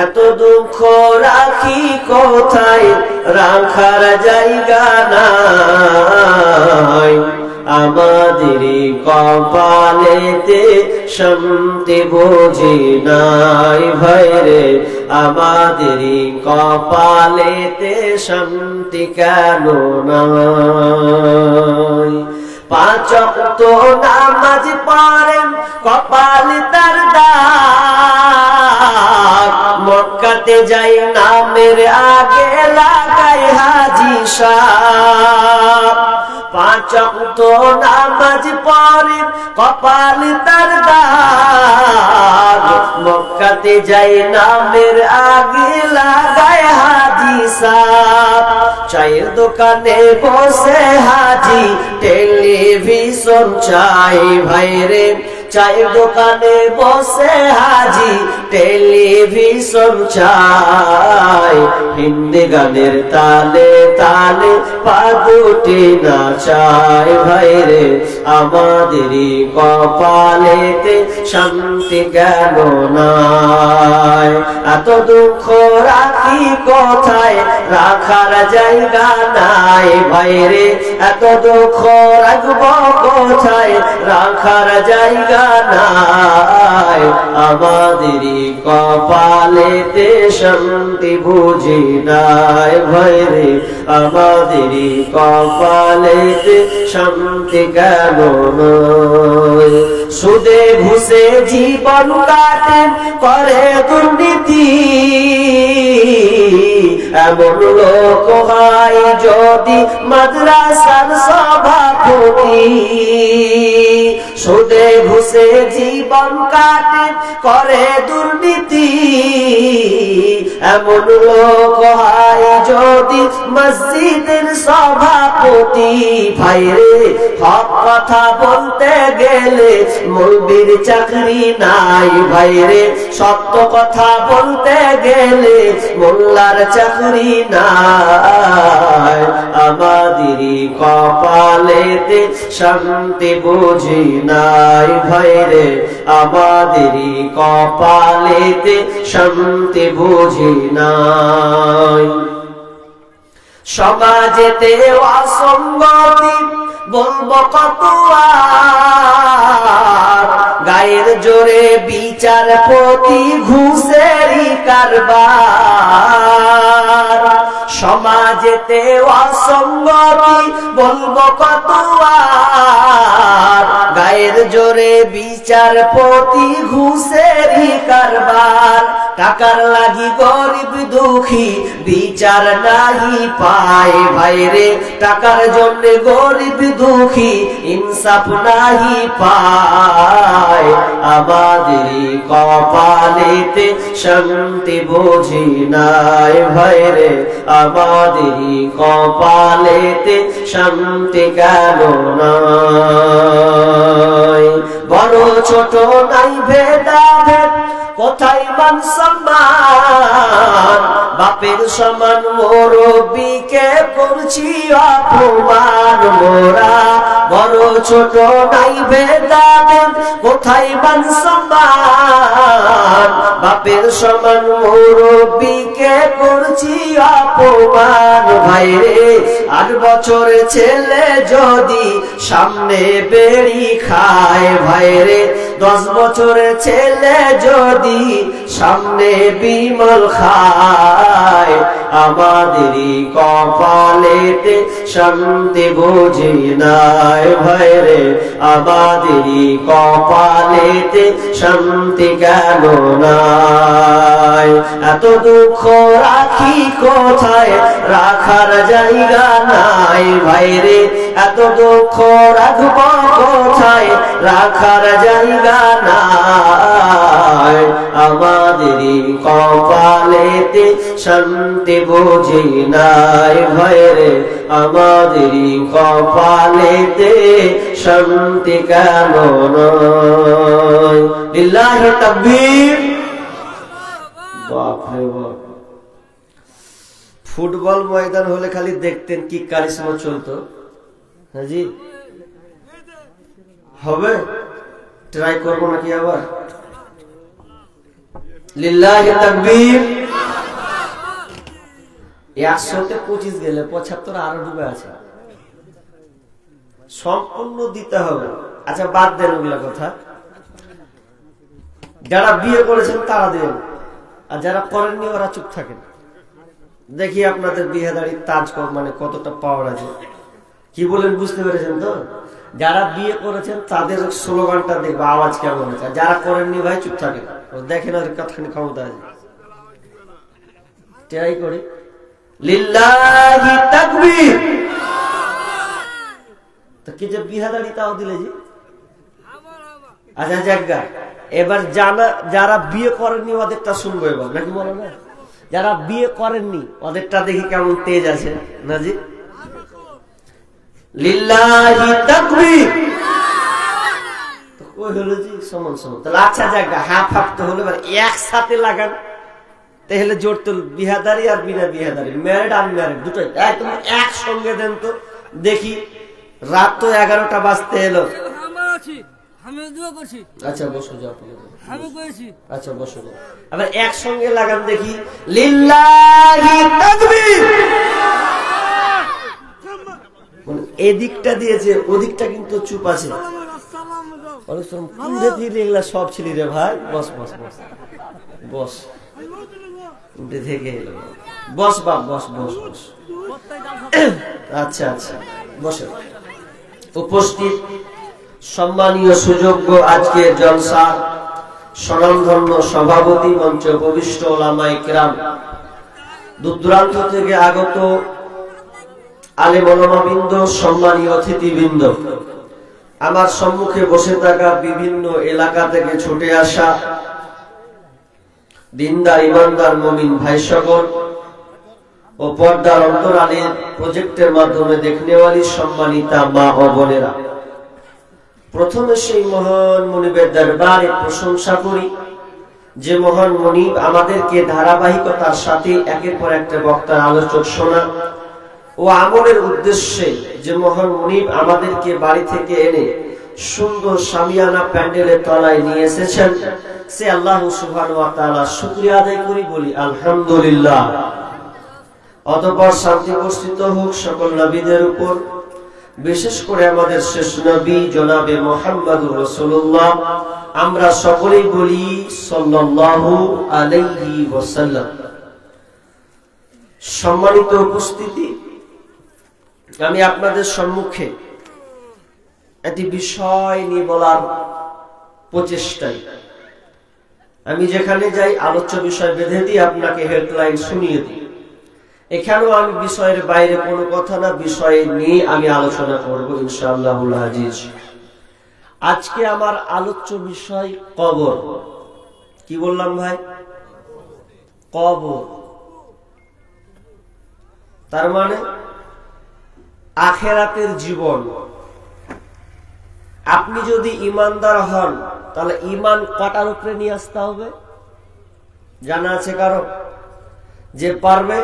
এত দুঃখ রাখি কোথায়, রাখার জায়গা নাই। আমাদেরই কপালেতে শান্তি বুঝি নাই ভাইরে, আমাদেরই কপালেতে শান্তি কেন নাই। পাঁচ ওয়াক্ত নামাজ পড়েন কপাল তার দাগ, মক্কাতে যাই নামের আগে লাগাই হাজি সাহেব। পাঁচ ওয়াক্ত নামাজ পড়েন কপাল তার দাগ, মক্কাতে যাই নামের আগে লাগাই হাজি সাহেব। চায়ের দোকানে বসে হাজি টেলিভিশন চাই ভাইরে, চায়ের দোকানে বসে হাজি টেলিভিশন চাই। হিন্দি গানের তালে তালে পা দুটি নাচাই ভাইরে, আমাদেরই কপালেতে শান্তি কেন নাই। এত দুঃখ রাখি কোথায়, রাখার জায়গা নাই ভাইরে, এত দুঃখ রাখবো কোথায়, রাখার জায়গা নাই। আমাদেরই কপালেতে শান্তি বুঝি নাই ভাইরে, আমাদেরই কপালেতে শান্তি কেন নাই। সুদে ঘুষে জীবন কাটে করে দুর্নীতি, এমন লোক হয় যদি মাদ্রাসার সভাপতি। সুদে ঘুষে জীবন কাটে করে দুর্নীতি, এমন লোক হয় যদি মসজিদের সভাপতি। ভাইরে হক কথা বলতে গেলে মৌলবীর চাকরি নাই ভাইরে, সত্য কথা বলতে গেলে মোল্লার চাকরি নাই। আমাদেরই কপালেতে শান্তি বুঝি নাই ভাইরে, আমাদেরই কপালেতে শান্তি বুঝি নাই। সমাজেতে অসঙ্গতি বলবো কত আর, গায়ের জোরে বিচারপতি ঘুষেরই কারবার। সমাজেতে অসঙ্গতি বলবো কত আর, গায়ের জোরে বিচারপতি ঘুষেরই কারবার। টাকার লাগি গরিব দুঃখী বিচার নাহি পায় ভাইরে, টাকার জন্য গরিব দুঃখী ইনসাফ নাহি পায়। আমাদেরই কপালেতে শান্তি বুঝি নাই ভাইরে, আমাদেরই কপালেতে শান্তি কেন নাই। বড় ছোট নাই ভেদাভেদ, কোথায় মান সম্মান, বাপের সমান মুরব্বিকে করছি অপমান মোরা। বড় ছোট নাই ভেদাভেদ, কোথায় মান সম্মান, বাপের সমান মুরব্বিকে করছি অপমান ভাইরে। 8 বছরের ছেলে যদি সামনে বেড়ি খায় ভাইরে, 10 বছরের ছেলে যদি সামনে বিমল খায়। আমাদেরই কপালেতে শান্তি বুঝি নাই ভাইরে, আমাদেরই কপালেতে শান্তি কেন নাই। এত দুঃখ রাখি কোথায়, রাখার জায়গা নাই ভাইরে, এত দুঃখ রাখবো কোথায়, রাখার জায়গা নাই। আমাদেরই কপালেতে শান্তি বুঝি নাই ভাইরে, আমাদেরই কপালেতে শান্তি কেন নাই। লিল্লাহি তাকবীর। বাপ রে বাপ, ফুটবল ময়দান হলে খালি দেখতেন কি কারিশমা চলতো। হ্যাঁ জি, হবে ট্রাই করবো নাকি আবার? লিল্লাহি তাকবীর। 100তে 25 গেলে 75 আরো ডুবে আছে, সম্পূর্ণ দিতে হবে। আচ্ছা বাদ দেন ওগুলা কথা, যারা বিয়ে করেছেন তারা দেন, আর যারা করেননি ওরা চুপ থাকেন। দেখি আপনাদের বিয়েদারির তাজ মানে কতটা পাওয়ার আছে। কি বলেন বুঝতে পেরেছেন তো? যারা বিয়ে করেছেন তাদের স্লোগানটা দেখবো আওয়াজ কেমন আছে, যারা করেননি ভাই চুপ থাকেন, দেখেন আর কতখানি ক্ষমতা আছে। ট্রাই করি, লিল্লাহি তাকবীর। তো কি যে বিহাদারি তাও দিলে জি। আচ্ছা জায়গা, এবার যারা বিয়ে করেননি ওদেরটা শুনবো এবার, নাকি বলো না? যারা বিয়ে করেননি ওদেরটা দেখি কেমন তেজ আছে না জি। লিল্লাহি তাকবীর। তো কই হলো জি সমান সমান। তাহলে আচ্ছা জায়গা, হাফ হাফ তো হলো, এবার একসাথে লাগান তাহলে জোর তো। বিহাদারি আর বিনা বিহাদারি, ম্যারিড আনম্যারিড দুটোই একদম একসঙ্গে দেন তো দেখি। রাত তো 11টা বাজতে এলো। আচ্ছা বসো যাও, আচ্ছা বসো। আবার একসঙ্গে লাগান দেখি, লিল্লাহি তাকবীর। এদিকটা দিয়েছে, ওদিকটা কিন্তু চুপ আছে। এগুলা সব ছিলি রে ভাই, বস বস বস বস, উঠে থেকে এলো, বস বাপ বস বস বস। আচ্ছা আচ্ছা বসে। উপস্থিত সম্মানীয় সুযোগ্য আজকের জলসার স্বনামধন্য সভাপতি, মঞ্চে উপবিষ্ট ওলামায়ে কেরাম, দূর দূরান্ত থেকে আগত আলেম ওলামাবৃন্দ, সম্মানীয় অতিথিবৃন্দ, আমার সম্মুখে বসে থাকা বিভিন্ন এলাকা থেকে ছুটে আসা দিনদার ইমানদার মুমিন ভাই সকল ও পর্দার অন্তরালের প্রজেক্টের মাধ্যমে দেখনেওয়ালি সম্মানিতা মা ও বোনেরা, প্রথমে সেই মহান মনিবের দরবারে প্রশংসা করি যে মহান মনিব আমাদেরকে ধারাবাহিকতার সাথে একের পর একটা বক্তার আলোচক শোনা ও আমলের উদ্দেশ্যে যে মহান মনিব আমাদেরকে বাড়ি থেকে এনে সুন্দর শামিয়ানা প্যান্ডেলের তলায় নিয়ে এসেছেন, সে আল্লাহ সুবহানাহু ওয়া তাআলা শুকরিয়া আদায় করি, বলি আলহামদুলিল্লাহ। অতঃপর শান্তি বর্ষিত হোক সকল নবীদের উপর, বিশেষ করে আমাদের শেষ নবী জনাবে মুহাম্মদুর রাসূলুল্লাহ, আমরা সকলেই বলি সাল্লাল্লাহু আলাইহি ওয়াসাল্লাম। সম্মানিত উপস্থিতি, আমি আপনাদের সম্মুখে একটি বিষয় নিয়ে বলার প্রচেষ্টায়, আমি যেখানে যাই আলোচ্য বিষয় বেঁধে দিই, আপনাকে হেডলাইন শুনিয়ে দিই। এখানেও আমি বিষয়ের বাইরে কোনো কথা না, বিষয় নিয়ে আমি আলোচনা করব ইনশাআল্লাহুল আজিজ। আজকে আমার আলোচ্য বিষয় কবর। কি বললাম ভাই? কবর। তার মানে আখেরাতের জীবন। আপনি যদি ইমানদার হন তাহলে ইমান কটার উপরে নিয়ে আসতে হবে জানা আছে কারো? যে পারবে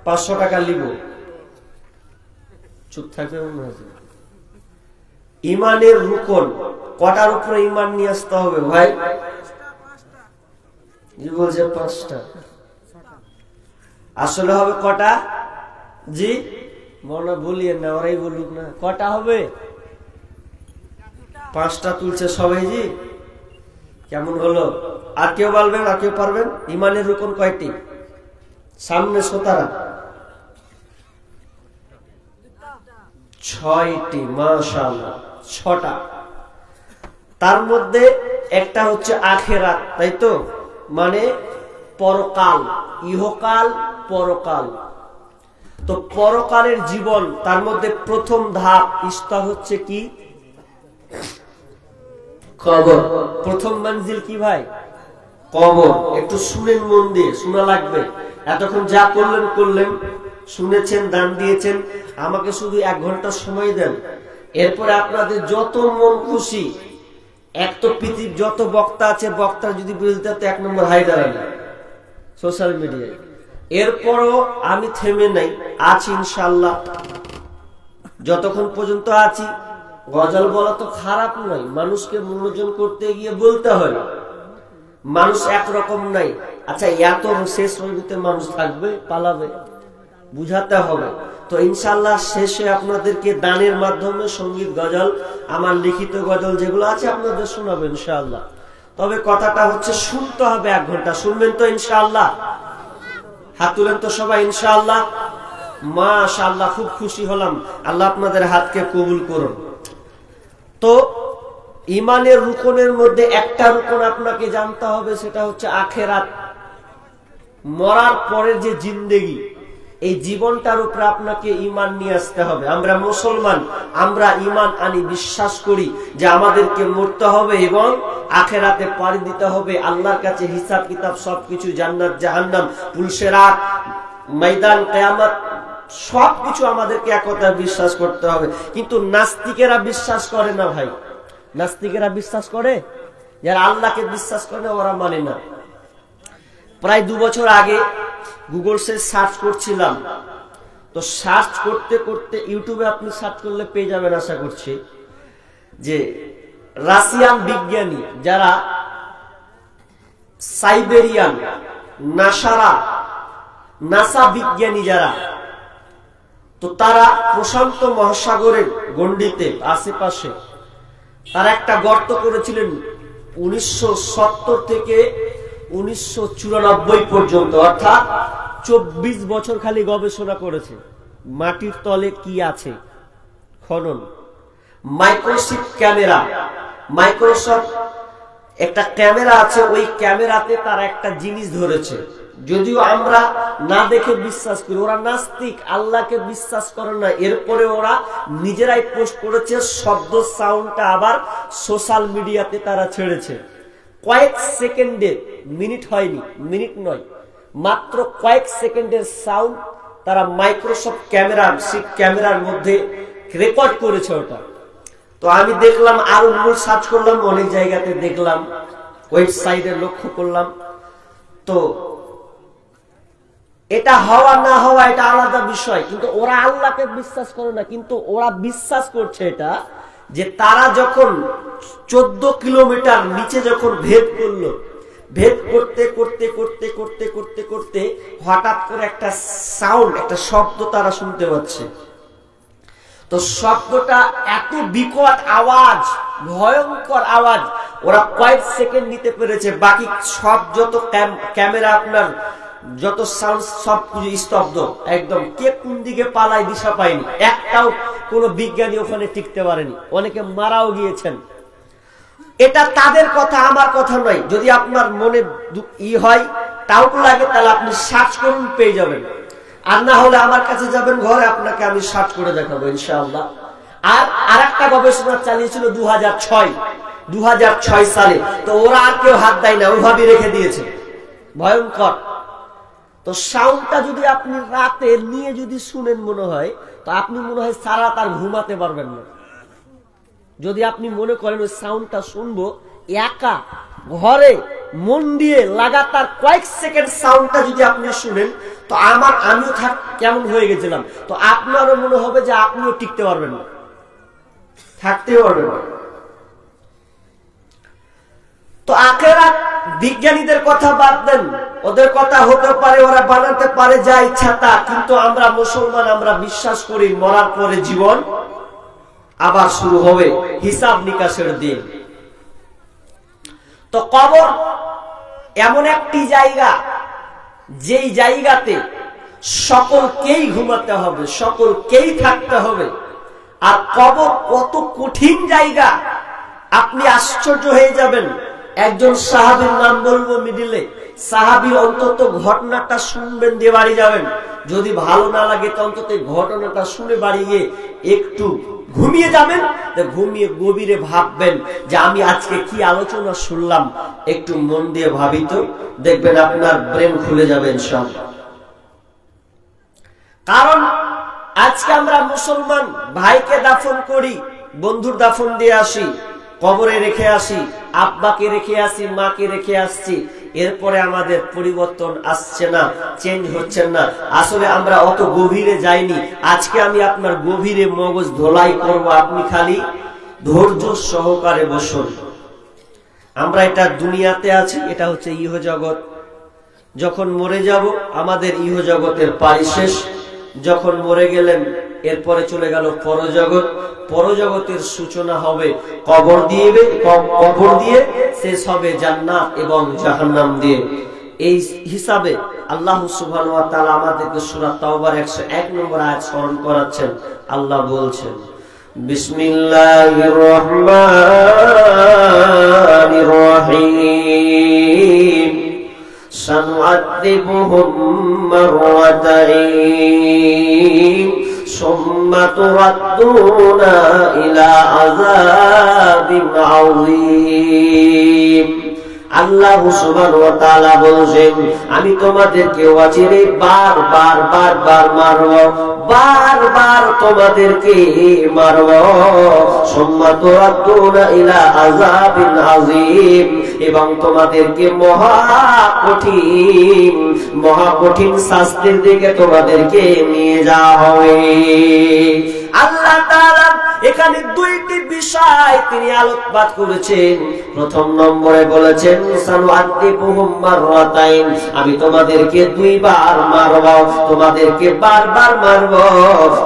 500 টাকা লিব, চুপ থাকবে মনে হচ্ছে। ইমানের রুকন কটার উপরে ইমান নিয়ে আসতে হবে ভাই? জি বলছে 5টা। আসলে হবে কটা? জি মনে বলিয়ে না, ওরাই বলুক না, কটা হবে? 5টা তুলছে সবাই। জি কেমন হলো? আর কেউ বলবেন? আর কেউ পারবেন? ইমানের রুকন কয়টি? সামনে 17, 6টি। মাশাআল্লাহ, 6টা। তার মধ্যে একটা হচ্ছে আখেরাত, তাই তো? মানে পরকাল, ইহকাল পরকাল। তো পরকালের জীবন, তার মধ্যে প্রথম ধাপ স্তর হচ্ছে কি? কবর। প্রথম মঞ্জিল কি ভাই? কবর। একটু শুনেন মন দিয়ে, শোনা লাগবে। এতক্ষণ যা করলেন, শুনেছেন, দান দিয়েছেন, আমাকে শুধু 1 ঘন্টা সময় দেন। এরপরে আপনাদের যত মন খুশি, এক তো পৃথিবীর যত বক্তা আছে, বক্তার যদি বিরোধিতা, 1 নম্বর হাই দাঁড়ান সোশ্যাল মিডিয়ায়। এরপরও আমি থেমে নাই, আছি ইনশাআল্লাহ। যতক্ষণ পর্যন্ত আছি, গজল বলা তো খারাপ নয়, মানুষকে মনোরঞ্জন করতে গিয়ে বলতে হয়। মানুষ একরকম নাই। আচ্ছা, এত শেষ রবিতে মানুষ থাকবে, পালাবে, বুঝাতে হবে। তো ইনশাআল্লাহ শেষে আপনাদেরকে দানের মাধ্যমে সঙ্গীত গজল, আমার লিখিত গজল যেগুলো আছে আপনাদের শোনাবো ইনশাআল্লাহ। তবে কথাটা হচ্ছে শুনতে হবে 1 ঘন্টা। শুনবেন তো ইনশাআল্লাহ? হাত তুলেন তো সবাই ইনশাআল্লাহ। মাশাআল্লাহ, খুব খুশি হলাম। আল্লাহ আপনাদের হাতকে কবুল করুন। তো ইমানের রুকনের মধ্যে একটা রুকন আপনাকে জানতে হবে, সেটা হচ্ছে আখেরাত। মরার পরের যে জিন্দেগি, এই জীবনটার উপরে আপনাকে ইমান নিয়ে আসতে হবে। আমরা মুসলমান, আমরা ইমান আনি, বিশ্বাস করি যে আমাদেরকে মরতে হবে এবং আখেরাতে পাড়ি দিতে হবে। আল্লাহর কাছে হিসাব কিতাব সবকিছু, জান্নাত জাহান্নাম, পুলসেরাত, ময়দান কিয়ামত, সবকিছু আমাদেরকে একথা বিশ্বাস করতে হবে। কিন্তু নাস্তিকেরা বিশ্বাস করে না ভাই। নাস্তিকেরা বিশ্বাস করে, যারা আল্লাহকে বিশ্বাস করে না ওরা মানে না। প্রায় 2 বছর আগে গুগল সে সার্চ করছিলাম, তো সার্চ করতে করতে ইউটিউবে আপনি সার্চ করলে পেয়ে যাবেন আশা করছি, যে রাশিয়ান বিজ্ঞানী যারা সাইবেরিয়ান নাসা বিজ্ঞানী যারা, তো তারা প্রশান্ত মহাসাগরের গণ্ডিতে আশেপাশে তারা একটা গর্ত করেছিলেন 1970 থেকে 1994 পর্যন্ত, অর্থাৎ 24 বছর খালি গবেষণা করেছে মাটির তলে কি আছে, খনন। মাইক্রোসফট একটা ক্যামেরা আছে, ওই ক্যামেরাতে তারা একটা জিনিস ধরেছে। যদিও আমরা না দেখে বিশ্বাস করি, ওরা নাস্তিক, আল্লাহকে বিশ্বাস করে না। এরপরে ওরা নিজেরাই পোস্ট করেছে, শব্দ সাউন্ডটা আবার সোশ্যাল মিডিয়াতে তারা ছেড়েছে। কয়েক সেকেন্ডের, মিনিট হয়নি, মিনিট নয়, মাত্র কয়েক সেকেন্ডের সাউন্ড তারা মাইক্রোসফট ক্যামেরার মধ্যে রেকর্ড করেছে ওটা। তো আমি দেখলাম, আরো সার্চ করলাম, অনেক জায়গাতে দেখলাম, ওয়েবসাইটে লক্ষ্য করলাম। তো এটা হওয়া না হওয়া এটা আলাদা বিষয়, কিন্তু ওরা আল্লাহকে বিশ্বাস করে না। কিন্তু ওরা বিশ্বাস করছে এটা, যে তারা যখন 14 কিলোমিটার নিচে যখন ভেদ করলো, ভেদ করতে করতে করতে করতে করতে করতে হঠাৎ করে একটা সাউন্ড, একটা শব্দ তারা শুনতে পাচ্ছে। তো শব্দটা এত বিকট আওয়াজ, ভয়ঙ্কর আওয়াজ, ওরা কয়েক সেকেন্ড নিতে পেরেছে। বাকি সব যত ক্যামেরা, আপনার যত সাউন্ড, সবকিছু স্তব্ধ একদম। কে কোন দিকে পালায় দিশা পায়নি। একটাও কোনো বিজ্ঞানী ওখানে টিকতে পারেনি, অনেকে মারাও গিয়েছেন। এটা তাদের কথা, আমার কথা নয়। যদি আপনার মনে হয়, ডাউট লাগে, তাহলে আপনি সার্চ করুন, পেয়ে যাবেন। আর না হলে আমার কাছে যাবেন ঘরে, আপনাকে আমি সার্চ করে দেখাবো ইনশাআল্লাহ। আর আরেকটা গবেষণা চালিয়েছিল 2006 সালে। তো ওরা আর কেউ হাত দেয় না, ওইভাবে রেখে দিয়েছে। ভয়ঙ্কর। তো সাউন্ডটা যদি আপনি রাতে নিয়ে যদি শুনেন, মনে হয়, তো আপনি মনে হয় সারা রাত আর ঘুমাতে পারবেন না। যদি আপনি মনে করেন ওই সাউন্ডটা শুনবো, একা ঘরে মন দিয়ে লাগাতার কয়েক সেকেন্ড সাউন্ডটা যদি আপনি শুনেন, তো আমিও কেমন হয়ে গেছিলাম। তো আপনারও মনে হবে যে আপনিও টিকতে পারবেন না, থাকতে পারবেন না। তো আখেরাত বিজ্ঞানীদের কথা বাদ দেন, ওদের কথা হতে পারে, ওরা বানাতে পারে যা ইচ্ছা তা। কিন্তু আমরা মুসলমান, আমরা বিশ্বাস করি মরার পরে জীবন আবার শুরু হবে, হিসাব নিকাশের দিন। তো কবর এমন একটি জায়গা, যেই জায়গাতে সকলকেই ঘুমাতে হবে, সকলকেই থাকতে হবে। আর কবর কত কঠিন জায়গা, আপনি আশ্চর্য হয়ে যাবেন। একজন সাহাবীর নাম বলবো মিডিলে, সাহাবীর অন্তত ঘটনাটা শুনবেন, দিয়ে বাড়ি যাবেন। যদি ভালো না লাগে তো অন্তত ঘটনাটা শুনে বাড়ি গিয়ে একটু ঘুমিয়ে যাবেন। ঘুমিয়ে গভীরে ভাববেন যে আমি আজকে কি আলোচনা শুনলাম, একটু মন দিয়ে ভাবি তো, দেখবেন আপনার ব্রেন খুলে যাবে ইনশাআল্লাহ। কারণ আজকে আমরা মুসলমান, ভাইকে দাফন করি, বন্ধুর দাফন দিয়ে আসি, কবরে রেখে আসি, আব্বাকে রেখে আসি, মাকে রেখে আসছি। এরপরে আমাদের পরিবর্তন আসছে না, চেঞ্জ হচ্ছে না। আসলে আমরা অত গভীরে যাইনি। আজকে আমি আপনার গভীরে মগজ ধোলাই করব, আপনি খালি ধৈর্য সহকারে বসুন। আমরা এটা দুনিয়াতে আছি, এটা হচ্ছে ইহ জগৎ। যখন মরে যাব আমাদের ইহ জগতের পারি শেষ। যখন মরে গেলেন এরপরে চলে গেল পরজগৎ। পরজগতের সূচনা হবে কবর দিয়ে শেষ হবে জান্নাত এবং জাহান্নাম দিয়ে। এই হিসাবে আল্লাহ সুবহানাহু ওয়া তাআলা আমাদেরকে সূরা তাওবার 101 নম্বর আয়াত স্মরণ করাচ্ছেন। আল্লাহ বলছেন, বিসমিল্লাহির রহমানির রহিম সানুআযিবুহুম মাররাতাইন সুম্মা তুরাদ্দুনা ইলা আযাবিন আযীম। আল্লাহ সুবহানাহু ওয়া তাআলা বলেন, আমি তোমাদেরকে অচিরে বারবার মারব, বারবার তোমাদেরকে মারব। সুম্মা তুরাদ্দুনা ইলা আযাবিন আযীম, এবং তোমাদেরকে মহা কঠিন শাস্তির দিকে তোমাদেরকে নিয়ে যাওয়া হবে। আল্লাহ তাআলা এখানে দুইটি বিষয় তিনি আলোকপাত করেছেন। প্রথম নম্বরে বলেছেন সানুআযিবুহুম মাররাতাইন, আমি তোমাদেরকে দুইবার মারব, তোমাদেরকে বারবার মারব।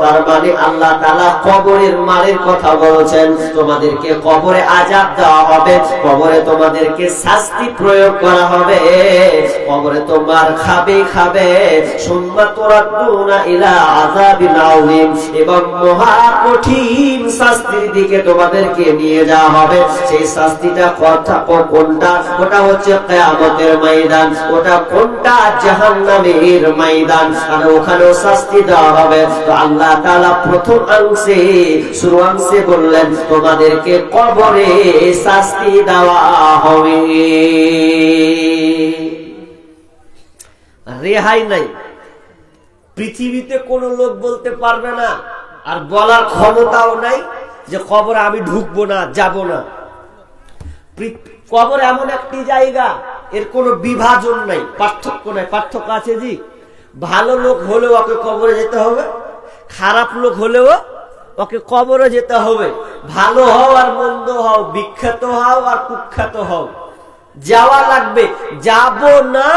তার মানে আল্লাহ তাআলা কবরের মারের কথা বলেছেন। তোমাদেরকে কবরে আযাব দেওয়া হবে, কবরে তোমাদেরকে শাস্তি প্রয়োগ করা হবে, কবরে তোমার খাবে। সুম্মা তুরাদ্দুনা ইলা আযাবিন আযীম, এবং মহা কঠিন শাস্তির দিকে তোমাদেরকে নিয়ে যাওয়া হবে। সেই শাস্তিটা কোনটা? ওটা হচ্ছে কিয়ামতের ময়দান। ওটা কোনটা? জাহান্নামের ময়দান। আর ওখানেও শাস্তি দেওয়া হবে। তো আল্লাহ তাআলা প্রথম অংশে শুরু অংশে বললেন তোমাদেরকে কবরে শাস্তি দেওয়া হবে। রেহাই নাই। পৃথিবীতে কোন লোক বলতে পারবে না, আর বলার ক্ষমতাও নাই যে কবরে আমি ঢুকবো না, যাব না। কবর এমন একটি জায়গা, এর কোনো বিভাজন নাই, পার্থক্য নাই। পার্থক্য আছে জি, ভালো লোক হলেও ওকে কবরে যেতে হবে, খারাপ লোক হলেও ওকে কবরে যেতে হবে। ভালো হও আর মন্দ হও, বিখ্যাত হও আর কুখ্যাত হও, যাওয়া লাগবে। যাব না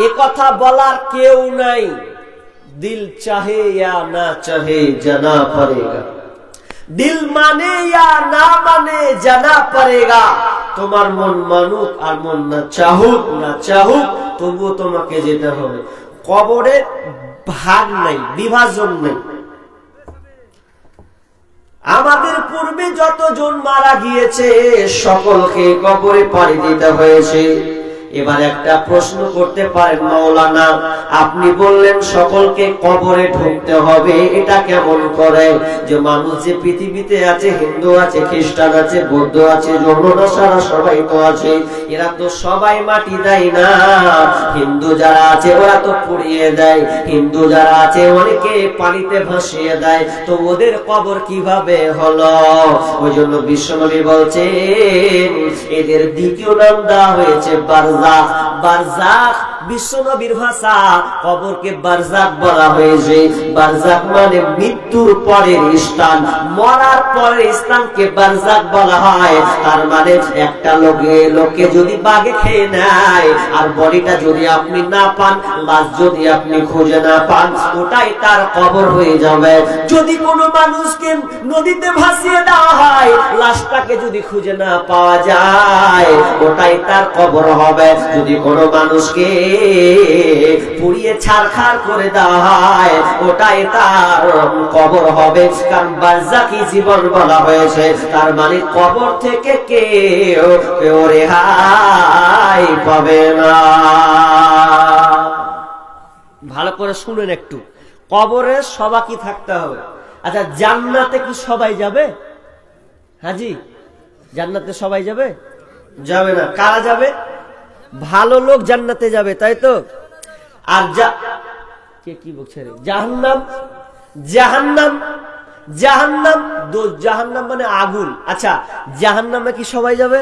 এ কথা বলার কেউ নাই। দিল চাহে या না চাহে জানা পড়েগা, দিল মানে या না মানে জানা পড়েগা। তোমার মন মানুক আর মন না চাহুক তবু তোমাকে যেতে হবে। কবরে ভাগ নাই, বিভাজন নাই। আমাদের পূর্বে যতজন মারা গিয়েছে সকলকে কবরে পাড়ি দিতে হয়েছে। এবার একটা প্রশ্ন করতে পারেন, মাওলানা আপনি বললেন সকলকে কবরে ঢুকতে হবে, এটা কেমন করে? যে মানুষ যে পৃথিবীতে আছে, হিন্দু আছে, খ্রিস্টান আছে, বৌদ্ধ আছে, জৈনরা সবাই তো আছে, এরা তো সবাই মাটি দেয় না। হিন্দু যারা আছে ওরা তো পুড়িয়ে দেয়, হিন্দু যারা আছে অনেকে পানিতে ভাসিয়ে দেয়। তো ওদের কবর কিভাবে হলো? ওই জন্য বিশ্বনবী বলছেন এদের দ্বিতীয় নাম দেওয়া হয়েছে বারজাখ। বারজাখ বিশ্বনবীর ভাষা, কবরকে বারজাখ বলা হয়েছে। বারজাখ মানে মৃত্যুর পরের স্থান, মরার পরের স্থানকে বারজাখ বলা হয়। তার মানে একটা লোককে যদি বাঘে খেয়ে নেয় আর বডিটা যদি আপনি না পান, লাশ যদি আপনি খুঁজে না পান, ওটাই তার কবর হয়ে যাবে। যদি কোনো মানুষকে নদীতে ভাসিয়ে দেওয়া হয়, লাশটাকে যদি খুঁজে না পাওয়া যায়, ওটাই তার কবর হবে। যদি কোনো মানুষকে পুড়িয়ে ছারখার করে দেওয়া হয়, ওটাই তার কবর হবে। কারণ বারজাকি জীবন বলা হয়েছে। তার মানে কবর থেকে কেউ রেহাই পাবে না। ভালো করে শুনেন একটু, কবরে সবাইকে থাকতে হবে। আচ্ছা, জান্নাতে কি সবাই যাবে? হাজি, জান্নাতে সবাই যাবে? যাবে না। কারা যাবে? ভালো লোক জান্নাতে যাবে, তাই তো? আর কি বলছে রে? জাহান্নাম মানে আগুন। আচ্ছা, জাহান্নামে কি সবাই যাবে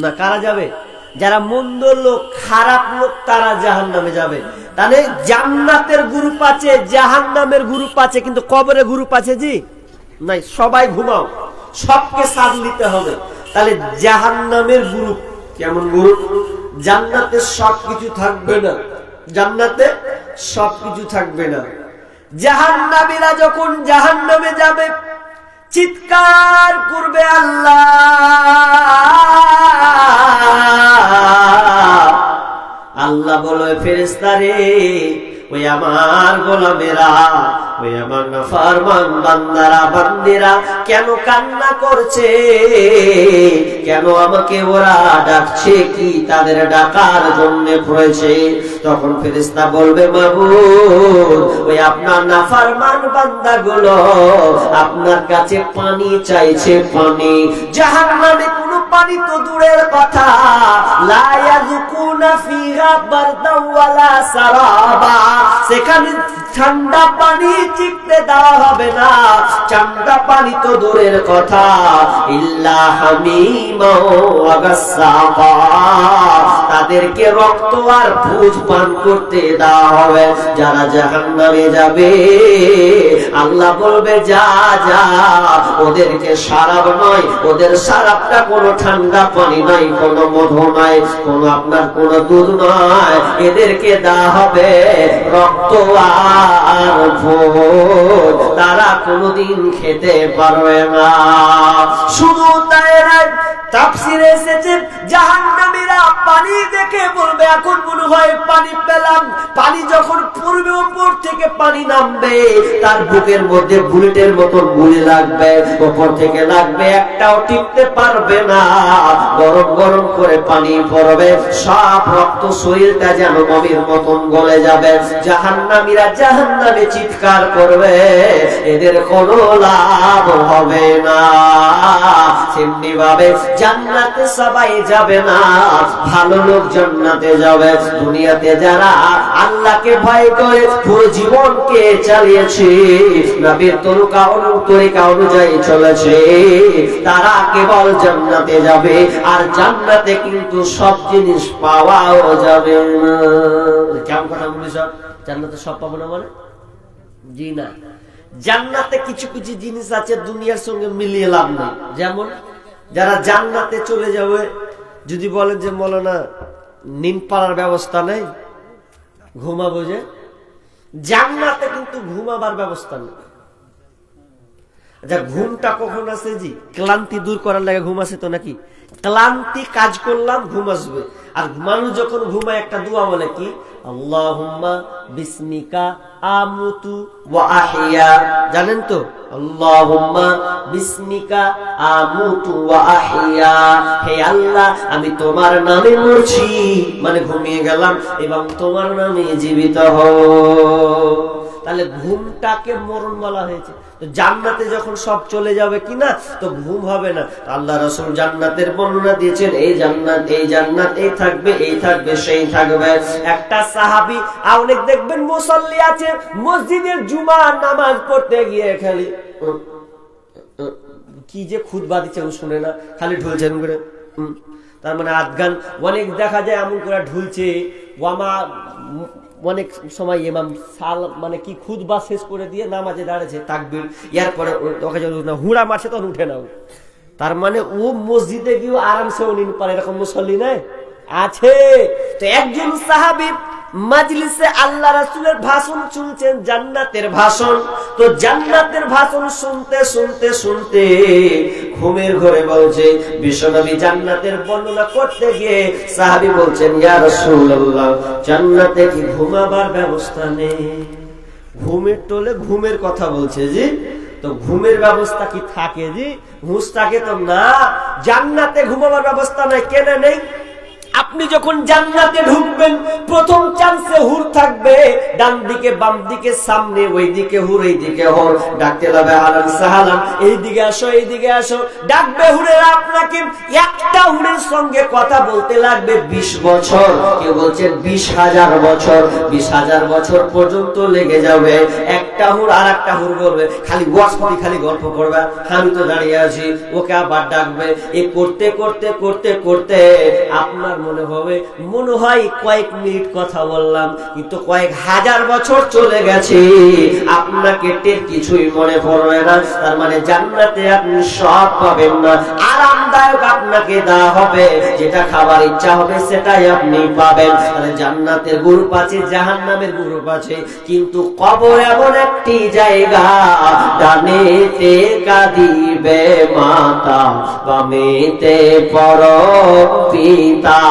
না? কারা যাবে? যারা মন্দ লোক, খারাপ লোক, তারা জাহান্নামে যাবে। তাহলে জান্নাতের গ্রুপ আছে, জাহান্নামের গ্রুপ আছে, কিন্তু কবরে গ্রুপ আছে জি নাই। সবাই ঘুমাও, সবকে সাথ নিতে হবে। তাহলে জাহান্নামের গ্রুপ কেমন গরু? জান্নাতে সবকিছু থাকবে না, জান্নাতে সবকিছু থাকবে না। জাহান্নামীরা যখন জাহান্নামে যাবে চিৎকার করবে আল্লাহ, আল্লাহ বলে ফেরেশতা রে, ওই আমার গোলামেরা, ওই আমার নাফরমান বান্দারা বান্দিরা কেন কান্না করছে, কেন আমাকে ওরা ডাকছে, কি তাদের ডাকার জন্য পড়েছে? তখন ফেরেশতা বলবে মাবুদ, ওই আপনার নাফরমান বান্দাগুলো আপনার কাছে পানি চাইছে, পানি। জাহান্নামে কোনো পানি তো দূরের কথা, লা ইয়াযুকুনা ফিহা বারদান ওয়ালা সারাবা, সেখানে ঠান্ডা পানি চিকতে দেওয়া হবে না, ঠান্ডা পানি তো দূরের কথা, ইল্লা হামিমা ওয়া গাসসাকা, তাদেরকে রক্ত আর ভুজ পান করতে দেওয়া হবে। যারা জাহান্নামে যাবে আল্লাহ বলবে যা যা, ওদেরকে শারাব নয়, ওদের শারাবটা কোনো ঠান্ডা পানি নয়, কোনো মধু নয়, কোনো আপনার কোনো দুধ নয়, এদেরকে দেওয়া হবে রক্ত আর ভোজ, তারা কোনোদিন খেতে পারবে না। শুধু তাই না, তাফসীরে এসেছে জাহান্নামীরা পানি দেখে বলবে এখন মনে হয় পানি পেলাম। পানি যখন পূর্বে উপর থেকে পানি নামবে তার বুকের মধ্যে বুলেটের মতন গুলি লাগবে, উপর থেকে লাগবে, একটাও টিকতে পারবে না, গরম গরম করে পানি পড়বে, সব রক্ত শরীরটা যেন নবীর মতন গলে যাবে। জাহান্নামীরা জাহান্নামে চিৎকার করবে, এদের কোনো লাভ হবে না। সেমনি ভাবে জান্নাতে সবাই যাবে না, ভালো লোক জান্নাতে যাবে। দুনিয়াতে যারা আল্লাহকে ভয় করে পুরো জীবনকে চালিয়েছে, নবীর তরিকা অনুযায়ী চলেছে, তারা কেবল জান্নাতে যাবে। আর জান্নাতে কিন্তু সব জিনিস পাওয়াও যাবে না। কেমন কথা বলি? সব জান্নাতে সব পাবো না মানে? জি না, জান্নাতে কিছু কিছু জিনিস আছে দুনিয়ার সঙ্গে মিলিয়ে লাভ নেই। যেমন যারা জান্নাতে চলে যাবে, যদি বলেন যে মৌলানা নিন পাড়ার ব্যবস্থা নেই, ঘুমাবো, যে জান্নাতে কিন্তু ঘুমাবার ব্যবস্থা নেই। আচ্ছা, ঘুমটা কখন আসে? জি, ক্লান্তি দূর করার লাগে ঘুম আসে তো নাকি? ক্লান্তি কাজ করলাম, ঘুম আসবে। আর মানুষ যখন ঘুমায় একটা দোয়া বলে কি, আল্লাহুম্মা বিসমিকা আমুতু ওয়া আহইয়া, জানেন তো? আল্লাহুম্মা বিসমিকা আমুতু ওয়া আহইয়া, হে আল্লাহ আমি তোমার নামে মরছি, মানে ঘুমিয়ে গেলাম, এবং তোমার নামে জীবিত হও। তাহলে ঘুমটাকে মরণ বলা হয়েছে। তো জান্নাতে যখন সব চলে যাবে কিনা, তো ঘুম হবে না। আল্লাহ রাসূল জান্নাতের বর্ণনা দিয়েছেন, এই জান্নাত, এই জান্নাত, এই থাকবে, এই থাকবে, সেই থাকবে। একটা সাহাবী, অনেক দেখবেন মুসল্লি আছে মসজিদের জুমার নামাজ পড়তে গিয়ে খালি কি যে খুতবা দিচ্ছে শুনে না, খালি ঢুলছেন করে, তার মানে আধগান। অনেক দেখা যায় এমন করে ঢুলছে, ওয়ামা অনেক সময় ইমাম সাল মানে কি খুতবা শেষ করে দিয়ে নামাজে দাঁড়াচ্ছে, তাকবীর, এরপরে ওকে যখন হুড়া মারছে তখন উঠে নাও। তার মানে ও মসজিদে গিয়ে আরামসে নিন পারে, এরকম মুসল্লি নাই আছে। তো একজন সাহাবী মাজলিসে আল্লাহ রাসূলের ভাষণ শুনছেন, জান্নাতের ভাষণ। তো জান্নাতের ভাষণ শুনতে শুনতে শুনতে ঘুমের ঘরে বলছে, বিশ্বনবী জান্নাতের বর্ণনা করতে গিয়ে সাহাবী বলছেন, ইয়া রাসূলুল্লাহ, জান্নাতে কি ঘুমাবার ব্যবস্থা নেই? ঘুমের টোলে ঘুমের কথা বলছে। জি, তো ঘুমের ব্যবস্থা কি থাকে? জি, হুঁশ থাকে তো না। জান্নাতে ঘুমাবার ব্যবস্থা নাই। কেন নেই? আপনি যখন জান্নাতে ঢুকবেন প্রথম চান্সে হুর থাকবে, ডান দিকে বাম দিকে, সামনে ওই দিকে হুর, এই দিকে হুর, ডাকতে লাগবে আলান সাহালান, এই দিকে আসো, এই দিকে আসো, ডাকবে হুরেরা আপনাকে। একটা হুরের সঙ্গে কথা বলতে লাগবে 20 বছর, কেউ বলছেন 20,000 বছর, 20,000 বছর পর্যন্ত লেগে যাবে। একটা হুর আর একটা হুর বলবে, খালি ওয়াসপতি, খালি গল্প করবে, আমি তো দাঁড়িয়ে আছি, ওকে আবার ডাকবে। এই করতে করতে করতে করতে আপনার মনে হয় কয়েক মিনিট কথা বললাম, কিন্তু কয়েক হাজার বছর চলে গেছে, আপনাকে টের কিছুই মনে পড়বে না। তার মানে জান্নাতে আপনি সব পাবেন না, আরামদায়ক আপনাকে দেওয়া হবে, যেটা খাবার ইচ্ছা হবে সেটাই আপনি পাবেন। তাহলে জান্নাতের গ্রুপ আছে, জাহান্নামের গ্রুপ আছে, কিন্তু কবর এমন একটি জায়গা, ডানেতে কাঁদিবে মাতা, বামেতে পরম পিতা,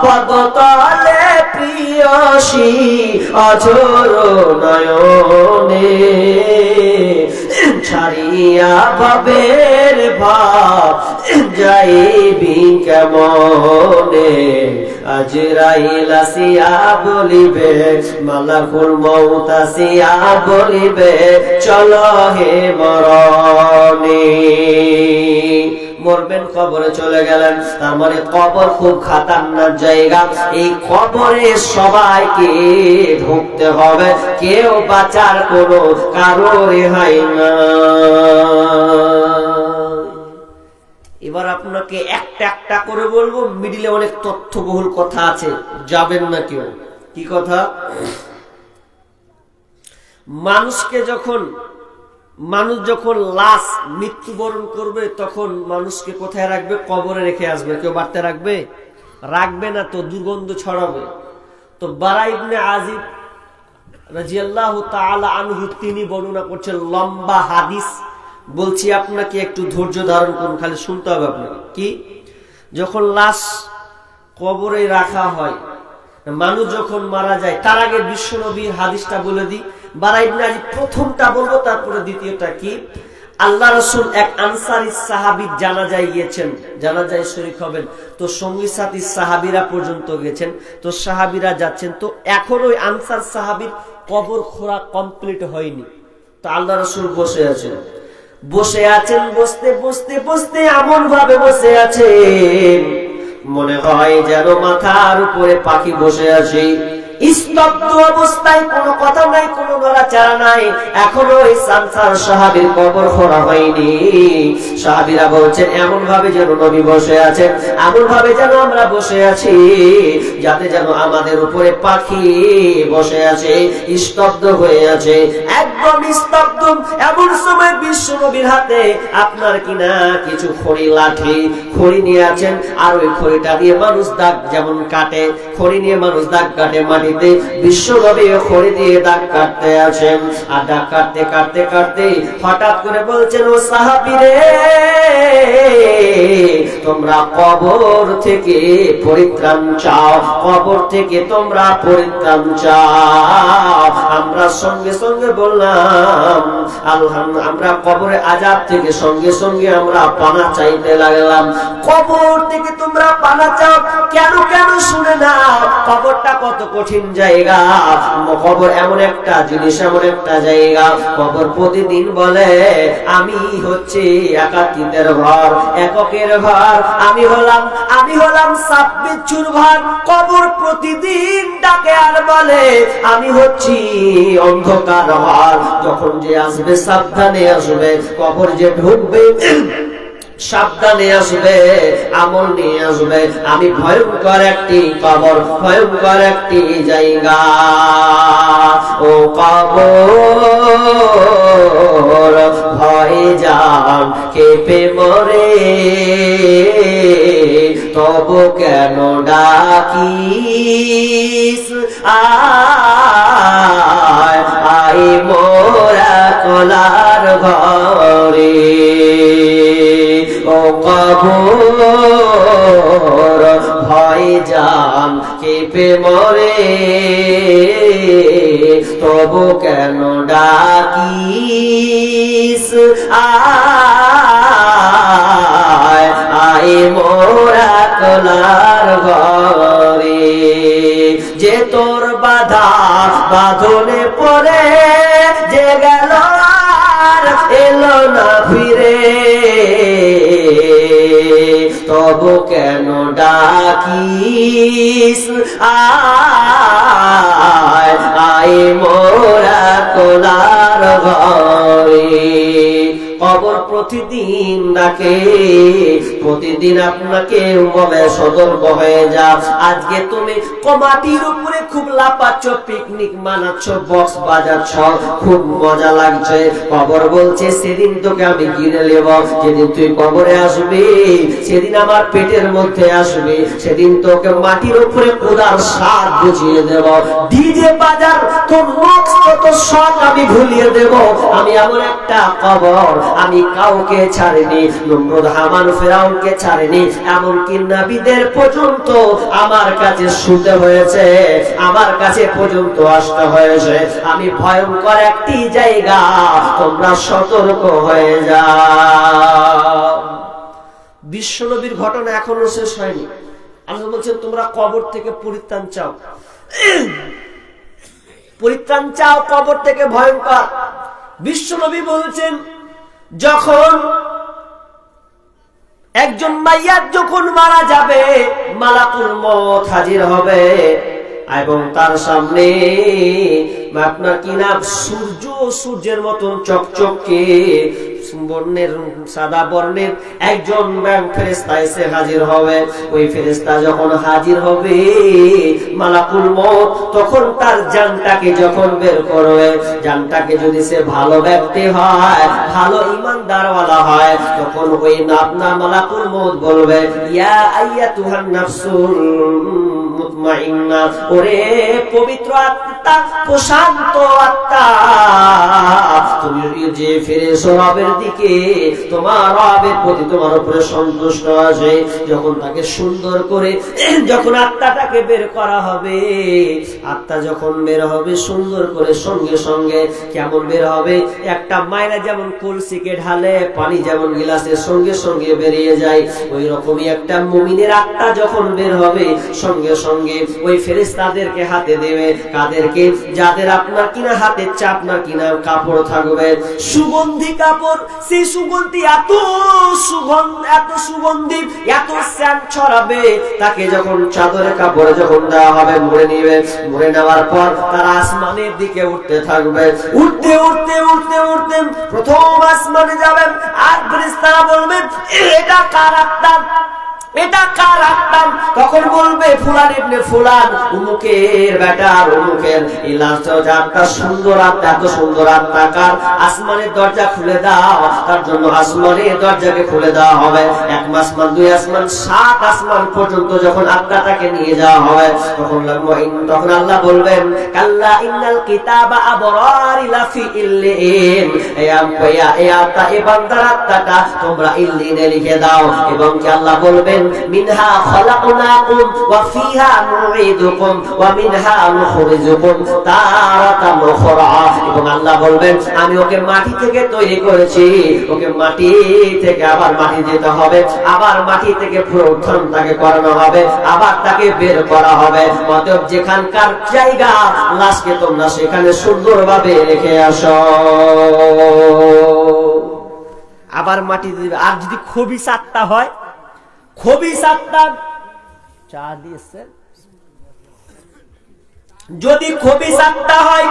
পদতলে প্রিয়সী অঝোর নয়নে, ছাড়িয়া ভাবের ভাব যাইবি কেমনে, আজরাইল আসিয়া বলিবে, মালাকুল মউত আসিয়া বলিবে, চলো হে মরণে। মরবেন, কবরে চলে গেলেন। তার মানে কবর খুব খাতারনাক জায়গা। এই কবরে সবাইকে ঢুকতে হবে, কেউ বাঁচার কোনো কারো রেহাই না। এবার আপনাকে একটা একটা করে বলবো, মিডিলে অনেক তথ্যবহুল কথা আছে, যাবেন না কেউ। কি কথা? মানুষ যখন লাশ মৃত্যুবরণ করবে, তখন মানুষকে কোথায় রাখবে? কবরে রেখে আসবে। কেউ বাড়তে রাখবে না তো, দুর্গন্ধ ছড়াবে। তো বারা ইবনে আযিব রাদিয়াল্লাহু তাআলা আনহু তিনি বর্ণনা করছেন, লম্বা হাদিস বলছি, আপনাকে একটু ধৈর্য ধারণ করুন, খালি শুনতে হবে আপনাকে। কি? যখন লাশ কবরে রাখা হয়, মানুষ যখন মারা যায়, তার আগে বিশ্বনবীর হাদিসটা বলে দিই। বারা ইবনে আযিব প্রথমটা বলবো, তারপরে দ্বিতীয়টা কি। আল্লাহ রাসূল এক আনসারী সাহাবীর জানাজায় গিয়েছেন, জানাজায় শরীক হবেন। তো সঙ্গী সাথী সাহাবীরা পর্যন্ত গেছেন, তো সাহাবীরা যাচ্ছেন, তো এখন ওই আনসার সাহাবীর কবর খোঁড়া কমপ্লিট হয়নি। তো আল্লাহ রাসূল বসে আছেন, বসতে এমন ভাবে বসে আছেন, মনে হয় যেন মাথার উপরে পাখি বসে আছে। স্তব্ধ অবস্থায়, কোনো কথা নাই, কোনো নড়াচড়া নাই। এখনো ওই আনসার সাহাবীর কবর খোঁড়া হয়নি। সাহাবীরা বলছেন, এমন ভাবে যেন নবী বসে আছেন, এমন ভাবে যেন আমরা বসে আছি, যাতে যেন আমাদের উপরে পাখি বসে আছে, স্তব্ধ হয়ে আছে, একদম স্তব্ধ। এমন সময় বিশ্ব নবীর হাতে আপনার কিনা কিছু খড়ি নিয়ে আছেন, আর ওই খড়িটা দিয়ে মানুষ দাগ যেমন কাটে, খড়ি নিয়ে মানুষ দাগ কাটে মাটিতে, বিশ্বনবী খড়ি দিয়ে দাগ কাটতে আছেন। আর দাগ কাটতে কাটতে কাটতে হঠাৎ করে বলছেন, ও সাহাবীরে, তোমরা কবর থেকে পরিত্রাণ চাও, কবর থেকে তোমরা পরিত্রাণ চাও। আমরা সঙ্গে সঙ্গে বললাম, আলহামদুলিল্লাহ, আমরা কবরে আযাব থেকে সঙ্গে সঙ্গে আমরা পানা চাইতে লাগলাম। কবর থেকে তোমরা পানা চাও কেন? শুনে না, কবরটা কত কঠিন জায়গা। কবর এমন একটা জিনিস, এমন একটা জায়গা, কবর প্রতিদিন বলে, আমি হচ্ছে একাকিত্বের ঘর, এককের ঘর, আমি হলাম সাপ বিচ্ছুর ঘর। কবর প্রতিদিন ডাকে আর বলে, আমি হচ্ছি অন্ধকার ঘর। যখন যে আসবে সাবধানে আসবে, কবর যে ঢুকবে সাবধানে আসবে, আমল নিয়ে আসবে। আমি ভয়ঙ্কর একটি কবর, ভয়ঙ্কর একটি জায়গা। ও কবর ভয়ে যান কেঁপে মরে, তবু কেন ডাকিস, আয় মোরা কলার ঘরে। ও কবর ভয়ে যান কেঁপে মরে, তবু কেন ডাকিস, আয় মোরা কলার ঘরে। যে তোর বাঁধনে পড়ে যে গেল আর এলো না ফিরে, তবু কেন ডাকিস, আয় মোরা কোলার ঘরে। কবর প্রতিদিন ডাকে, প্রতিদিন আপনাকে বলে সতর্ক হয়ে যা, আজকে তুমি মাটির উপরে খুব লাপাচ্ছ, পিকনিক মানাচ্ছ, বক্স বাজাচ্ছ, খুব মজা লাগছে। কবর বলছে সেদিন তোকে আমি গিলে নেব, যেদিন তুই কবরে আসবি সেদিন আমার পেটের মধ্যে আসবি, সেদিন তোকে মাটির উপরে খোদার স্বাদ বুঝিয়ে দেব, ডিজে বাজার তোর বক্স কত শখ আমি ভুলিয়ে দেব। আমি এমন একটা কবর আমি কাউকে ছাড়িনি, নমরুদ হামান ফেরাউনকে ছাড়িনি, এমনকি নবীদের পর্যন্ত আমার কাছে শুতে হয়েছে, আমার কাছে পর্যন্ত আসতে হয়েছে। আমি ভয়ঙ্কর একটি জায়গা, তোমরা সতর্ক হয়ে যাও। বিশ্বনবীর ঘটনা এখনো শেষ হয়নি। আল্লাহ বলছেন তোমরা কবর থেকে পরিত্রাণ চাও, পরিত্রাণ চাও কবর থেকে। ভয়ঙ্কর বিশ্বনবী বলছেন যখন একজন মাইয়াত যখন মারা যাবে, মালাকুল মউত হাজির হবে এবং তার সামনে আপনার কি নাম সূর্য, সূর্যের মতন চকচকে বর্ণের, সাদা বর্ণের একজন ফেরেশতা এসে হাজির হবে। ওই ফেরেশতা যখন হাজির হবে মালাকুল মউত তখন তার জানটাকে যখন বের করবে, জানটাকে যদি সে ভালো ব্যক্তি হয়, ভালো ঈমানদারওয়ালা হয়, তখন ওই আপনার মালাকুল মউত বলবে ইয়া আইয়াতুহান নাফসুল মুতমাইন্না, ওরে পবিত্র আত্মা, প্রশান্ত আত্মা, তুমি যে ফিরেছো রবের দিকে, তোমার রবের প্রতি তোমার উপরে সন্তুষ্ট আছে। যখন তাকে সুন্দর করে যখন আত্মাটাকে বের করা হবে, আত্মা যখন বের হবে সুন্দর করে, সঙ্গে সঙ্গে কেমন বের হবে, একটা মায়না যেমন কলসিকে ঢালে পানি যেমন গিলাসের সঙ্গে সঙ্গে বেরিয়ে যায়, ওই রকমই একটা মুমিনের আত্মা যখন বের হবে সঙ্গে সঙ্গে ওই ফেরেশতাদেরকে হাতে দেবে। কাদেরকে? যাদের আপনার কিনা হাতে আপনার কিনা কাপড় থাকবে, সুগন্ধি কাপড়, সেই সুগন্ধি এত সুগন্ধি এত সেন্ট ছড়াবে, তাকে যখন চাদরের কাপড়ে যখন দেওয়া হবে মুড়ে নিবে, মুড়ে নেওয়ার পর তারা আসমানের দিকে উঠতে থাকবে, উঠতে উঠতে উঠতে উঠতে প্রথম আসমানে যাবেন। আর ফেরেশতারা বলবেন এটা কার আত্মা, এটা কার আত্মা? তখন বলবে ফুলান ইবনে ফুলান, উমুকের বেটা, উমুকের। এই লাস্ট আত্মা, সুন্দর আত্মা, এত সুন্দর আত্মা কার? আসমানের দরজা খুলে দাও। তার জন্য আসমানের দরজাকে খুলে দেওয়া হবে। 1 আসমান, 2 আসমান, 7 আসমান পর্যন্ত যখন আত্মাটাকে নিয়ে যাওয়া হবে, তখন আল্লাহ বলবেন কাল্লা ইন্নাল কিতাবা আবরারি লাফি ইল্লিন, এই আত্মা, এই বান্দার আত্মাটা তোমরা ইল্লিনে লিখে দাও। এবং কি আল্লাহ বলবেন মিনহা খলাকনাকুম ওয়া ফিহা নুঈদুকুম ওয়া মিনহা নুখরিজুকুম তারাতান উখরা। এবং আল্লাহ বলবেন আমি ওকে মাটি থেকে তৈরি করেছি, ওকে মাটি থেকে আবার মাটি যেতে হবে, আবার মাটি থেকে পুনরুত্থান তাকে করানো হবে, আবার তাকে বের করা হবে। অতএব যেখানকার জায়গা লাশকে তোমরা সেখানে সুন্দরভাবে রেখে আসো। আবার মাটি দিবে। আর যদি খবিস আত্মা হয়, খবিস আত্মা, চা দিয়েছে, যদি খবিস আত্মা হয়,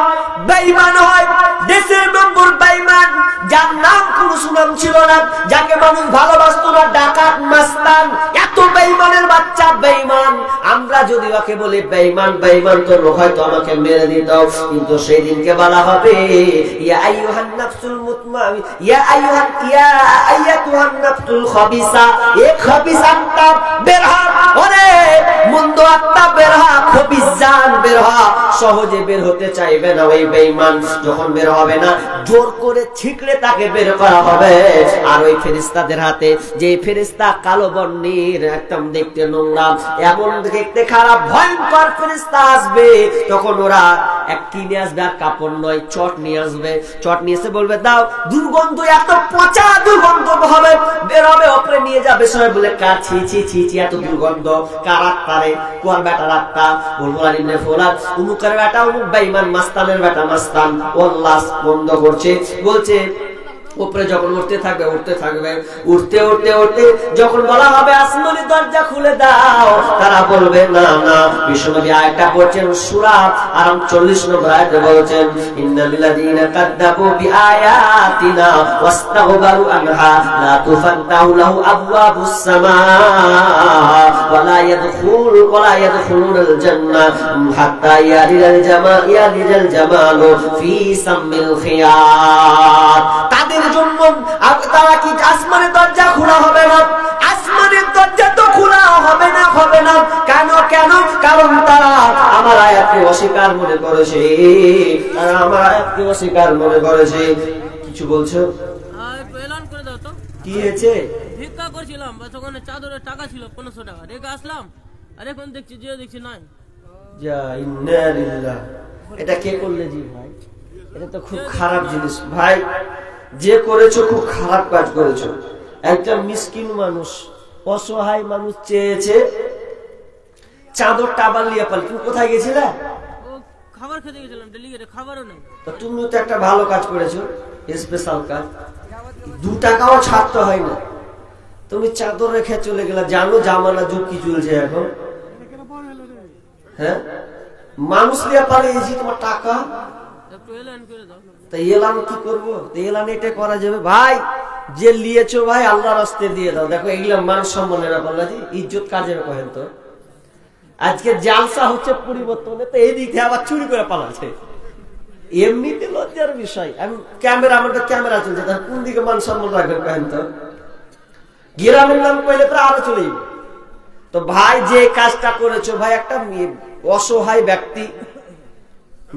বেঈমান হয়, দেশের নম্বর বেঈমান, যার নাম কোনো সুনাম ছিল না, যাকে মানুষ ভালোবাসতো না, ডাকাত, মাস্তান, এত বেঈমানের বাচ্চা বেঈমান। আমরা যদি ওকে বলি বেঈমান, বেঈমান তো হয়তো আমাকে মেরে দিত, কিন্তু সেই দিনকে বলা হবে ইয়া আইয়ুহান নাফসুল মুতমাইন, ইয়া আইয়াতুহান নাফসুল খাবিসা, এই খবিস আত্মা বের হ, ওরে মন্দ আত্মা বের হ, খবিস জান বের হ। সহজে বের হতে চাইবে না ওই বেঈমান। যখন বের হবে না, জোর করে ছিকড়ে তাকে বের করা হবে। আর ওই ফেরেশতাদের হাতে, যে ফেরেশতা কালো বর্ণের, একদম দেখতে নোংরা, এমন দেখতে খারাপ ভয়ঙ্কর ফেরেশতা আসবে, তখন ওরা এক কি নিয়ে আসবে, আর কাপড় নয়, চট নিয়ে আসবে। চট নিয়ে এসে বলবে দাও, দুর্গন্ধ, এত পচা দুর্গন্ধ হবে, বের হবে, ওপরে নিয়ে যাবে। সবাই বলে কার, ছি ছি ছি ছি, এত দুর্গন্ধ, কার আত্মা রে? কোন বেটার আত্মা? ফুলান ইবনে ফুলান, উমুকের বেটা উমুক, বেঈমান, মাস্তানের বেটা মাস্তান। ও লাশ বন্ধ করছে, বলছে উপরে যখন উঠতে থাকবে উঠতে উঠতে যখন বলা হবে আসমানের দরজা খুলে দাও, তারা বলবে না না। বিশ্বনবী আয়াতটা পড়ছেন সূরা আরাম 40 নম্বর আয়াতে বলেছেন ইন্নাল লাযিনা কাযযাবু বিআয়াতিনা ওয়াস্তাগবারু আনহা লা তুফাত্তাহু লাহু আবওয়াবুস সামা ওয়ালা ইয়াদখুলুনাল জান্নাহ হাত্তা ইয়ালিজাল জামালু ফি সামিল খিয়াত। তাদের জন্য তারা কি আসমানের দরজা খোলা হবে না? আসমানের দরজা তো খোলা হবে না। কেন? কারণ তারা আমার আয়াতকে অস্বীকার মনে করেছে। কিছু বলছো? এলান করে দাও তো। কি হয়েছে? ভিক্ষা করছিলাম, ওখানে চাদরের টাকা ছিল 1500 টাকা, রেখে আসলাম। আর এখন দেখছি নাই। যা ইন্না লিল্লাহ। এটা কে করলে জি ভাই? এটা তো খুব খারাপ জিনিস ভাই, যে করেছো খুব খারাপ কাজ করেছো। একটা মিসকিন মানুষ, অসহায় মানুষ চেয়েছে চাদর টাবাল লিয়ে পাল। তুমি কোথায় গেছিলে? ও খাবার খেতে গেছিলাম, ডেলিভারি খাবারও নেই। তো তুমিও তো একটা ভালো কাজ করেছো, স্পেশাল কাজ। 2 টাকাও ছাড়তে হয় না, তুমি চাদর রেখে চলে গেলা। জানো জামানা যুগ কি চলছে এখন? হ্যাঁ, মানুষ লিয়ে পালিয়েছি তোমার টাকা। একটু এলান করে দাও। তাই এলান কি করবো? এলান এটা করা যাবে ভাই, যে লিয়েছো ভাই আল্লাহর রাস্তে দিয়ে দাও। দেখো এগুলা মান সম্মানের ব্যাপার না, ইজ্জত কাজের কহেন। তো আজকে জালসা হচ্ছে পরিবর্তনে, তো এই দিক থেকে আবার চুরি করে পালাচ্ছে। এমনিতে লজ্জার বিষয়। আমি আমাদের ক্যামেরা চলছে, তার কোন দিকে মান সম্মান রাখবেন কহেন? তো গ্রামের নাম কইলে তো আরো চলে যাবে। তো ভাই যে কাজটা করেছো ভাই, একটা অসহায় ব্যক্তি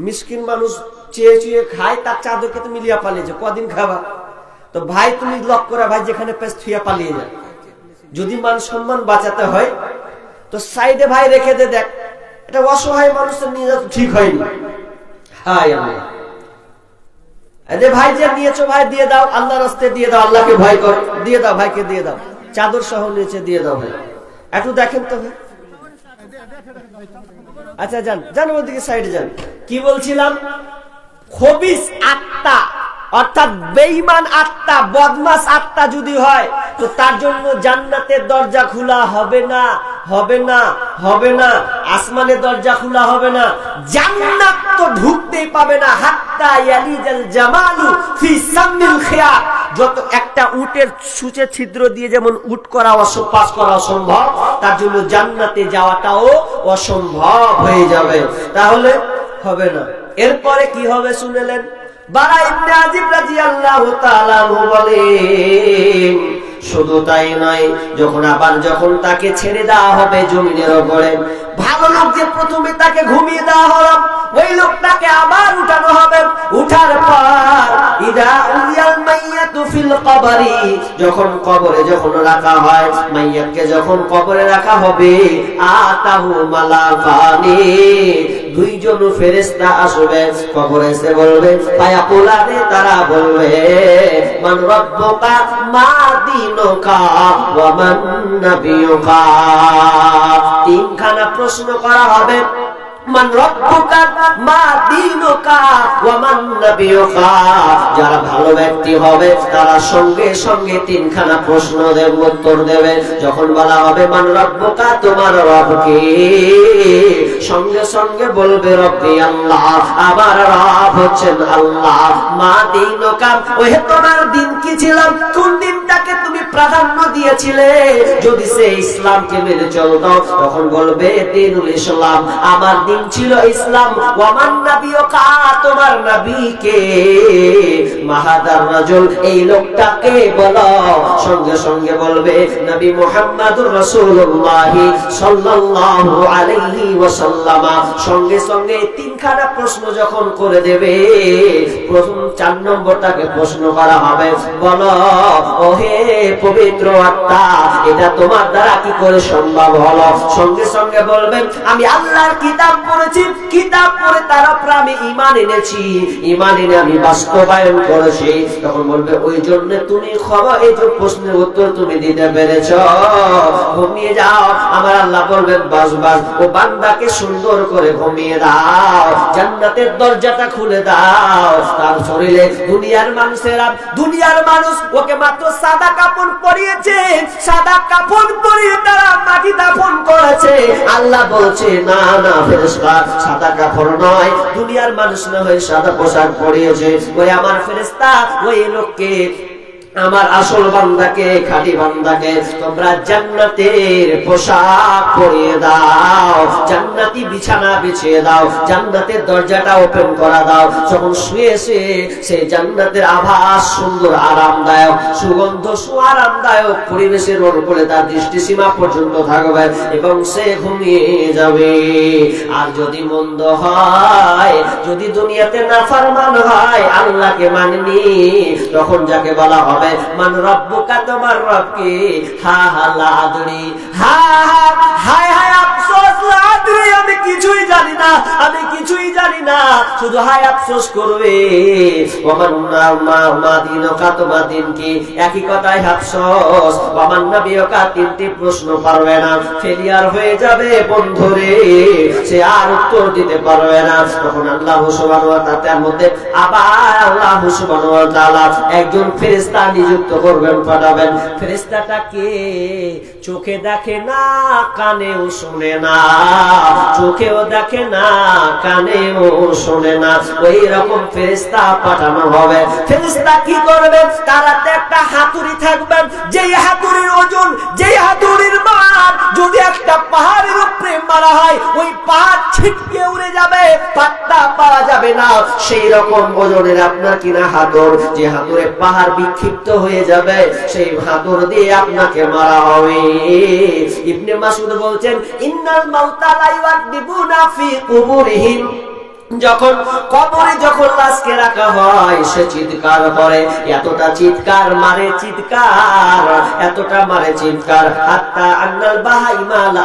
মিসকিন মানুষ চেয়ে খায়, তার চাদরকে তুমি লিয়া পালিয়েছো, কদিন খাবা? তো ভাই তুমি লক করে ভাই যেখানে পেস থুয়া পালিয়ে যায়। যদি মান সম্মান বাঁচাতে হয় তো সাইডে ভাই রেখে দে। দেখ এটা অসহায় মানুষের নিয়ে যাওয়া ঠিক হয়নি। হাই আল্লাহ, আরে ভাই যে নিয়েছো ভাই দিয়ে দাও, আল্লাহর রাস্তায় দিয়ে দাও, আল্লাহকে ভয় করো, দিয়ে দাও ভাইকে, দিয়ে দাও। চাদর সহ নিচে দিয়ে দাও ভাই। একটু দেখেন তো ভাই। আচ্ছা যান ওদিকে সাইডে যান। কি বলছিলাম? খবিস আত্মা অর্থাৎ বেঈমান আত্মা, বদমাশ আত্মা যদি হয় তো তার জন্য জান্নাতের দরজা খোলা হবে না। আসমানের দরজা খোলা হবে না, জান্নাত তো ঢুকতেই পাবে না। হাত্তা ইয়ালিজাল জামালু ফি সামিল খিয়াত। যত একটা উটের সূচে ছিদ্র দিয়ে যেমন উট করা পাস করা অসম্ভব, তার জন্য জান্নাতে যাওয়াটাও অসম্ভব হয়ে যাবে। তাহলে হবে না। এরপরে কি হবে শুনলেন? বারা ইবনে আজিব রাদিয়াল্লাহু তাআলা বলেন, শুধু তাই নয়, যখন তাকে ছেড়ে দেওয়া হবে জমিনের উপরে, ভালো লোক যে প্রথমে তাকে ঘুমিয়ে দেওয়া হলো, ওই লোকটাকে আবার উঠানো হবে। উঠার পর ইদা উলিয়াল মাইয়াতু ফিল কবরি, যখন কবরে রাখা হয়, মাইয়াতকে যখন কবরে রাখা হবে, আতাহু মালাকানি, 2 জন ফেরেশতা আসবে। কবরে এসে বলবে, ফায়াকুলানি, তারা বলবে, মান রাব্বুকা মা দীনুকা ওয়া মান নাবিয়ুকা। 3খানা প্রশ্ন করা হবে। মান রাব্বুকা মা দীনুকা ওয়া মান নাবিয়ুকা। যারা ভালো ব্যক্তি হবে তারা সঙ্গে সঙ্গে 3খানা প্রশ্ন দেবে, উত্তর দেবে। যখন বলা হবে মান রাব্বুকা, তোমার রব কে, সঙ্গে সঙ্গে বলবে রব্বি আল্লাহ, আমার রব হচ্ছেন আল্লাহ। মা দীনুকা, ওহে তোমার দিন কি ছিল? কোন দিনটাকে তুমি প্রাধান্য দিয়েছিলে? যদি সে ইসলামকে মেনে চলতো তখন বলবে দিনুল ইসলাম, আমার দিন ছিল ইসলাম। ওয়া মান নাবিয়ুকা, তোমার নবী কে? মাহাদার রাজুল, এই লোকটাকে বলো। সঙ্গে সঙ্গে বলবে নবী মুহাম্মদুর রাসূলুল্লাহ সাল্লাল্লাহু আলাইহি ওয়াসাল্লাম। সঙ্গে সঙ্গে 3খানা প্রশ্ন যখন করে দেবে, প্রথম 4 নম্বরটাকে প্রশ্ন করা হবে, বলো ওহে পবিত্র আত্মা, এটা তোমার দ্বারা কি করে সম্ভব হলো? সঙ্গে সঙ্গে বলবেন, আমি আল্লাহর কিতাব পড়েছি, কিতাব পড়ে তার উপরে আমি ঈমান এনেছি, ঈমান এনে আমি বাস্তবায়ন করেছি। তখন বলবে ওই জন্য তুমি ক্ষমা, এই যে প্রশ্নের উত্তর তুমি দিতে পেরেছো, ঘুমিয়ে যাও। আমার আল্লাহ বলবেন বাস বাস, ও বান্দাকে সুন্দর করে ঘুমিয়ে দাও, জান্নাতের দরজাটা খুলে দাও। তার শরীরে দুনিয়ার মানুষ ওকে মাত্র সাদা কাপড় পরিয়েছে, সাদা কাপড় পরিয়ে তারা মাটি দাফন করেছে। আল্লাহ বলছে না না ফেরেশতা, সাদা কাপড় নয়, দুনিয়ার মানুষ না হয়ে সাদা পোশাক পরিয়েছে। ওই আমার ফেরেশতা, ওই লোককে, আমার আসল বান্দাকে, খাঁটি বান্দাকে তোমরা জান্নাতের পোশাক পরিয়ে দাও, জান্নাতি বিছানা বিছিয়ে দাও, জান্নাতের দরজাটা ওপেন করা দাও। যখন শুয়ে সে জান্নাতের আভাস, সুন্দর আরামদায়ক সুগন্ধ, আরামদায়ক পরিবেশের উপরে তার দৃষ্টি সীমা পর্যন্ত থাকবে এবং সে ঘুমিয়ে যাবে। আর যদি মন্দ হয়, যদি দুনিয়াতে নাফরমান হয়, আল্লাহকে মানেনি, তখন যাকে বলা হবে মান রব্বুকা, তোমার রব কি? হা হা লা আদরি, হা হা হায় হায় আফসোস, লা আদরি, আমি কিছুই জানি না, আমি কিছুই জানি না, শুধু হায় আফসোস করবে। ওমান মা দিনুকা, তোমার দিন কি? একই কথাই আফসোস। ওমান নবিয়ুকা, তিনটি প্রশ্ন পারবে না, ফেলিয়ার হয়ে যাবে বন্ধুরে, সে আর উত্তর দিতে পারবে না। তখন আল্লাহ সুবহানাহু ওয়া তাআলা তার মধ্যে আবার আল্লাহ সুবহানাহু ওয়া তাআলা একজন ফেরেশতা নিযুক্ত করবেন, পাঠাবেন। ফেরেশতাটাকে চোখে দেখে না, কানেও শুনে না, চোখেও দেখে না, কানেও শুনে না, ওই রকম ফেরেশতা পাঠানো হবে। ফেরেশতা কি করবে? তারাতে একটা হাতুড়ি থাকবে, যেই হাতুড়ির ওজন, যেই হাতুড়ির মান যদি একটা পাহাড়ের উপরে মারা হয়, ওই পাহাড় ছিটকে উড়ে যাবে, পাত্তা পাওয়া যাবে না। সেই রকম ওজনের আপনার কিনা হাতুড়, যে হাতুড়ে পাহাড় বিক্ষিপ্ত হয়ে যাবে, সেই হাতুড় দিয়ে আপনাকে মারা হবে। ইবনে মাসউদ বলছেন ইন্নাল মাউতা লা ইউআদিবুনা ফি কুবুরিহিম, যখন কবরে যখন লাশকে রাখা হয়, সে চিৎকার করে, এতটা চিৎকার মারে, চিৎকার এতটা মারে চিৎকার, হাত্তা আন্নাল বাহাইমা লা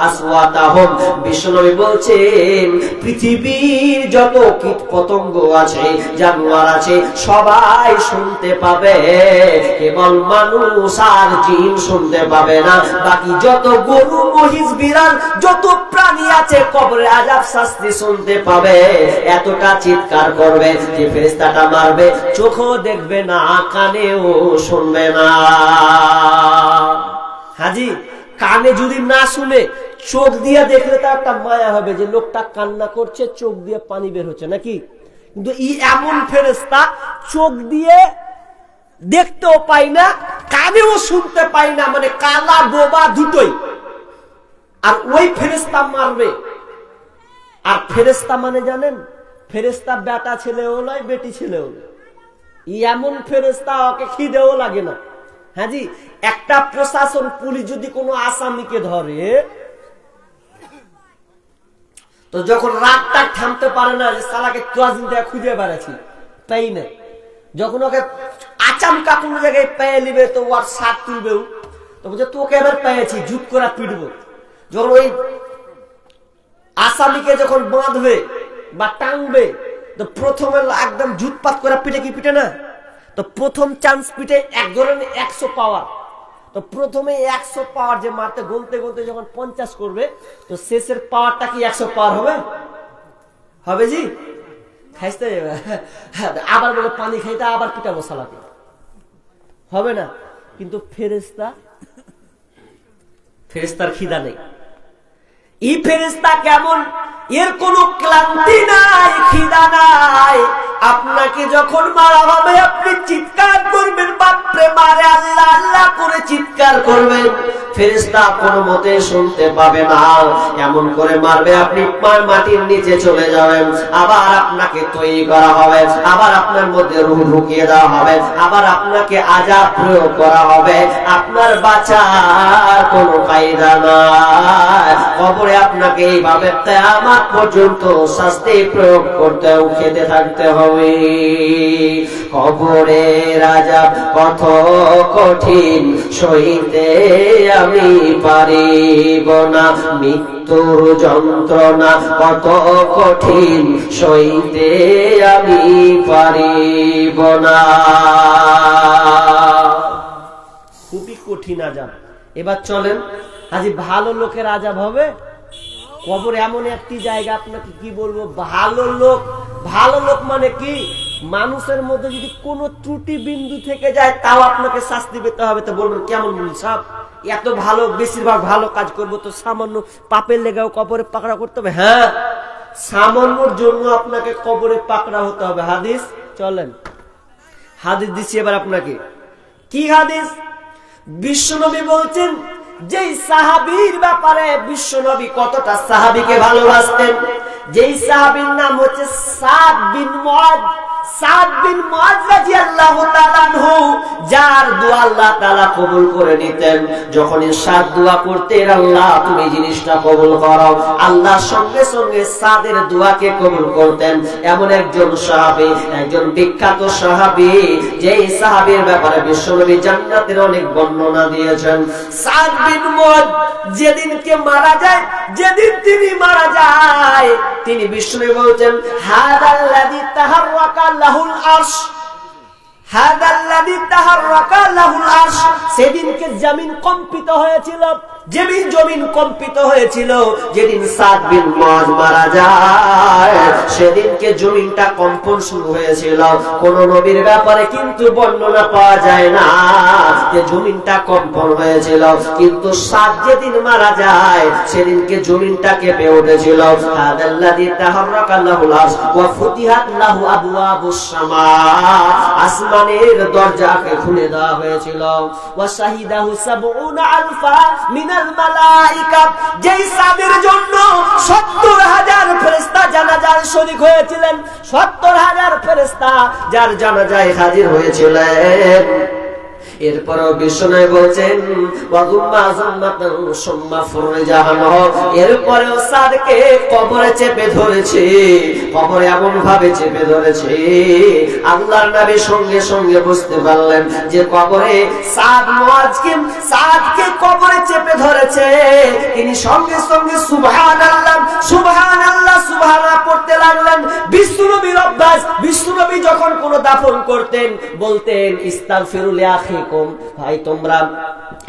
আসওয়াতাহুম, বিশ্বনবী বলছেন পৃথিবীর যত কীট পতঙ্গ আছে, জানোয়ার আছে, সবাই শুনতে পাবে, কেবল মানুষ আর জিন শুনতে পাবে না। বাকি যত গরু, মহিষ, বিড়াল, যত প্রাণী আছে কবরে আযাব শাস্তি শুনতে পাবে। এতটা চিৎকার করবে যে ফেরেশতাটা মারবে, চোখও দেখবে না, কানেও শুনবে না। হাজি, কানে যদি না শুনে, চোখ দিয়ে দেখলে তার একটা মায়া হবে যে লোকটা কান্না করছে, চোখ দিয়ে পানি বের হচ্ছে নাকি। কিন্তু এমন ফেরেশতা চোখ দিয়ে দেখতেও পাই না, কানেও শুনতে পাই না, মানে কালা বোবা দুটোই। আর ওই ফেরেশতা মারবে। আর ফেরেশতা মানে জানেন, ফেরেশতা বেটা ছেলেও নয়, বেটি ছেলেও নয়, এমন ফেরেশতা ওকে খিদেও লাগে না। হ্যাঁ জি, একটা প্রশাসন, পুলিশ যদি কোনো আসামিকে ধরে, তো যখন রাতটা থামতে পারে না, যে সালাকে তোয়াজিন দিয়ে খুঁজে বেড়াচ্ছি, তাই না, যখন ওকে আচামকা কোনো জায়গায় পেয়ে নিবে, তো ওর শাক তুলবেও, তো বলছে তোকে এবার পেয়েছি, ঝুট করে পিটবো। যখন ওই আসামিকে যখন বাঁধবে বা টাঙবে, তো প্রথমে একদম জুটপাত করে পিটে, কি পিটে না, তো প্রথম চান্স পিটে এক ধরনের 100 পাওয়ার, তো প্রথমে 100 পাওয়ার যে মারতে গলতে গলতে যখন 50 করবে, তো শেষের পাওয়ারটা কি 100 পাওয়ার হবে? হবে জি, খাইতে আবার বলে পানি খাইতে, আবার পিটাবো সালাকে, হবে না। কিন্তু ফেরেশতার খিদা নেই। এই ফেরেশতা কেমন? এর কোনো ক্লান্তি নাই, খিদা নাই। আপনাকে যখন মারা হবে, আপনি চিৎকার করবেন, বাপরে মারে, আল্লাহ আল্লাহ করে চিৎকার করবেন, ফেরেশতা কোনো মতে শুনতে পাবে না, এমন করে মারবে আপনি মাটির নিচে চলে যাবেন। আবার আপনাকে তৈরি করা হবে, আবার আপনার মধ্যে রূহ ঢুকিয়ে দেওয়া হবে, আবার আপনাকে আযাব প্রয়োগ করা হবে, আপনার বাঁচার কোনো কায়দা নাই। কবরে আপনাকে এইভাবে কিয়ামত পর্যন্ত শাস্তি প্রয়োগ করতেও খেতে থাকতে হবে। কবরের আযাব কত কঠিন সইতে আমি পারিব না, মৃত্যুর যন্ত্রণা কত কঠিন সইতে আমি পারিব না। খুবই কঠিন আযাব। এবার চলেন আজ ভালো লোকের আযাব হবে। কবর এমন একটি জায়গা, আপনাকে কি বলবো, ভালো লোক, ভালো লোক মানে কি, মানুষের মধ্যে যদি কোনো ত্রুটি বিন্দু থেকে যায় তাও আপনাকে শাস্তি পেতে হবে। তো বলবেন কেমন বলি সাহেব, এত ভালো, বেশিরভাগ ভালো কাজ করবো তো সামান্য পাপের লেগেও কবরে পাকড়া করতে হবে? হ্যাঁ, সামান্যর জন্য আপনাকে কবরে পাকড়া হতে হবে। হাদিস, চলেন হাদিস দিচ্ছি এবার আপনাকে। কি হাদিস? বিশ্বনবী বলছেন, যেই সাহাবীর ব্যাপারে বিশ্বনবী কতটা সাহাবীকে ভালোবাসতেন, যেই সাহাবীর নাম হচ্ছে সাদ বিন মুআদ। সাদ বিন মুআদ রাদিয়াল্লাহু তাআলা আনহু, যার দোয়া আল্লাহ তাআলা কবুল করে নিতেন। যখন সাদ দোয়া করতেন, আল্লাহ তুমি জিনিসটা কবুল করো, আল্লাহ সঙ্গে সঙ্গে সাদের দোয়াকে কবুল করতেন। এমন একজন সাহাবী, একজন বিখ্যাত সাহাবী, যেই সাহাবীর ব্যাপারে বিশ্বনবী জান্নাতের অনেক বর্ণনা দিয়েছেন। সাদ বিন মুআদ যেদিনকে মারা যায়, যেদিন তিনি মারা যায়, তিনি বিশ্বনবী বলছেন, হাদাল্লাযী তাহাররাকা লাহুল আরশ, হাদাল্লাযী তাহাররাকা লাহুল আরশ। সেদিনকে জমিন কম্পিত হয়েছিল, জমিন কম্পিত হয়েছিল। যেদিন সাদ বিন মুআজ মারা যায়, সেদিনকে জমিনটা কম্পন শুরু হয়েছিল। কোন নবীর ব্যাপারে কিন্তু বর্ণনা পাওয়া যায় না যে জমিনটা কম্পন হয়েছিল, কিন্তু সাদ যেদিন মারা যায় সেদিনকে জমিনটা কেঁপে উঠেছিল। হাদাল্লাযী তাহাররাকা লাহুল আরশ ওয়া ফুতিহাত লাহু আবওয়াবুস সামা, আসমানের দরজাকে খুলে দেওয়া হয়েছিল। ওয়া শাহিদাহু ৭০,০০০ মিনাল মালাইকা, যেই সাদের জন্য ৭০,০০০ ফেরেশতা জানাজার শরীক হয়েছিলেন, ৭০,০০০ ফেরেশতা যার জানাজায় হাজির হয়েছিলেন। এরপরও বিষ্ণু বলছেন, এরপরেও সাদকে কবরে চেপে ধরেছে, কবরে এমন ভাবে চেপে ধরেছে, আল্লাহর নবী সঙ্গে সঙ্গে বুঝতে পারলেন যে কবরে সাদকে কবরে চেপে ধরেছে। তিনি সঙ্গে সঙ্গে সুবহানাল্লাহ সুবহানাল্লাহ সুবহানাল্লাহ পড়তে লাগলেন। বিশ্বনবীর অভ্যাস, বিশ্বনবী যখন কোন দাফন করতেন বলতেন, ইস্তাগফিরু লিআখিকুম, ভাই তোমরা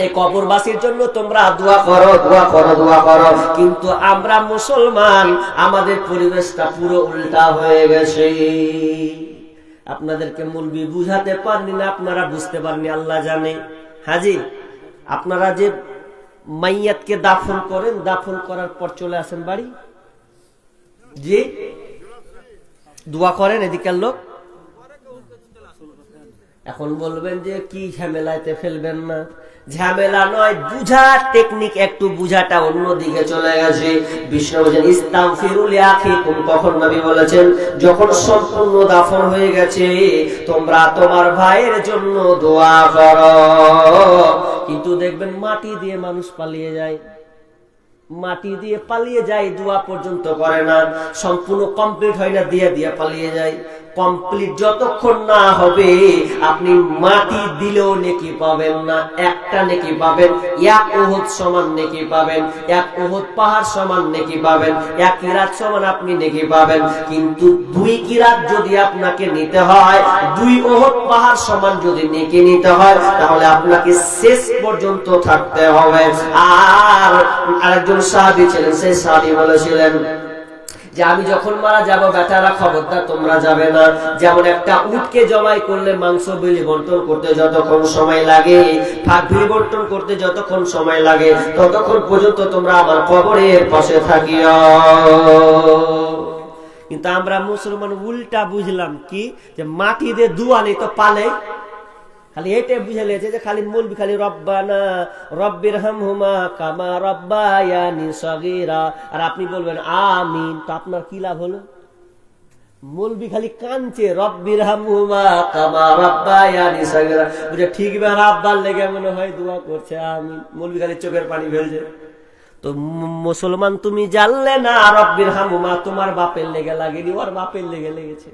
এই কবরবাসীর জন্য তোমরা দোয়া করো, দোয়া করো, দোয়া করো। কিন্তু আমরা মুসলমান, আমাদের পরিবেশটা পুরো উল্টা হয়ে গেছে। আপনাদেরকে মৌলবি বুঝাতে পারনি না, আপনারা বুঝতে পারনি, আল্লাহ জানে। হাজি, আপনারা যে মাইয়াতকে দাফন করেন, দাফন করার পর চলে আসেন বাড়ি, জি দোয়া করেন এদিকের লোক। এখন বলবেন যে কি ঝামেলাতে ফেলবেন না, ঝামেলা নয়, বুঝার টেকনিক একটু বুঝাটা অন্যদিকে চলে গেছে। বিষ্ণু বলেছেন ইস্তাগফিরু লিআখিকুম, কখন নবী বলেছেন যখন সম্পূর্ণ দাফন হয়ে গেছে তোমরা তোমার ভাইয়ের জন্য দোয়া করো। কিন্তু দেখবেন মাটি দিয়ে মানুষ পালিয়ে যায়, মাটি দিয়ে পালিয়ে যায়, দোয়া পর্যন্ত করে না, সম্পূর্ণ কমপ্লিট হয় না, দিয়ে দিয়ে পালিয়ে যায়। কমপ্লিট যতক্ষণ না হবে আপনি মাটি দিলেও নেকি পাবেন না, একটা নেকি পাবেন, এক উহুদ সমান নেকি পাবেন, এক উহুদ পাহাড় সমান নেকি পাবেন, এক কিরাত সমান আপনি নেকি পাবেন। কিন্তু 2 কিরাত যদি আপনাকে নিতে হয়, 2 উহুদ পাহাড় সমান যদি নেকি নিতে হয়, তাহলে আপনাকে শেষ পর্যন্ত থাকতে হবে। আর আরেকজন সাহাবী ছিলেন, সেই সাহাবী বলেছিলেন যে আমি যখন মারা যাব বেটারা খবরদার তোমরা যাবে না। যেমন একটা উটকে জবাই করলে মাংস বিলি বন্টন করতে যতক্ষণ সময় লাগে, ভাগ বিলি বন্টন করতে যতক্ষণ সময় লাগে, ততক্ষণ পর্যন্ত তোমরা আমার কবরের পাশে থাকিও। কিন্তু আমরা মুসলমান উল্টা বুঝলাম কি, যে মাটি দিয়ে দোয়া নেই তো পালে, খালি এটাই বুঝে লেছে যে খালি মুলবি খালি রব্বানা রব্বিরহামহুমা কামা রব্বায়ানি সগীরা, আর আপনি বলবেন আমিন, তো আপনার কি লাভ হলো? মুলবি খালি কাঁদছে রব্বিরহামহুমা কামা রব্বায়ানি সগীরা, বুঝে ঠিক বে আব্বার লেগে মনে হয় দোয়া করছে আমিন, মুলবি খালি চোখের পানি ফেলছে। তো মুসলমান তুমি জানলে না রব্বিরহামহুমা তোমার বাপের লেগে লাগেনি, ওর বাপের লেগে লেগেছে।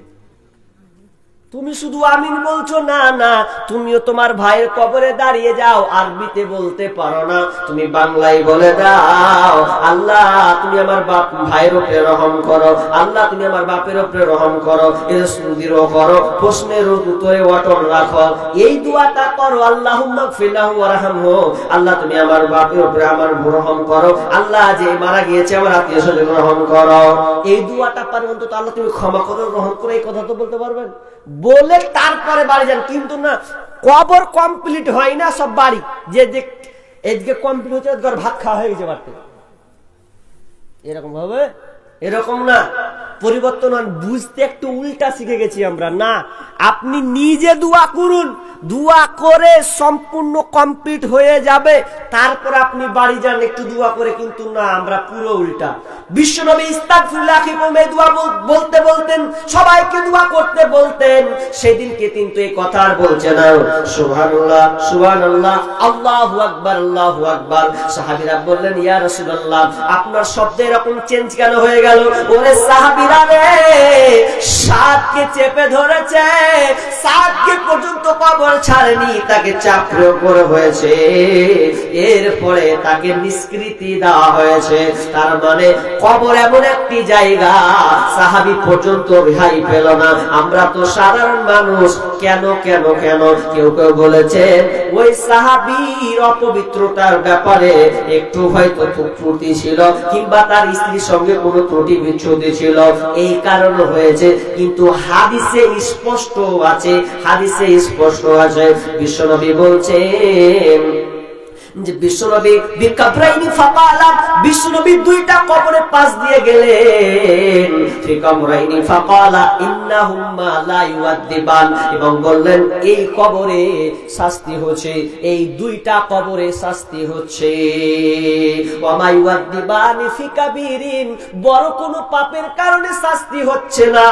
তুমি শুধু আমিন বলছো না, না তুমিও তোমার ভাইয়ের কবরে দাঁড়িয়ে যাও, আরবিতে বলতে পারো না, তুমি বাংলায় বলে দাও, আল্লাহ তুমি আমার বাপ ভাইয়ের উপরে রহম করো, আল্লাহ তুমি আমার বাপের উপরে রহম করো, এর সুন্দিরও করো, প্রশ্নের উত্তরে অটল রাখো, এই দোয়াটা করো, আল্লাহুম্মা গফিরলাহু ওয়ারহামহু, আল্লাহ তুমি আমার বাপের উপরে আমার রহম করো, আল্লাহ যে মারা গিয়েছে আমার আত্মীয়স্বজন রহম করো, এই দোয়াটা পারে অন্তত আল্লাহ তুমি ক্ষমা করো, রহম করো, এই কথা তো বলতে পারবেন, বলে তারপরে বাড়ি যান। কিন্তু না, কবর কমপ্লিট হয় না সব বাড়ি, যে এদিকে কমপ্লিট হচ্ছে ঘর ভাত খাওয়া হয়ে গেছে বাড়তে, এরকম ভাবে, এরকম না, পরিবর্তন হন, বুঝতে একটু উল্টা শিখে গেছি আমরা। না, আপনি নিজে দোয়া করুন, দোয়া করে সম্পূর্ণ কমপ্লিট হয়ে যাবে, তারপর আপনি বাড়ি যান একটু দোয়া করে। কিন্তু না, আমরা পুরো উল্টা। বিশ্বনবী ইস্তাগফিরুল্লাহ এই দোয়া বলতে বলতেন, সবাইকে দোয়া করতে বলতেন, সেদিনকে কিন্তু এই কথা আর বলছে না, সুবহানাল্লাহ সুবহানাল্লাহ আল্লাহু আকবার আল্লাহু আকবার। সাহাবীরা বললেন, ইয়া রাসূলুল্লাহ আপনার শব্দ এরকম চেঞ্জ কেন হয়ে গেল? ওরে সাহাবীরা রে, সাতকে চেপে ধরেছে, সাতকে পর্যন্ত কবর ছাড়েনি, তাকে চাকরির উপর হয়েছে, এরপরে তাকে নিষ্কৃতি দেওয়া হয়েছে। তার মানে কবর এমন একটি জায়গা, সাহাবী পর্যন্ত রেহাই পেল না। আমরা তো সাধারণ মানুষ, কেন কেন কেন কেউ কেউ বলেছেন ওই সাহাবীর অপবিত্রতার ব্যাপারে একটু হয়তো ত্রুটি ছিল, কিংবা তার স্ত্রীর সঙ্গে কোনো ত্রুটি বিচ্ছুতি ছিল, এই কারণে হয়েছে। কিন্তু হাদিসে স্পষ্ট আছে, হাদিসে স্পষ্ট আছে, বিশ্বনবী বলছেন যে বিশ্বনবী বিকাবরাইনি ফাকালা, বিশ্বনবী দুইটা কবরের পাশ দিয়ে গেলেন, ফিকাবরাইনি ফাকালা ইন্নাহুম্মা লা ইউআদ্দিবান, এবং বললেন এই কবরে শাস্তি হচ্ছে, এই দুইটা কবরে শাস্তি হচ্ছে, ওয়া মা ইউআদ্দিবানি ফিকাবিরিন, বড় কোনো পাপের কারণে শাস্তি হচ্ছে না,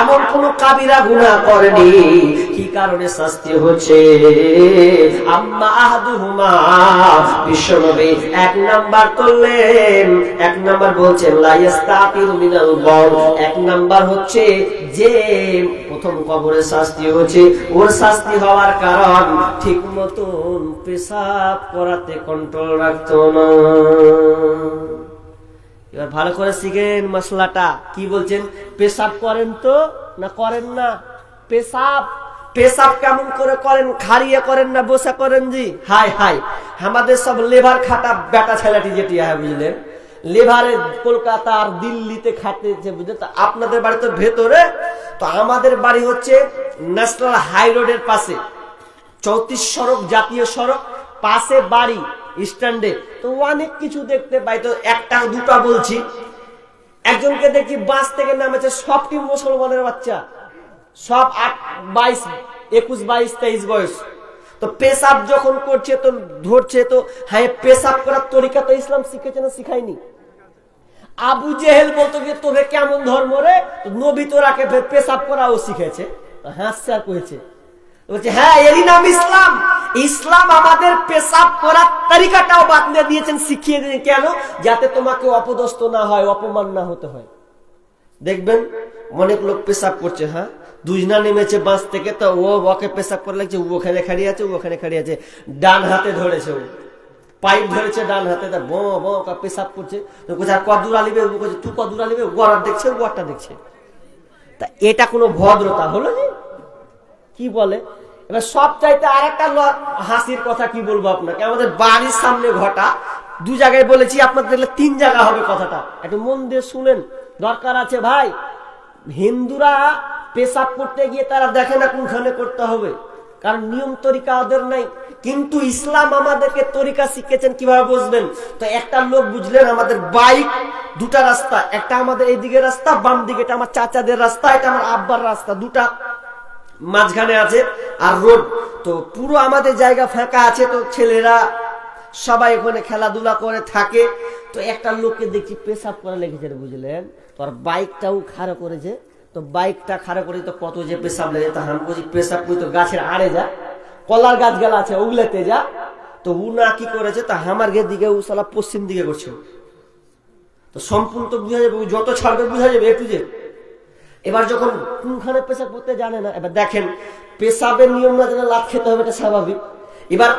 এমন কোন কাবিরা গুনাহ করেনি, কি কারণে শাস্তি হচ্ছে? আম্মা আহাদুহুমা, বিশ্বনবী এক নাম্বার করলেন, এক নাম্বার বলছেন লা ইস্তাতিরু মিনাল বাউল, এক নাম্বার হচ্ছে যে প্রথম কবরে শাস্তি হচ্ছে, ওর শাস্তি হওয়ার কারণ ঠিক মতন পেশাব করাতে কন্ট্রোল রাখতো না। এবার ভালো করে শিখেন মশলাটা, কি বলছেন? পেশাব করেন তো না করেন না? পেশাব পেশাব কেমন করে করেন? খাড়িয়ে করেন না বসে করেন? জি হাই হাই, আমাদের সব লেবার খাটা বেটা ছেলেটি যেটি হয়, বুঝলেন, লেবারে কলকাতা আর দিল্লিতে খাটেছে, বুঝলেন। তো আপনাদের বাড়ি তো ভেতরে, তো আমাদের বাড়ি হচ্ছে ন্যাশনাল হাই রোডের পাশে, 34 সড়ক, জাতীয় সড়ক, পাশে বাড়ি, স্ট্যান্ডে। তো অনেক কিছু দেখতে পাই, তো একটা দুটা বলছি। একজনকে দেখি বাস থেকে নামেছে, সবটি মুসলমানের বাচ্চা, সব 22, 21, 22, 23 বয়স। তো পেশাব যখন করছে তো ধরছে, তো হ্যাঁ পেশাব করার তরিকা তো ইসলাম শিখেছে না শিখায়নি? আবু জেহেল বলতো যে তোরে কেমন ধর্ম রে, নবী তোরাকে পেশাব করাও শিখেছে, হাসছে আর কয়েছে, বলছে হ্যাঁ এরই নাম ইসলাম। ইসলাম আমাদের পেশাব করার তরিকাটাও বাতলে দিয়েছেন, শিখিয়ে দিয়েছেন, কেন? যাতে তোমাকে অপদস্থ না হয়, অপমান না হতে হয়। দেখবেন অনেক লোক পেশাব করছে, হ্যাঁ দুজনা নেমেছে বাস থেকে, তো ও ওকে পেশাব করে লাগছে, ও ওখানে খাড়িয়ে আছে, ও ওখানে খাড়িয়ে আছে, ডান হাতে ধরেছে, ও পাইপ ধরেছে ডান হাতে, তা বো বো পেশাব করছে। তো কোথায় কদুর আলিবে, ও বলছে তুই কদুর আলিবে, ওয়ার দেখছে, ওয়ারটা দেখছে। তা এটা কোনো ভদ্রতা হলো? কি বলে? এবার সব চাইতে আর একটা হাসির কথা কি বলবো আপনাকে, আমাদের বাড়ির সামনে ঘটা, দু জায়গায় বলেছি, আপনাদের দেখলে 3 জায়গা হবে কথাটা, একটু মন দিয়ে শুনেন, দরকার আছে ভাই। হিন্দুরা পেশাব করতে গিয়ে তারা দেখে না কোনখানে করতে হবে, কারণ নিয়ম তরিকা ওদের নাই। কিন্তু ইসলাম আমাদেরকে তরিকা শিখেছেন, কিভাবে বুঝবেন? তো একটা লোক বুঝলেন, আমাদের বাইক দুটা রাস্তা, একটা আমাদের এইদিকে রাস্তা, বাম দিকে এটা আমার চাচাদের রাস্তা, এটা আমার আব্বার রাস্তা, দুটা মাঝখানে আছে আর রোড। তো পুরো আমাদের জায়গা ফাঁকা আছে, তো ছেলেরা সবাই ওখানে খেলাধুলা করে থাকে। তো একটা লোককে দেখছি পেশাব করে লেগেছে, বুঝলেন, তোর বাইকটাও খাড়া করেছে। তো বাইকটা খাড়া করে তো কত যে পেশাব লেগে, তা আমি বলছি পেশাব করি তো গাছের আড়ে যা, কলার গাছ গেলা আছে ওগুলোতে যা। তো উ না কি করেছে, তা আমার গে দিকে ও সালা পশ্চিম দিকে করছে। তো সম্পূর্ণ তো বুঝা যাবে, যত ছাড়বে বুঝা যাবে একটু যে। এবার যখন কোনখানে পেশাব করতে জানে না, এবার দেখেন পেশাবের নিয়ম না জানে লাত খেতে হবে, এটা স্বাভাবিক। এবার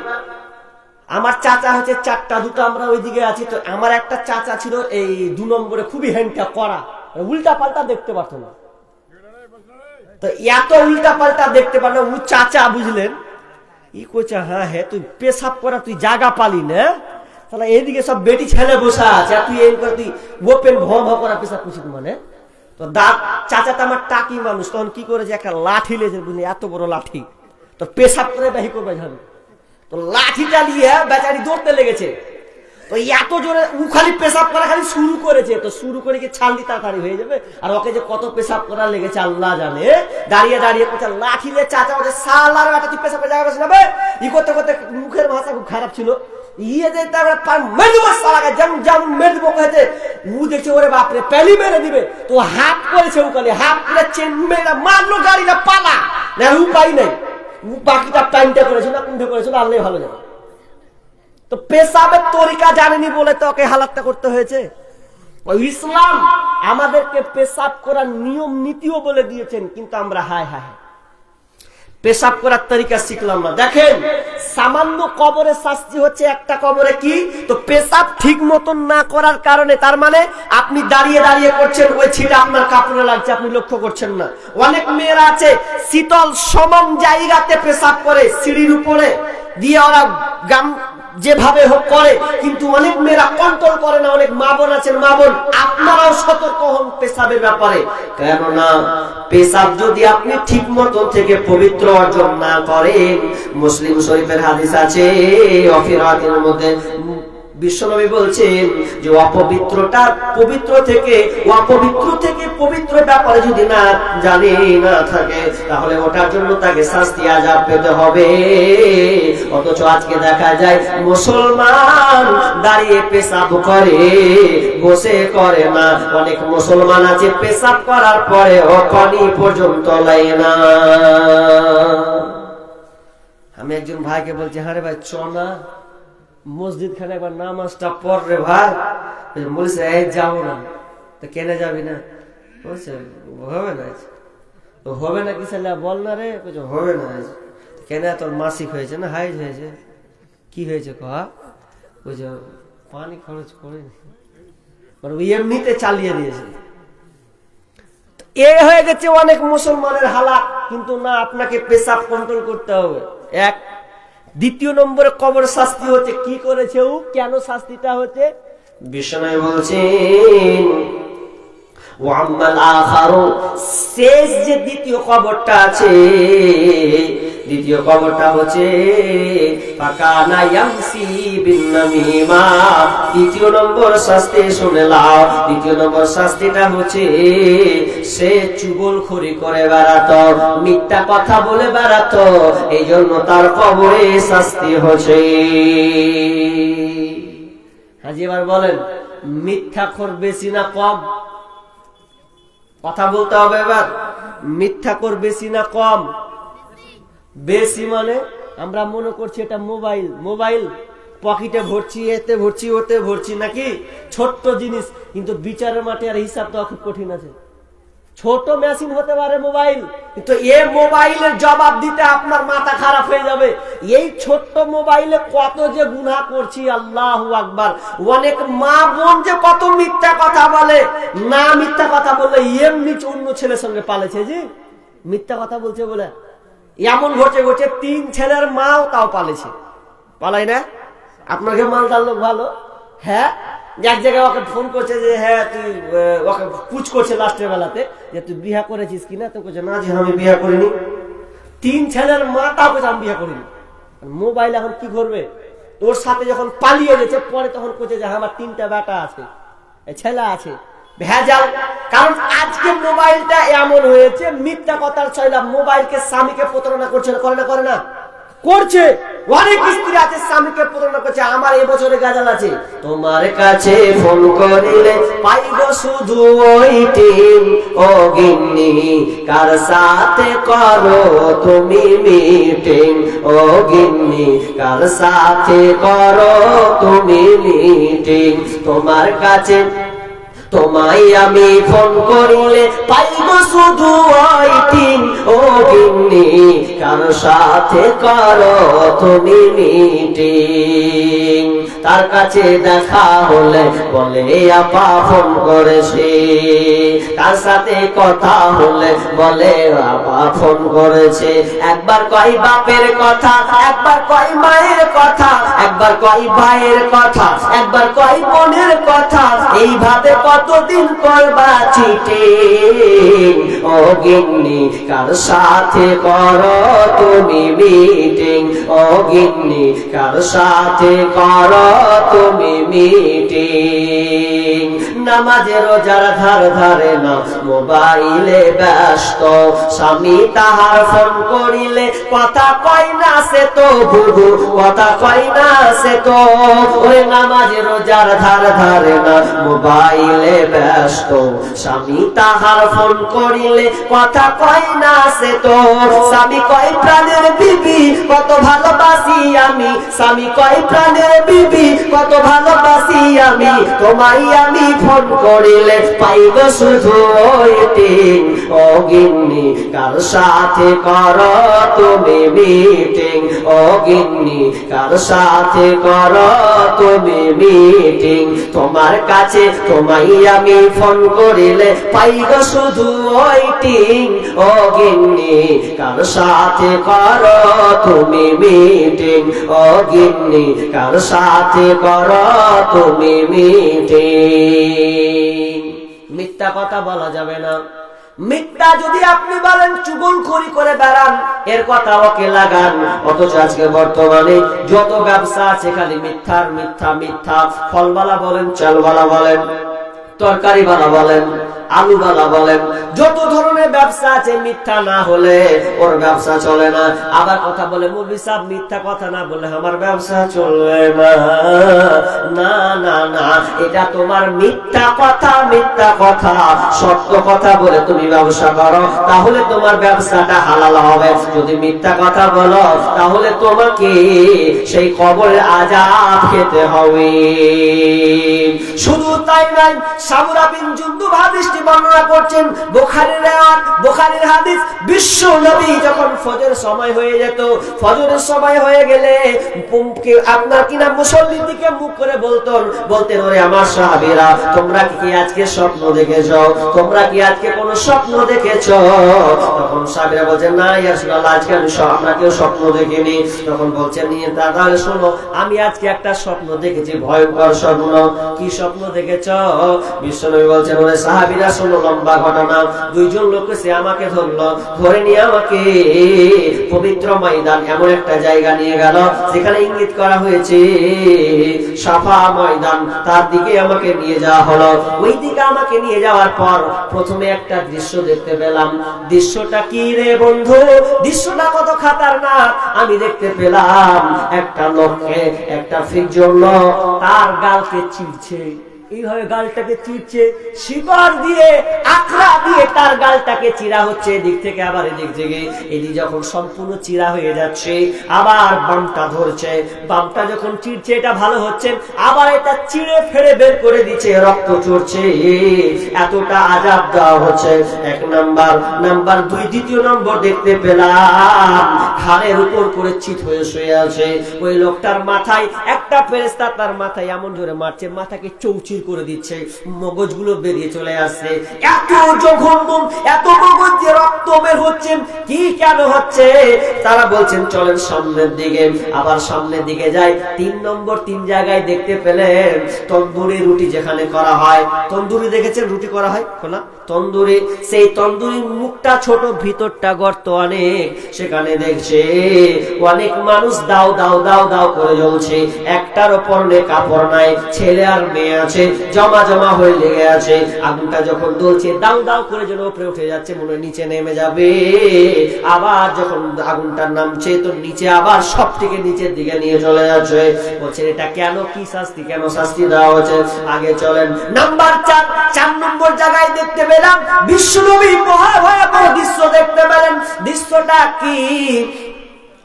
আমার চাচা হচ্ছে 4টা, 2টা আমরা ওইদিকে আছি। তো আমার একটা চাচা ছিল এই 2 নম্বরে, খুবই হ্যান্ডটা করা, উল্টা পাল্টা দেখতে পারতো না। তো এত উল্টা পাল্টা দেখতে পারলো ও চাচা, বুঝলেন, ই কইছে হ্যাঁ হ্যাঁ তুই পেশাব করা তুই জায়গা পালি না, তাহলে এইদিকে সব বেটি ছেলে বসা আছে, তুই এই করে তুই ওপেন ভ ভ করা পেশাব করছিস মানে। তো দাঁত চাচা তো আমার টাকি মানুষ, তখন কি করেছে একটা লাঠি লেছে, বুঝলি, এত বড় লাঠি, তো পেশাব করে বাহি করবে যাবে, তো লাঠিটা নিয়ে বেচারি দৌড়তে লেগেছে। তো এত জোরে ও খালি পেশাব করা খালি শুরু করেছে, তো শুরু করে কি ছাল দিয়ে তাড়াতাড়ি হয়ে যাবে, আর ওকে যে কত পেশাব করা লেগেছে আল্লাহ জানে। দাঁড়িয়ে দাঁড়িয়ে কোথাও লাঠি নিয়ে চাচা বলছে সালার বেটা তুই পেশাব করে জায়গা বসে যাবে, ই করতে করতে মুখের ভাষা খুব খারাপ ছিল, ইয়ে যে তারপরে মেরে দেবো সালাকে, যেমন যেমন মেরে দেবো কয়েছে। ও দেখছে ওরে বাপরে পেলি মেরে দিবে, তো হাফ করেছে, ও খালি হাফ করে চেন মেরে মারলো, গাড়িটা পালা না, উপায় নেই। বাকিটা টাইমটা করেছিল, কোনটা করেছিল আল্লাহ ভালো জানে। তো পেশাবের তরিকা জানেনি বলে তো ওকে হালাতটা করতে হয়েছে। ইসলাম আমাদেরকে পেশাব করার নিয়ম নীতিও বলে দিয়েছেন, কিন্তু আমরা হায় হায় পেশাব করার তরিকা শিখলাম না। দেখেন সামান্য কবরের শাস্তি হচ্ছে একটা কবরে কি, তো পেশাব ঠিক মতন না করার কারণে, তার মানে আপনি দাঁড়িয়ে দাঁড়িয়ে করছেন, ওই ছিটা আপনার কাপড়ে লাগছে, আপনি লক্ষ্য করছেন না। অনেক মেয়েরা আছে শীতল সমান জায়গাতে পেশাব করে, সিঁড়ির উপরে দিয়ে ওরা গাম যেভাবে হোক করে, কিন্তু অনেক মেয়েরা কন্ট্রোল করে না। অনেক মা বোন আছেন, মা বোন আপনারাও সতর্ক হন পেশাবের ব্যাপারে, কেননা পেশাব যদি আপনি ঠিক মতো থেকে পবিত্র অর্জন না করেন, মুসলিম শরীফের হাদিস আছে অফিরাতের মধ্যে বিশ্বনবী বলছেন যে অপবিত্রটা পবিত্র থেকে, অপবিত্র থেকে পবিত্র ব্যাপারে যদি না জানে না থাকে, তাহলে ওটার জন্য তাকে শাস্তি আযাব পেতে হবে। অথচ আজকে দেখা যায় মুসলমান দাঁড়িয়ে পেশাব করে, বসে করে না। অনেক মুসলমান আছে পেশাব করার পরে পানি পর্যন্ত লাই না। আমি একজন ভাইকে বলছি, হ্যাঁ রে ভাই চ না মসজিদ খানে একবার নামাজটা পড় রে ভাই। বলছে এই যাবো না। তো কেন যাবি না? বলছে হবে না। তো হবে না কি ছেলে বল না রে। বলছে হবে না। কেন? তোর মাসিক হয়েছে না হাইজ হয়েছে? কি হয়েছে কহা? বলছে পানি খরচ করে এমনিতে চালিয়ে দিয়েছে। এ হয়ে গেছে অনেক মুসলমানের হালাত। কিন্তু না, আপনাকে পেশাব কন্ট্রোল করতে হবে। এক। দ্বিতীয় নম্বরে কবর শাস্তি হচ্ছে। কি করেছে ও? কেন শাস্তিটা হচ্ছে? বিষ্ণু বলছেন ওয়াম্মাল আখারু, শেষ যে দ্বিতীয় কবরটা আছে, দ্বিতীয় কবরটা হচ্ছে ফাকানা ইয়ামসি বিন্নামিমা। দ্বিতীয় নম্বর শাস্তি শুনে নাও। দ্বিতীয় নম্বর শাস্তিটা হচ্ছে সে চুগলখড়ি করে বেড়াতো, মিথ্যা কথা বলে বেড়াতো, এই জন্য তার কবরে শাস্তি হচ্ছে। হাজি এবার বলেন মিথ্যাখোর বেশি না কম? কথা বলতে হবে এবার। মিথ্যাখোর বেশি না কম? বেশি। মানে আমরা মনে করছি এটা মোবাইল, মোবাইল পকেটে ভরছি, এতে ভরছি, ওতে ভরছি, নাকি ছোট্ট জিনিস, কিন্তু বিচারের মাঠে আর হিসাব দেওয়া খুব কঠিন আছে। ছোট মেশিন হতে পারে মোবাইল, কিন্তু এই মোবাইলের জবাব দিতে আপনার মাথা খারাপ হয়ে যাবে। এই ছোট্ট মোবাইলে কত যে গুনাহ করছি, আল্লাহু আকবার। অনেক মা বোন যে কত মিথ্যা কথা বলে, না মিথ্যা কথা বললে এমনি অন্য ছেলের সঙ্গে পালেছে, জি মিথ্যা কথা বলছে বলে এমন ঘটে ঘটে 3 ছেলের মাও তাও পালেছে। পালাই না? আপনাকে মালদার লোক ভালো। হ্যাঁ, এক জায়গায় ওকে ফোন করছে যে হ্যাঁ তুই, ওকে পুছ করছে লাস্টের বেলাতে যে তুই বিয়ে করেছিস কিনা। তো বলছে না জি আমি বিয়ে করিনি। 3 ছেলের মা তাও বলছে আমি বিয়ে করিনি। মোবাইল এখন কি করবে? ওর সাথে যখন পালিয়ে গেছে পরে তখন বলছে যে আমার 3টা বেটা আছে, ছেলে আছে। ভেজাল। কারণ আজকে মোবাইলটা এমন হয়েছে, মিথ্যা কথার ছয়লা মোবাইলকে স্বামীকে প্রতারণা করছে না? করে না? করে না? করছে। অনেক স্ত্রী আছে স্বামীকে প্রতারণা করছে। আমার এবছরে গাজাল আছে, তোমার কাছে ফোন করিলে পাইব শুধু ওই টিম, ও গিন্নি কার সাথে করো তুমি মিটিং, ও গিন্নি কার সাথে করো তুমি মিটিং। তোমায় আমি ফোন করিলে পাইব শুধু ওই দিন ও গিন্নি কার সাথে করো তুমি মিটিং তার কাছে দেখা হলে বলে আপা ফোন করেছে তার সাথে কথা হলে বলে আপা ফোন করেছে একবার কই বাপের কথা একবার কই মায়ের কথা একবার কই ভাইয়ের কথা একবার কই বোনের কথা এইভাবে কতদিন করবা চিটিং ও গিন্নি কার সাথে করো তুমি মিটিং ও গিন্নি কার সাথে করো তুমি মিটিং নামাজে রোজার ধার ধারে না মোবাইলে ব্যস্ত স্বামী তাহার ফোন করিলে কথা কয় না সে তো বুবু কথা কয় না সে তো ওই নামাজে রোজার ধার ধারে না মোবাইলে ব্যস্ত স্বামী তাহার ফোন করিলে কথা কয় না সে তো স্বামী কয় প্রাণের বিবি কত ভালোবাসি আমি স্বামী কয় প্রাণের বিবি কত ভালোবাসি আমি তোমায় আমি ফোন করিলে পাইব শুধু ওই দিন ও গিন্নি কার সাথে করো তুমি মিটিং ও গিন্নি কার সাথে করো তুমি মিটিং তোমার কাছে তোমায় আমি ফোন করিলে পাইব শুধু ওই দিন ও গিন্নি কার সাথে করো তুমি মিটিং ও গিন্নি কার সাথে করো তুমি মিটিং মিথ্যা কথা বলা যাবে না মিথ্যা যদি আপনি বলেন চুগলখড়ি করে বেড়ান এর কথা ওকে লাগান অথচ আজকে বর্তমানে যত ব্যবসা আছে খালি মিথ্যার মিথ্যা মিথ্যা ফলবালা বলেন চালবালা বলেন তরকারিওয়ালা বলেন আলুওয়ালা বলেন যত ধরনের ব্যবসা আছে মিথ্যা না হলে ওর ব্যবসা চলে না আবার কথা বলে মৌলভী সাহেব মিথ্যা কথা না বলে আমার ব্যবসা চলবে না না না এটা তোমার মিথ্যা কথা সত্য কথা বলে তুমি ব্যবসা করো তাহলে তোমার ব্যবসাটা হালাল হবে যদি মিথ্যা কথা বলো তাহলে তোমাকে সেই কবরের আযাব খেতে হবে শুধু তাই নয় সামুরা বিন জুনদুব হাদিসটি বর্ণনা করছেন বুখারীর হাদিস বিশ্ব নবী যখন ফজরের সময় হয়ে যেত ফজরের সময় হয়ে গেলে আপনার কিনা মুসল্লির দিকে মুখ করে বলতেন ওরে আমার সাহাবীরা তোমরা কি আজকে স্বপ্ন দেখেছো তোমরা কি আজকে কোন স্বপ্ন দেখেছো তখন সাহাবীরা বলছেন না ইয়া রাসূলুল্লাহ আজকে আমরা কেউ স্বপ্ন দেখিনি তখন বলছেন নিয়ে তাহলে শোনো আমি আজকে একটা স্বপ্ন দেখেছি ভয়ঙ্কর স্বপ্ন কি স্বপ্ন দেখেছো বিশ্বনবী বলছেন ওরে সাহাবীরা শোনো লম্বা ঘটনা দুইজন লোক এসে আমাকে ধরে নিয়ে আমাকে পবিত্র ময়দান এমন একটা জায়গা নিয়ে গেল যেখানে ইঙ্গিত করা হয়েছে সাফা ময়দান তার দিকে আমাকে নিয়ে যাওয়া হলো ওই দিকে আমাকে নিয়ে যাওয়ার পর প্রথমে একটা দৃশ্য দেখতে পেলাম দৃশ্যটা কি রে বন্ধু দৃশ্যটা কত খাতারনাক আমি দেখতে পেলাম একটা লোককে একটা ফিকজন লোক তার গালকে চিরছে এইভাবে গালটাকে চিরছে শিকড় দিয়ে আকড়া দিয়ে তার গালটাকে চিরা হচ্ছে এদিক থেকে আবার এদিক থেকে এদিক যখন সম্পূর্ণ চিরা হয়ে যাচ্ছে আবার বামটা ধরছে বামটা যখন চিরছে এটা ভালো হচ্ছে আবার এটা চিড়ে ফেড়ে বের করে দিচ্ছে রক্ত চড়ছে এতটা আযাব দেওয়া হচ্ছে এক নাম্বার দুই দ্বিতীয় নম্বর দেখতে পেলাম ঘাড়ের উপর করে চিত হয়ে শুয়ে আছে ওই লোকটার মাথায় একটা ফেরেশতা তার মাথায় এমন জোরে মারছে মাথাকে চৌচির করে দিচ্ছে মগজগুলো বেরিয়ে চলে আসছে এত জঘন্য এত মগজ যে রক্ত বের হচ্ছে কি কেন হচ্ছে তারা বলছেন চলেন সামনের দিকে আবার সামনের দিকে যাই তিন জায়গায় দেখতে পেলেন তন্দুরি রুটি যেখানে করা হয় তন্দুরি দেখেছেন রুটি করা হয় না তন্দুরি সেই তন্দুরির মুখটা ছোট ভিতরটা গর্ত অনেক সেখানে দেখছে অনেক মানুষ দাও দাও দাও দাও করে জ্বলছে একটার উপর কাপড় নাই ছেলে আর মেয়ে আছে জমা জমা হয়ে লেগে আছে আগুনটা যখন জ্বলছে দাও দাও করে যেন উপরে উঠে যাচ্ছে মনে নিচে নেমে যাবে আবার যখন আগুনটার নামছে তো নিচে আবার সব থেকে নিচের দিকে নিয়ে চলে যাচ্ছে বলছে এটা কেন কি শাস্তি কেন শাস্তি দেওয়া হচ্ছে আগে চলেন নাম্বার 4 নম্বর জায়গায় দেখতে পেলাম বিশ্বনবী ভয়াবহ দৃশ্য দেখতে পেলেন দৃশ্যটা কি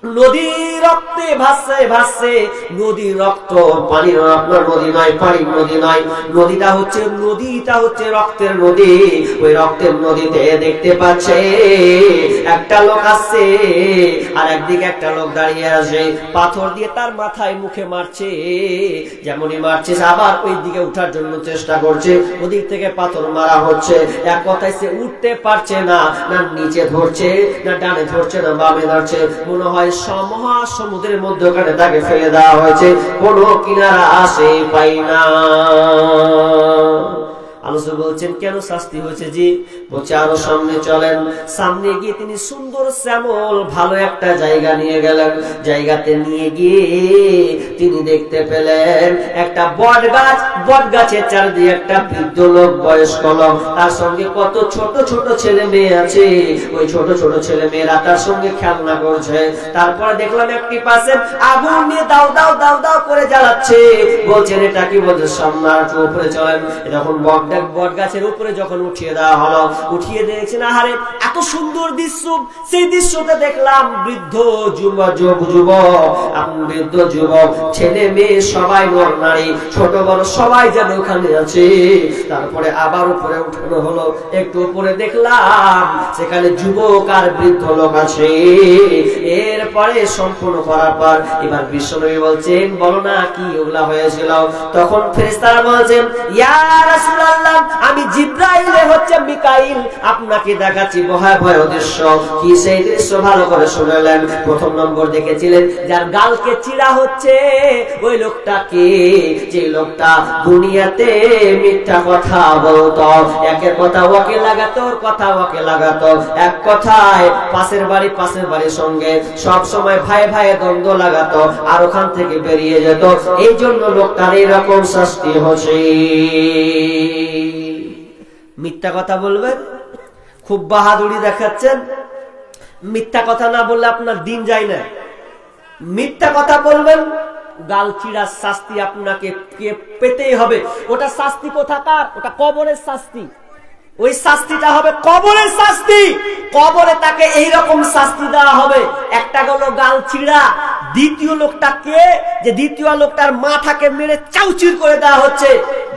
নদী রক্তে ভাসছে ভাসছে, নদীর রক্ত, পানির আপনার নদী নয়, পানির নদী নয়, নদীটা হচ্ছে রক্তের নদী। ওই রক্তের নদীতে দেখতে পাচ্ছে একটা লোক আসছে, আর একদিকে একটা লোক দাঁড়িয়ে আছে, পাথর দিয়ে তার মাথায় মুখে মারছে। যেমনই মারছে আবার ওই দিকে উঠার জন্য চেষ্টা করছে, ওদিক থেকে পাথর মারা হচ্ছে। এক কথায় সে উঠতে পারছে না, না নিচে ধরছে, না ডানে ধরছে, না বামে ধরছে। মনে হয় মহাসমুদ্রের মধ্যখানে তাকে ফেলে দেওয়া হয়েছে, কোনো কিনারা আসে পাই না। আলোচক বলছেন কেন শাস্তি হয়েছে জি? বলছে আরো সামনে চলেন। সামনে গিয়ে তিনি সুন্দর শ্যামল ভালো একটা জায়গা নিয়ে গেলেন। জায়গাতে নিয়ে গিয়ে তিনি দেখতে পেলেন একটা বট গাছ, বট গাছের চারদিকে একটা বৃদ্ধ লোক, বয়স্ক লোক, তার সঙ্গে কত ছোট ছোট ছেলে মেয়ে আছে। ওই ছোট ছোট ছেলে মেয়েরা তার সঙ্গে খেলনা করছে। তারপরে দেখলাম একটি পাশে আগুন নিয়ে দাও দাও দাও দাও করে জ্বালাচ্ছে। বলছেন এটা কি? বলছে সামনে উপরে চলেন। এরকম বট গাছের উপরে যখন উঠিয়ে দেওয়া হলো, উঠিয়ে দেখছেন আহারে এত সুন্দর দৃশ্য। সেই দৃশ্যতে দেখলাম বৃদ্ধ যুবক ছেলে মেয়ে সবাই, নর নারী ছোট বড় সবাই যেন ওখানে আছে। তারপরে আবার উপরে উঠানো হলো, একটু উপরে দেখলাম সেখানে যুবক আর বৃদ্ধ লোক আছে। এরপরে সম্পূর্ণ করার পর এবার বিশ্বনবী বলছেন বলো না কি ওগুলা হয়েছিল? তখন ফেরেশতারা বলছেন ইয়া রাসূলুল্লাহ, আমি জিবরাইল হচ্ছে মিকাইল আপনাকে দেখাচ্ছি ভয়াবহ দৃশ্য। কি সেই দৃশ্য? ভালো করে শুনলেন। প্রথম নম্বর দেখেছিলেন যার গালকে চিড়া হচ্ছে, ওই লোকটাকে, যে লোকটা দুনিয়াতে মিথ্যা কথা বলতো, একের কথা ওকে লাগাতো, ওর কথা ওকে লাগাতো, এক কথায় পাশের বাড়ির সঙ্গে সব সময় ভাই ভাইয়ে দ্বন্দ্ব লাগাতো, আর ওখান থেকে বেরিয়ে যেত। এই জন্য লোকটার এরকম শাস্তি হচ্ছে। মিথ্যা কথা বলবেন, খুব বাহাদুরি দেখাচ্ছেন। মিথ্যা কথা না বললে আপনার দিন যায় না। মিথ্যা কথা বলবেন, গাল চিড়ার শাস্তি আপনাকে পেতেই হবে। ওটা শাস্তি কোথাকার? ওটা কবরের শাস্তি। ওই শাস্তিটা হবে কবরের শাস্তি। কবরে তাকে এইরকম শাস্তি দেওয়া হবে। একটা হলো গাল চিড়া, দ্বিতীয় লোকটা কে? যে দ্বিতীয় লোকটার মাথাকে মেরে চাউচির করে দেওয়া হচ্ছে।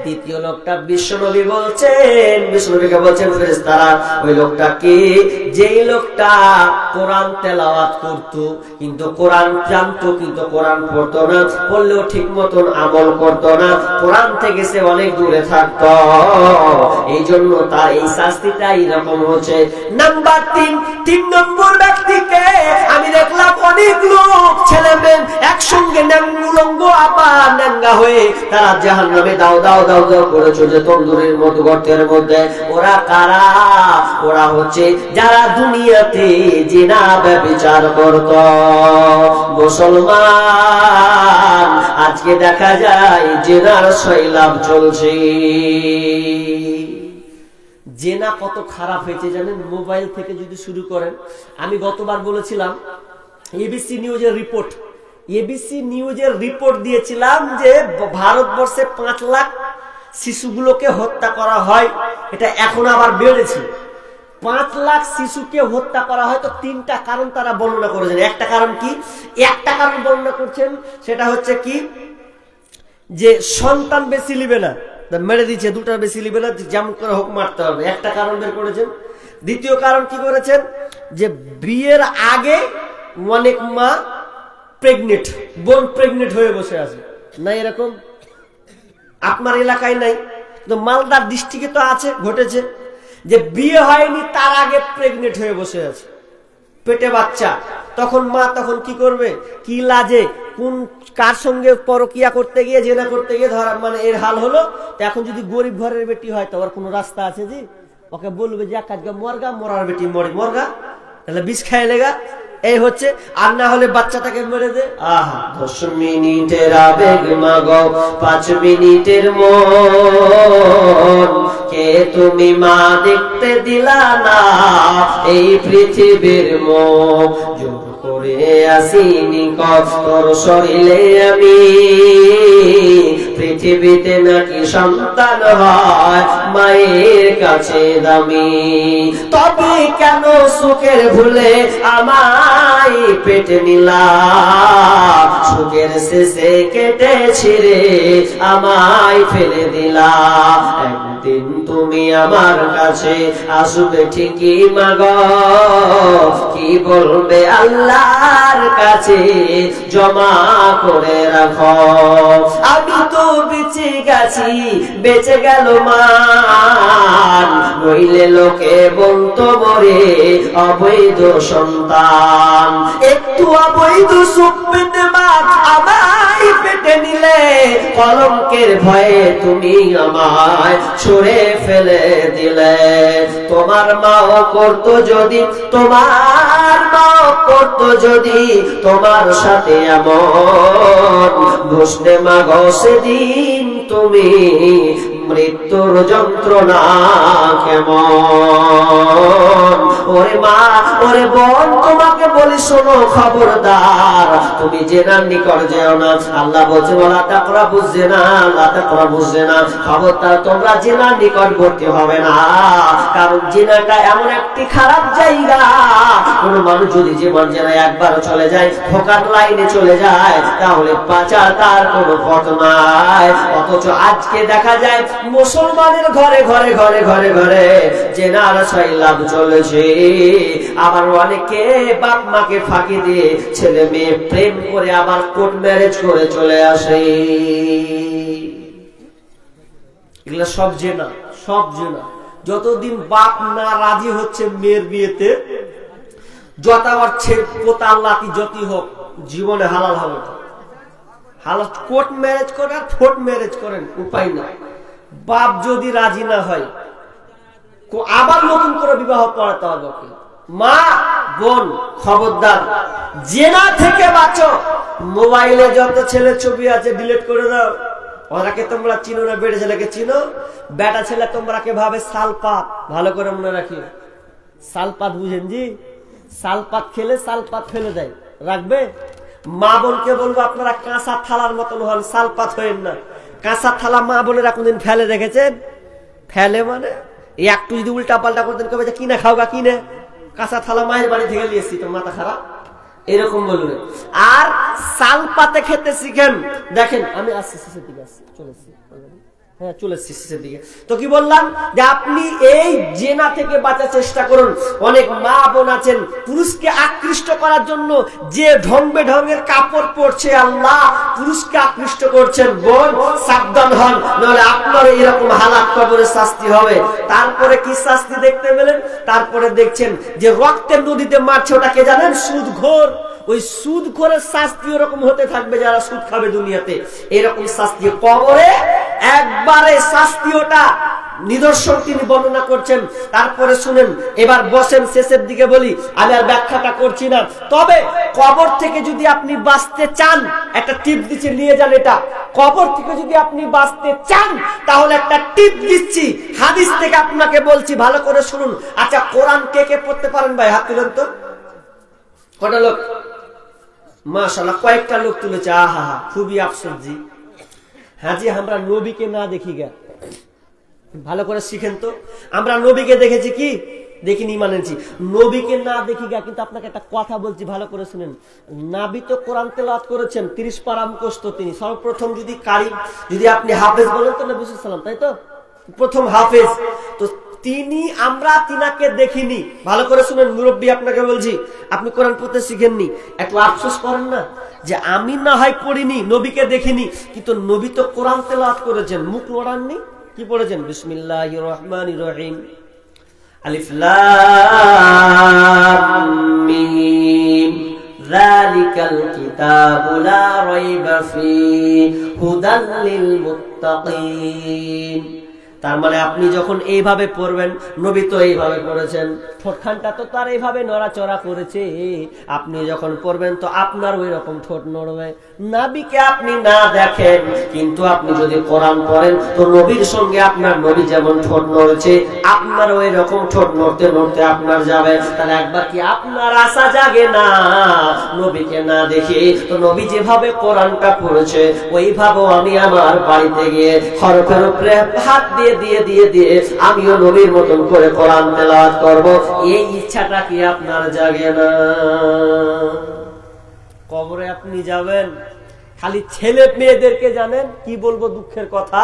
দ্বিতীয় লোকটা বিশ্বনবী বলছেন, বিশ্বনবীকে বলছেন ফেরেশতারা ওই লোকটা কে? যেই লোকটা কোরআন তেলাওয়াত করত, কিন্তু কোরআন জানতো, কিন্তু কোরআন পড়তো না, পড়লেও ঠিক মতন আমল করতো না, কোরআন থেকে সে অনেক দূরে থাকতো। এই জন্য তার এই শাস্তিটা এরকম হচ্ছে। নাম্বার 3 নম্বর ব্যক্তিকে আমি দেখলাম অনেক লোক ছেলে মেয়ে একসঙ্গে উলঙ্গ আবার নাঙ্গা হয়ে তারা জাহান্নামে দাও দাও দাও দাও করে চলে তন্দুরের মতো গর্তের মধ্যে। ওরা কারা? ওরা হচ্ছে যারা দুনিয়াতে জিনা ব্যভিচার করত। মুসলমান আজকে দেখা যায় জিনার শৈলাভ চলছে। জেনা কত খারাপ হয়েছে জানেন? মোবাইল থেকে যদি শুরু করেন, আমি গতবার বলেছিলাম এবিসি নিউজের রিপোর্ট দিয়েছিলাম যে ভারতবর্ষে 5 লাখ শিশুগুলোকে হত্যা করা হয়। এটা এখন আবার বেড়েছে। 5 লাখ শিশুকে হত্যা করা হয়। তো 3টা কারণ তারা বর্ণনা করেছেন। একটা কারণ কি? একটা কারণ বর্ণনা করছেন, সেটা হচ্ছে কি যে সন্তান বেশি নিবে না, মেরে দিচ্ছে, 2টা বেশি নিবে না, যেমন করে হোক মারতে হবে। একটা কারণ বের করেছেন। দ্বিতীয় কারণ কি করেছেন? যে বিয়ের আগে অনেক মা প্রেগনেন্ট, বোন প্রেগনেন্ট হয়ে বসে আছে না? এরকম আপনার এলাকায় নাই, কিন্তু মালদার ডিস্ট্রিক্টে তো আছে, ঘটেছে যে বিয়ে হয়নি তার আগে প্রেগনেন্ট হয়ে বসে আছে, পেটে বাচ্চা। তখন মা তখন কি করবে? কি লাজে কোন কার সঙ্গে পরকিয়া করতে গিয়ে, জেনা করতে গিয়ে ধরা, মানে এর হাল হলো। তো এখন যদি গরিব ঘরের বেটি হয় তো ওর কোনো রাস্তা আছে যে ওকে বলবে যে কাজকে মরগা, মরার বেটি মরগা, তাহলে বিষ খায় লেগা, এই হচ্ছে। আর না হলে বাচ্চাটাকে মেরে দে। আহা, 10 মিনিটের আবেগ মাগো 5 মিনিটের মন, কে তুমি মা দেখতে দিলা না এই পৃথিবীর মুখ, জোর করে আসিনি কত তোর শরীরে আমি পৃথিবীতে নাকি সন্তান হয় মায়ের কাছে দামি। তবে কেন সুখের ভুলে আমায় পেটে নিলা, সুখের শেষে কেটে ছিঁড়ে আমায় ফেলে দিলা। একদিন তুমি আমার কাছে আসবে ঠিকই মাগো, কি বলবে আল্লাহর কাছে জমা করে রাখো। আমি তো বেঁচে গেছি, বেঁচে গেল মান, নইলে লোকে বলতো মরে অবৈধ সন্তান। একটু অবৈধ সুখ পেতে মা আমায় পেটে নিলে, কলঙ্কের ভয়ে তুমি আমায় ছুঁড়ে ফেলে দিলে। তোমার মাও করতো যদি, তোমার মাও করতো যদি তোমার সাথে এমন, বুঝতে মাগো সেদিন তুমি মৃত্যুর যন্ত্রণা কেমন। ওরে মা ওরে বোন তোমাকে বলি শোনো খবরদার, তুমি জেনার নিকট যেও না। আল্লাহ বলছে ওয়ালা তাকরাবুজ জিনা, লা তাকরাবুজ জিনা, খবরদার তোমরা জেনার নিকটবর্তী হবে না। কারণ জিনাটা এমন একটি খারাপ জায়গা, কোন মানুষ যদি জীবন জেনায় একবার চলে যায়, ধোকার লাইনে চলে যায়, তাহলে বাঁচার তার কোনো পথ নাই। অথচ আজকে দেখা যায় মুসলমানের ঘরে ঘরে ঘরে ঘরে ঘরে জেনার সাইলাম চলেছে। আবার অনেকে বাপ মাকে ফাঁকি দিয়ে ছেলে মেয়ে প্রেম করে আবার কোর্ট ম্যারেজ করে চলে আসে। এগুলা সব জেনা, সব জেনা। যতদিন বাপ না রাজি হচ্ছে মেয়ের বিয়েতে, যত অর্থে পোতা লাতি যতই হোক, জীবনে হালাল হবে না। হালাল কোর্ট ম্যারেজ করে আর ফোর্ট ম্যারেজ করেন, উপায় না। বাপ যদি রাজি না হয় আবার নতুন করে বিবাহ করাতে হবে। মা বোন খবরদার জেনা থেকে বাঁচো। মোবাইলে যত ছেলে ছবি আছে ডিলিট করে দাও। ওরাকে তোমরা চিনো না, বেড়ে ছেলেকে চিনো। বেটা ছেলে তোমরাকে ভাবে সালপাত, ভালো করে মনে রাখি। সালপাত বুঝেন জি? সালপাত খেলে সালপাত ফেলে দেয়, রাখবে। মা বোনকে বলবো আপনারা কাঁচা থালার মতন হন, সালপাত হয়েন না। কাঁচা থালা মা বোনেরা কোনদিন ফেলে দেখেছেন? ফেলে মানে একটু যদি উল্টা পাল্টা করতেন কবে যে কিনে খাওগা, কিনে কাঁচা থালা মায়ের বাড়ি থেকে নিয়েছি, তো মাথা খারাপ এরকম বলবেন। আর সাল পাতে খেতে শিখেন। দেখেন আমি আসছি শেষের দিকে, আসছি চলেছি, হ্যাঁ চলে এসেছি শেষের দিকে। তো কি বললাম যে আপনি এই জেনা থেকে বাঁচার চেষ্টা করুন। অনেক মা বোন আছেন পুরুষকে আকৃষ্ট করার জন্য যে ঢং বেঢঙের কাপড় পরছে, আল্লাহ পুরুষকে আকৃষ্ট করছেন। বোন সাবধান হন, নাহলে আপনার এরকম হালাত কবরে শাস্তি হবে। তারপরে কি শাস্তি দেখতে পেলেন? তারপরে দেখছেন যে রক্তের নদীতে মারছে, ওটাকে জানেন? সুদখোর। ওই সুদখোরের শাস্তি ওরকম হতে থাকবে যারা সুদ খাবে দুনিয়াতে, এরকম শাস্তি কবরে একবারে শাস্তি। ওটা নিদর্শন তিনি বর্ণনা করছেন। তারপরে শুনেন, এবার বসেন, শেষের দিকে বলি, আমি আর ব্যাখ্যাটা করছি না। তবে কবর থেকে যদি আপনি বাঁচতে চান, একটা টিপ দিচ্ছি, নিয়ে যান এটা। কবর থেকে যদি আপনি বাঁচতে চান তাহলে একটা টিপ দিচ্ছি, হাদিস থেকে আপনাকে বলছি, ভালো করে শুনুন। আচ্ছা কোরআন কে কে পড়তে পারেন ভাই? হাত তুলেন তো। কটা লোক? মাশাআল্লাহ কয়েকটা লোক তুলেছে। আহা হা, খুবই আফসোস জি। হ্যাঁ জি, আমরা নবীকে না দেখি গা, ভালো করে শিখেন তো। আমরা নবীকে দেখেছি কি? দেখিনি মানেছি। নবীকে না দেখি গা, কিন্তু আপনাকে একটা কথা বলছি, ভালো করে শুনেন। নবী তো কোরআন তেলাওয়াত করেছেন, 30 পারা মুখস্থ তিনি। সর্বপ্রথম যদি কারি, যদি আপনি হাফেজ বলেন তো নবী সাল্লাল্লাহু আলাইহি ওয়াসাল্লাম, তাই তো প্রথম হাফেজ তো তিনি। আমরা তিনাকে দেখিনি। ভালো করে শুনেন, মুরব্বী আপনাকে বলছি, আপনি কোরআন পড়তে শিখেননি, একটু আফসোস করেন না যে আমি না হয় পড়িনি, নবীকে দেখিনি, কিন্তু নবী তো কোরআন তেলাওয়াত করেছেন, মুখ লড়াননি। কি পড়েছেন? বিসমিল্লাহির রহমানির রহিম, আলিফ লাম মিম, যালিকাল কিতাবু লা রাইবা ফীহি হুদাল লিল মুত্তাকিন। তার মানে আপনি যখন এইভাবে পড়বেন, নবী তো এইভাবে করেছেন, ঠোঁটখানটা তো তার এইভাবে নড়াচড়া করেছে, আপনি যখন পড়বেন তো আপনার ওই রকম ঠোঁট নড়বে। নবীকে আপনি না দেখেন, কিন্তু আপনি যদি কোরআন পড়েন তো নবীর সঙ্গে আপনার নবী যেমন ঠোঁট নড়ছে, আপনার ওই রকম ঠোঁট নড়তে নড়তে আপনার যাবে। তাহলে একবার কি আপনার আশা জাগে না নবীকে না দেখে? তো নবী যেভাবে কোরআনটা পড়েছে ওইভাবেও আমি আমার বাড়িতে গিয়ে হরফের উপরে হাত দিয়ে দিয়ে দিয়ে দিয়ে আমিও নবীর মতন করে কোরআন তেলাওয়াত করব, এই ইচ্ছাটা কি আপনার জাগে না? কবরে আপনি যাবেন, খালি ছেলে মেয়েদেরকে জানেন কি বলবো দুঃখের কথা,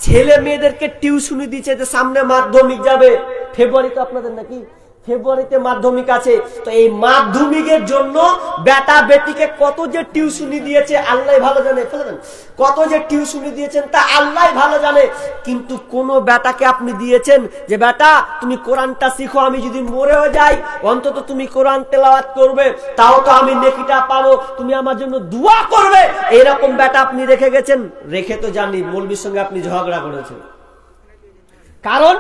ছেলে মেয়েদেরকে টিউশনি দিচ্ছে যে সামনে মাধ্যমিক যাবে, ফেব্রুয়ারিতে আপনাদের নাকি ফেব্রুয়ারিতে মাধ্যমিক আছে, তো এই মাধ্যমিকের জন্য বেটা বেটিকে কত যে টিউশনি দিয়েছে আল্লাহ ভালো জানে, কত যে টিউশনি দিয়েছেন তা আল্লাহ ভালো জানে। কিন্তু কোন বেটাকে আপনি দিয়েছেন যে বেটা তুমি কোরআনটা শিখো, আমি যদি মরেও যাই অন্তত তুমি কোরআন তেলাওয়াত করবে, তাও তো আমি নেকিটা পাবো, তুমি আমার জন্য দোয়া করবে, এরকম বেটা আপনি রেখে গেছেন? রেখে তো জানি মৌলবীর সঙ্গে আপনি ঝগড়া করেছেন। কারণ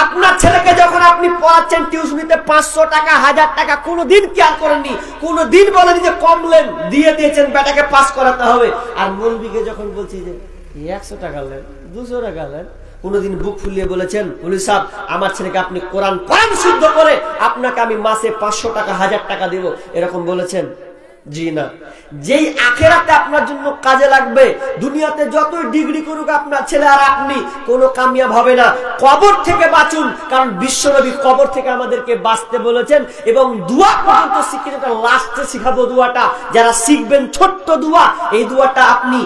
আপনার ছেলেকে যখন আপনি পড়াচ্ছেন টিউশনিতে 500 টাকা 1000 টাকা কোনোদিন কেয়ার করেননি, কোনোদিন বলেনি যে কমলেন দিয়ে দিয়েছেন বেটাকে পাস করাতে হবে। আর মৌলবীকে যখন বলছি যে 100 টাকা নেন 200 টাকা নেন, কোনোদিন বুক ফুলিয়ে বলেছেন মৌলভী সাহেব আমার ছেলেকে আপনি কোরআন পড়ান শুদ্ধ করে, আপনাকে আমি মাসে 500 টাকা 1000 টাকা দেব, এরকম বলেছেন? জি না। যেই আখেরাতে আপনার জন্য কাজে লাগবে, দুনিয়াতে যতই ডিগ্রি করুক আপনার ছেলে আর আপনি, কোনো কামিয়াব হবে না। কবর থেকে বাঁচুন, কারণ বিশ্বনবী কবর থেকে আমাদেরকে বাঁচতে বলেছেন, এবং দোয়া পর্যন্ত শিখে যেটা লাস্টে শিখাবো দোয়াটা, যারা শিখবেন ছোট্ট দোয়া, এই দোয়াটা আপনি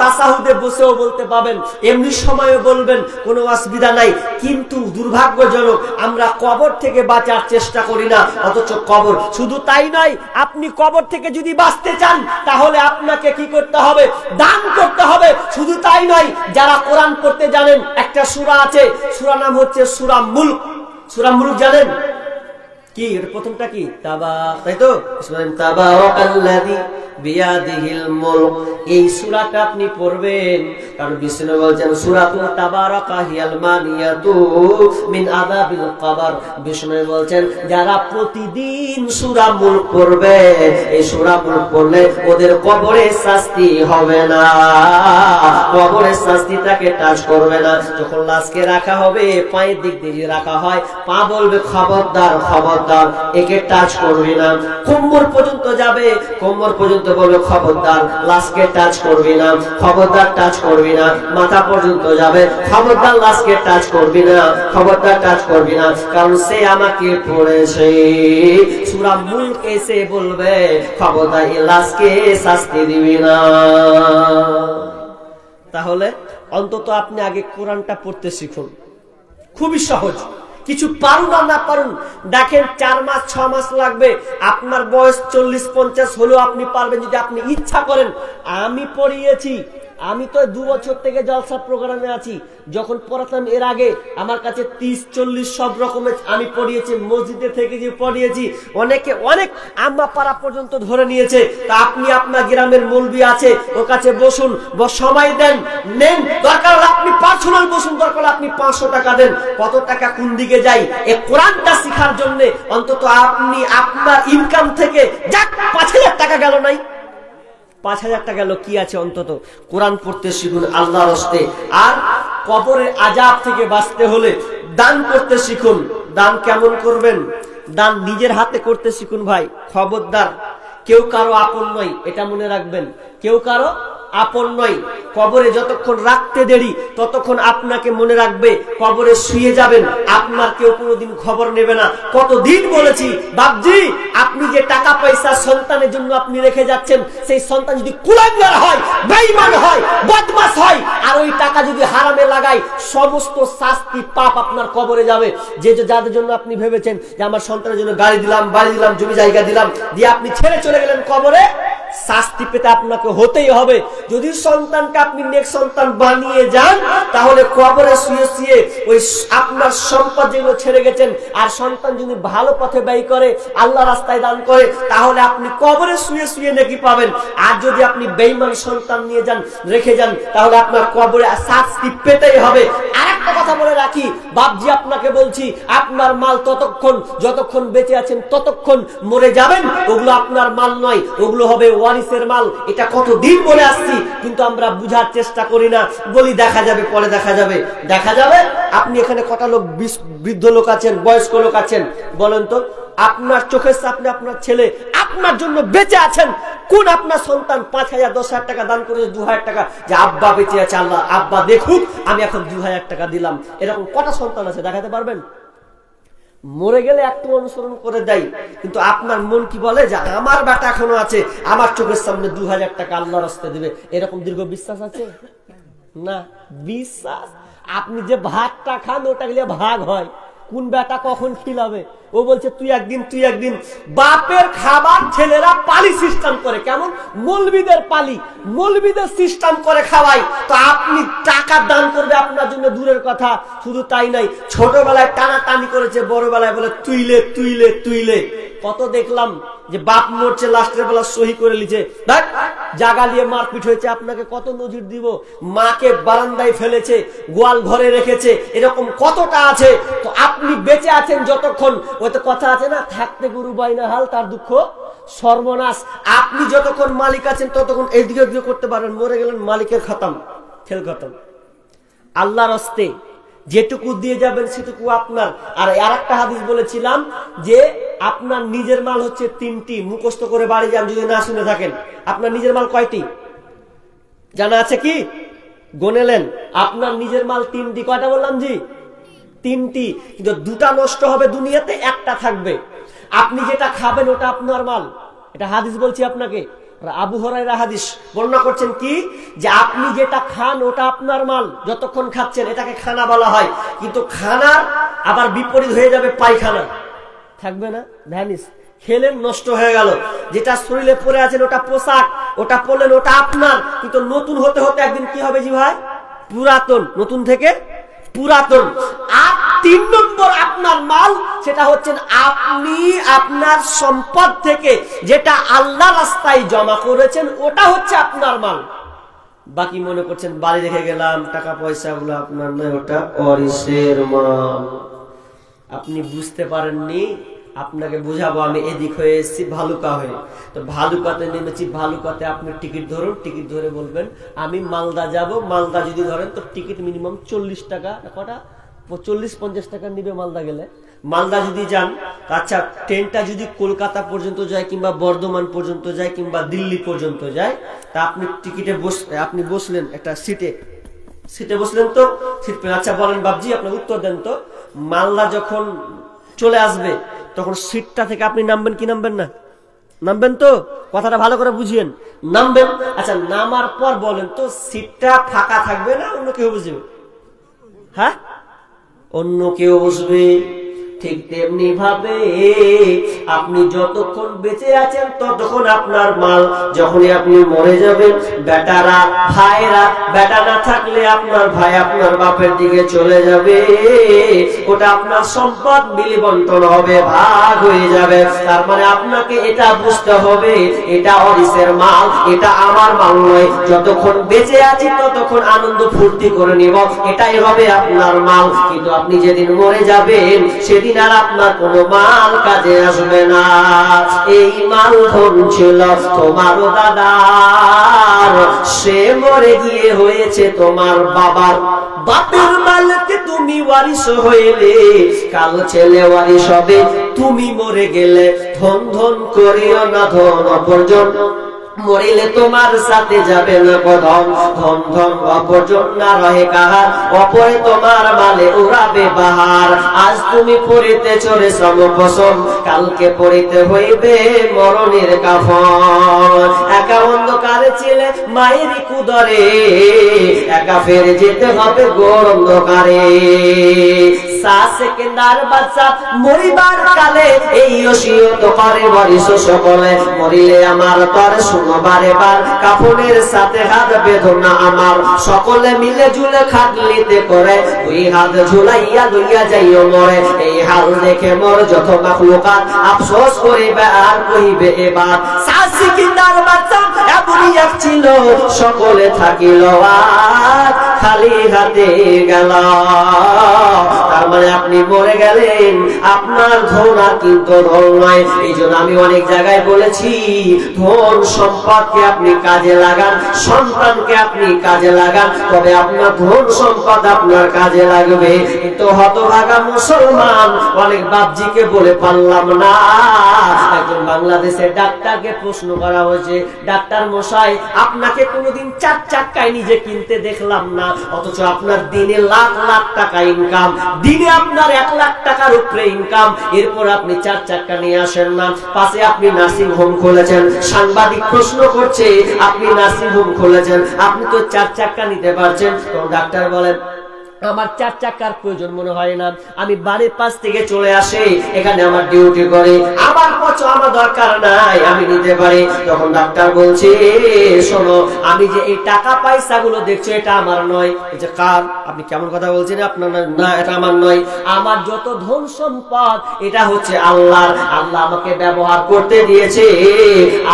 তাসাহুদে বসেও বলতে পাবেন, এমনি সময়ও বলবেন, কোনো অসুবিধা নাই। কিন্তু দুর্ভাগ্যজনক আমরা কবর থেকে বাঁচার চেষ্টা করি না, অথচ কবর। শুধু তাই নয়, আপনি কবর থেকে যদি বাঁচতে চান তাহলে আপনাকে কি করতে হবে? দান করতে হবে। শুধু তাই নয়, যারা কোরআন পড়তে জানেন, একটা সূরা আছে, সূরা নাম হচ্ছে সূরা মুলক। সূরা মুলক জানেন কি? এর প্রথমটা কি? তাই তো, তাবারাকাল্লাযী বিয়াদিহিল মুলক। এই সূরাটা আপনি পড়বেন, কারণ বিষ্ণু বলেছেন সূরাতুল তাবারাকা হিয়াল মানিয়াতু মিন আযাবিল কবর। বিষ্ণু বলেছেন যারা প্রতিদিন সূরা মুলক পড়বে, এই সূরা মুলক পড়লে ওদের কবরে শাস্তি হবে না, কবরের শাস্তি তাকে টাচ করবে না। যখন লাশকে রাখা হবে পায়ের দিক দিয়ে রাখা হয়, পা বলবে খবরদার খবরদার, একে টাচ করবি না। কোমর পর্যন্ত যাবে, কোমর পর্যন্ত বলবে খবরদার লাশকে টাচ করবি না, খবরদার টাচ করবি না। মাথা পর্যন্ত যাবে, খবরদার লাশকে টাচ করবি না, খবরদার টাচ করবি না, কারণ সে আমাকে পড়েছে। সূরা মুলক এসে বলবে খবরদার এই লাশকে শাস্তি দিবি না। তাহলে অন্তত আপনি আগে কোরআনটা পড়তে শিখুন, খুবই সহজ। কিছু পারুন আর না পারুন, দেখেন 4 মাস 6 মাস লাগবে, আপনার বয়স 40-50 হলেও আপনি পারবেন যদি আপনি ইচ্ছা করেন। আমি পড়িয়েছি, আমি তো 2 বছর থেকে জলসা প্রোগ্রামে আছি। যখন পড়াতাম এর আগে আমার কাছে 30-40 সব রকমের আমি পড়িয়েছি, মসজিদে থেকে যে পড়িয়েছি, অনেকে অনেক আম্মা পাড়া পর্যন্ত ধরে নিয়েছে। তা আপনি আপনার গ্রামের মৌলবি আছে, ওর কাছে বসুন, সময় দেন, নেন, দরকার হলে আপনি পার্সোনাল বসুন, দরকার হলে আপনি 500 টাকা দেন। কত টাকা কোন দিকে যায় এই কোরআনটা শেখার জন্য? অন্তত আপনি আপনার ইনকাম থেকে যাক 5000 টাকা গেল নাই, 5000 টাকা গেল, কি আছে? অন্তত কোরআন পড়তে শিখুন আল্লাহর রাস্তে। আর কবরের আযাব থেকে বাঁচতে হলে দান করতে শিখুন। দান কেমন করবেন? দান নিজের হাতে করতে শিখুন ভাই। খবরদার কেউ কারো আপন নয়, এটা মনে রাখবেন, কেউ কারো আপন নয়। কবরে যতক্ষণ রাখতে দেরি ততক্ষণ আপনাকে মনে রাখবে, কবরে শুয়ে যাবেন আপনার কেউ কোনোদিন খবর নেবে না। কতদিন বলেছি বাপজি, আপনি যে টাকা পয়সা সন্তানের জন্য আপনি রেখে যাচ্ছেন, সেই সন্তান যদি কুলাঙ্গার হয়, বেঈমান হয়, বদমাশ হয়, আর ওই টাকা যদি হারামে লাগায়, সমস্ত শাস্তি পাপ আপনার কবরে যাবে। যে যাদের জন্য আপনি ভেবেছেন যে আমার সন্তানের জন্য গাড়ি দিলাম, বাড়ি দিলাম, জমি জায়গা দিলাম, দিয়ে আপনি ছেড়ে চলে গেলেন কবরে, শাস্তি পেতে আপনাকে হতেই হবে। যদি সন্তানকে আপনি নেক সন্তান বানিয়ে যান, তাহলে কবরে শুয়ে শুয়ে ওই আপনার সম্পদ যেগুলো ছেড়ে গেছেন, আর সন্তান যদি ভালো পথে ব্যয় করে, আল্লাহ রাস্তায় দান করে, তাহলে আপনি কবরে শুয়ে শুয়ে নেকি পাবেন। আর যদি আপনি বেঈমান সন্তান নিয়ে যান, রেখে যান, তাহলে আপনার কবরে শাস্তি পেতেই হবে। আর আরেকটা কথা বলে রাখি বাপজি, আপনাকে বলছি, আপনার মাল ততক্ষণ যতক্ষণ বেঁচে আছেন ততক্ষণ, মরে যাবেন ওগুলো আপনার মাল নয়, ওগুলো হবে ওয়ারিসের মাল। এটা কতদিন বলে আসছি, কিন্তু আমরা বুঝার চেষ্টা করি না, বলি দেখা যাবে, পরে দেখা যাবে। দেখা যাবে? আপনি এখানে কটা লোক বৃদ্ধ লোক আছেন, বয়স্ক লোক আছেন, বলেন তো আপনার চোখের সামনে আপনার ছেলে আপনার জন্য বেঁচে আছেন, কোন আপনার সন্তান 5,000 10,000 টাকা দান করেছে, 2,000 টাকা, যে আব্বা বেঁচে আছে, আল্লাহ আব্বা দেখুক আমি এখন 2,000 টাকা দিলাম, এরকম কটা সন্তান আছে দেখাতে পারবেন? মরে গেলে একটু অনুসরণ করে দেয়, কিন্তু আপনার মন কি বলে যে আমার বেটা এখনো আছে, আমার চোখের সামনে 2,000 টাকা আল্লাহর রাস্তায় দেবে, এরকম দীর্ঘ বিশ্বাস আছে না? বিশ্বাস, আপনি যে ভাতটা খান ওটা গেলে ভাগ হয়, কোন বেটা কখন খিলাবে? ও বলছে তুই একদিন। বাপের খাবার ছেলেরা পালি সিস্টেম করে, কেমন মৌলবীদের পালি, মৌলবীদের সিস্টেম করে খাওয়াই, তো আপনি টাকা দান করবে আপনার জন্য দূরের কথা। শুধু তাই নাই, ছোটবেলায় টানাটানি করেছে, বড়বেলায় বলে তুইলে। কত দেখলাম যে বাপ মরছে, লাস্টের বেলা সহি করে লিছে, জাগা নিয়ে মারপিট হয়েছে। আপনাকে কত নজির দিব, মাকে বারান্দায় ফেলেছে, গোয়াল ঘরে রেখেছে, এরকম কতটা আছে। তো আপনি বেঁচে আছেন যতক্ষণ, ওই তো কথা আছে না, থাকতে গরু বাইনা হাল তার দুঃখ সর্বনাশ। আপনি যতক্ষণ মালিক আছেন ততক্ষণ এইদিকে ওদিকে করতে পারবেন, মরে গেলেন মালিকের খতম, খেল খতম। আল্লাহর হস্তে যেটুকু দিয়ে যাবেন সেটুকু আপনার। আর আরেকটা হাদিস বলেছিলাম যে আপনার নিজের মাল হচ্ছে 3টি, মুখস্থ করে বাড়ি যান যদি না শুনে থাকেন। আপনার নিজের মাল কয়টি জানা আছে কি? গনেলেন। আপনার নিজের মাল 3টি। কয়টা বললাম জি? 3টি, কিন্তু 2টা নষ্ট হবে দুনিয়াতে, একটা থাকবে। আপনি যেটা খাবেন ওটা আপনার মাল, এটা হাদিস বলছি আপনাকে। আবু হুরায়রা হাদিস বর্ণনা করছেন কি, যে আপনি যেটা খান ওটা আপনার মাল, যতক্ষণ খাচ্ছেন এটাকে খানা বলা হয়। কিন্তু খানার আবার বিপরীত হয়ে যাবে পায়খানা, থাকবে না, ভ্যানিস, খেলেন নষ্ট হয়ে গেল। যেটা শরীরে পরে আছেন ওটা পোশাক, ওটা পরলেন ওটা আপনার, কিন্তু নতুন হতে হতে একদিন কি হবে জি ভাই? পুরাতন, নতুন থেকে পুরাতন। আর 3 নম্বর আপনার মাল, সেটা হচ্ছেন আপনি আপনার সম্পদ থেকে যেটা আল্লাহ রাস্তায় জমা করেছেন, ওটা হচ্ছে আপনার মাল। বাকি মনে করছেন বাড়ি রেখে গেলাম, টাকা পয়সা গুলো আপনার নয়, ওটা ওয়ারিসের মাল। আপনি বুঝতে পারেননি, আপনাকে বুঝাবো। আমি এদিক হয়ে এসেছি ভালুকা হয়ে, তো ভালুকাতে নেমেছি। ভালুকাতে আপনি টিকিট ধরুন, টিকিট ধরে বলবেন আমি মালদা যাব। মালদা যদি ধরেন তো টিকিট মিনিমাম 40 টাকা, কটা 40-50 টাকা নিবে মালদা গেলে। মালদা যদি যান, আচ্ছা ট্রেনটা যদি কলকাতা পর্যন্ত যায়, কিংবা বর্ধমান পর্যন্ত যায়, কিংবা দিল্লি পর্যন্ত যায়, তা আপনি টিকিটে আপনি বসলেন একটা সিটে বসলেন, তো সিট পেলেন। আচ্ছা বলেন বাবজি, আপনার উত্তর দেন তো, মালদা যখন চলে আসবে তখন সিটটা থেকে আপনি নামবেন কি নামবেন না? নামবেন তো? কথাটা ভালো করে বুঝিয়েন, নামবেন। আচ্ছা নামার পর বলেন তো, সিটটা ফাঁকা থাকবে না অন্য কেউ বসবে? হ্যাঁ, অন্য কেউ বসবে। ঠিক তেমনি ভাবে আপনি যতক্ষণ বেঁচে আছেন ততক্ষণ আপনার মাল। যখনই আপনি মরে যাবেন, বেটারা ভাইরা, বেটা না থাকলে আপনার ভাই আপনার বাপের দিকে চলে যাবে, ওটা আপনার সম্পদ মিলি বন্টন হবে, ভাগ হয়ে যাবে। তার মানে আপনাকে এটা বুঝতে হবে, এটা ওয়ারিসের মাল, এটা আমার মাল নয়। যতক্ষণ বেঁচে আছি ততক্ষণ আনন্দ ফুর্তি করে নিব, এটাই হবে আপনার মাল। কিন্তু আপনি যেদিন মরে যাবেন সেদিন আর আপনার কোনো মাল কাজে আসবে না। এই মাল ধন ছিল তোমার দাদার, সে মরে গিয়ে হয়েছে তোমার বাবার। বাপের মালকে তুমি ওয়ারিস হইলে, কাল ছেলে ওয়ারিস হবে। তুমি মরে গেলে ধন ধন করিও না, ধন অপরজন মরিলে তোমার সাথে যাবে না ধন। ধন ধন অপরজন না রহে কাহার, অপরে তোমার মালে উড়াবে বাহার। আজ তুমি পড়িতেছ রে সমপসন, কালকে পড়িতে হইবে মরণের কাফন। একা অন্ধকারে ছিলে মায়েরই কুদরে, একা ফেরে যেতে হবে ঘোর অন্ধকারে। সেকেন্ডার বাচ্চা মরিবার কালে এই ওসিয়ত করে ওয়ারিস সকলে, মরিলে আমার তর শুনো বারে বার, কাফনের সাথে হাত বেঁধো না আমার। সকলে মিলে ঝুলে খাটলিতে করে, ওই হাত ঝুলাইয়া লইয়া যাইও মরে। এই হাল দেখে মোর যত মাখলুকাত আফসোস করিবে আর কহিবে এবার। সেকেন্ডার বাচ্চা এমনই এক ছিল, সকলে থাকিল আর খালি হাতে গেল। তার মানে আপনি মরে গেলেন, আপনার ধন আর কিন্তু ধন নয়। এই জন্য আমি অনেক জায়গায় বলেছি, ধন সম্পদকে আপনি কাজে লাগান, সন্তানকে আপনি কাজে লাগান, তবে আপনার ধন সম্পদ আপনার কাজে লাগবে। কিন্তু হতভাগা মুসলমান অনেক বাপজিকে বলে পারলাম না। একজন বাংলাদেশের ডাক্তারকে প্রশ্ন করা হয়েছে, ডাক্তার মশাই আপনাকে কোনোদিন 4 চাক্কায় নিজে কিনতে দেখলাম না, অথচ আপনার দিনে লাখ লাখ টাকা ইনকাম, দিনে আপনার 1 লাখ টাকার উপরে ইনকাম, এরপর আপনি 4 চাক্কা নিয়ে আসেন না। পাশে আপনি নার্সিং হোম খুলেছেন, সাংবাদিক প্রশ্ন করছে আপনি নার্সিং হোম খুলেছেন, আপনি তো 4 চাক্কা নিতে পারছেন। তো ডাক্তার বলেন আমার 4 চাকার প্রয়োজন মনে হয় না, আমি বাড়ির পাশ থেকে চলে আসি, এখানে আমার ডিউটি করে, আমার পছন্দ আমার দরকার নাই, আমি নিতে পারি। তখন ডাক্তার বলছে শোনো, আমি যে এই টাকা পয়সা গুলো দেখছো এটা আমার নয়। যে কার? আপনি কেমন কথা বলছেন? আপনার না, এটা আমার নয়। আমার যত ধন সম্পদ এটা হচ্ছে আল্লাহর। আল্লাহ আমাকে ব্যবহার করতে দিয়েছে,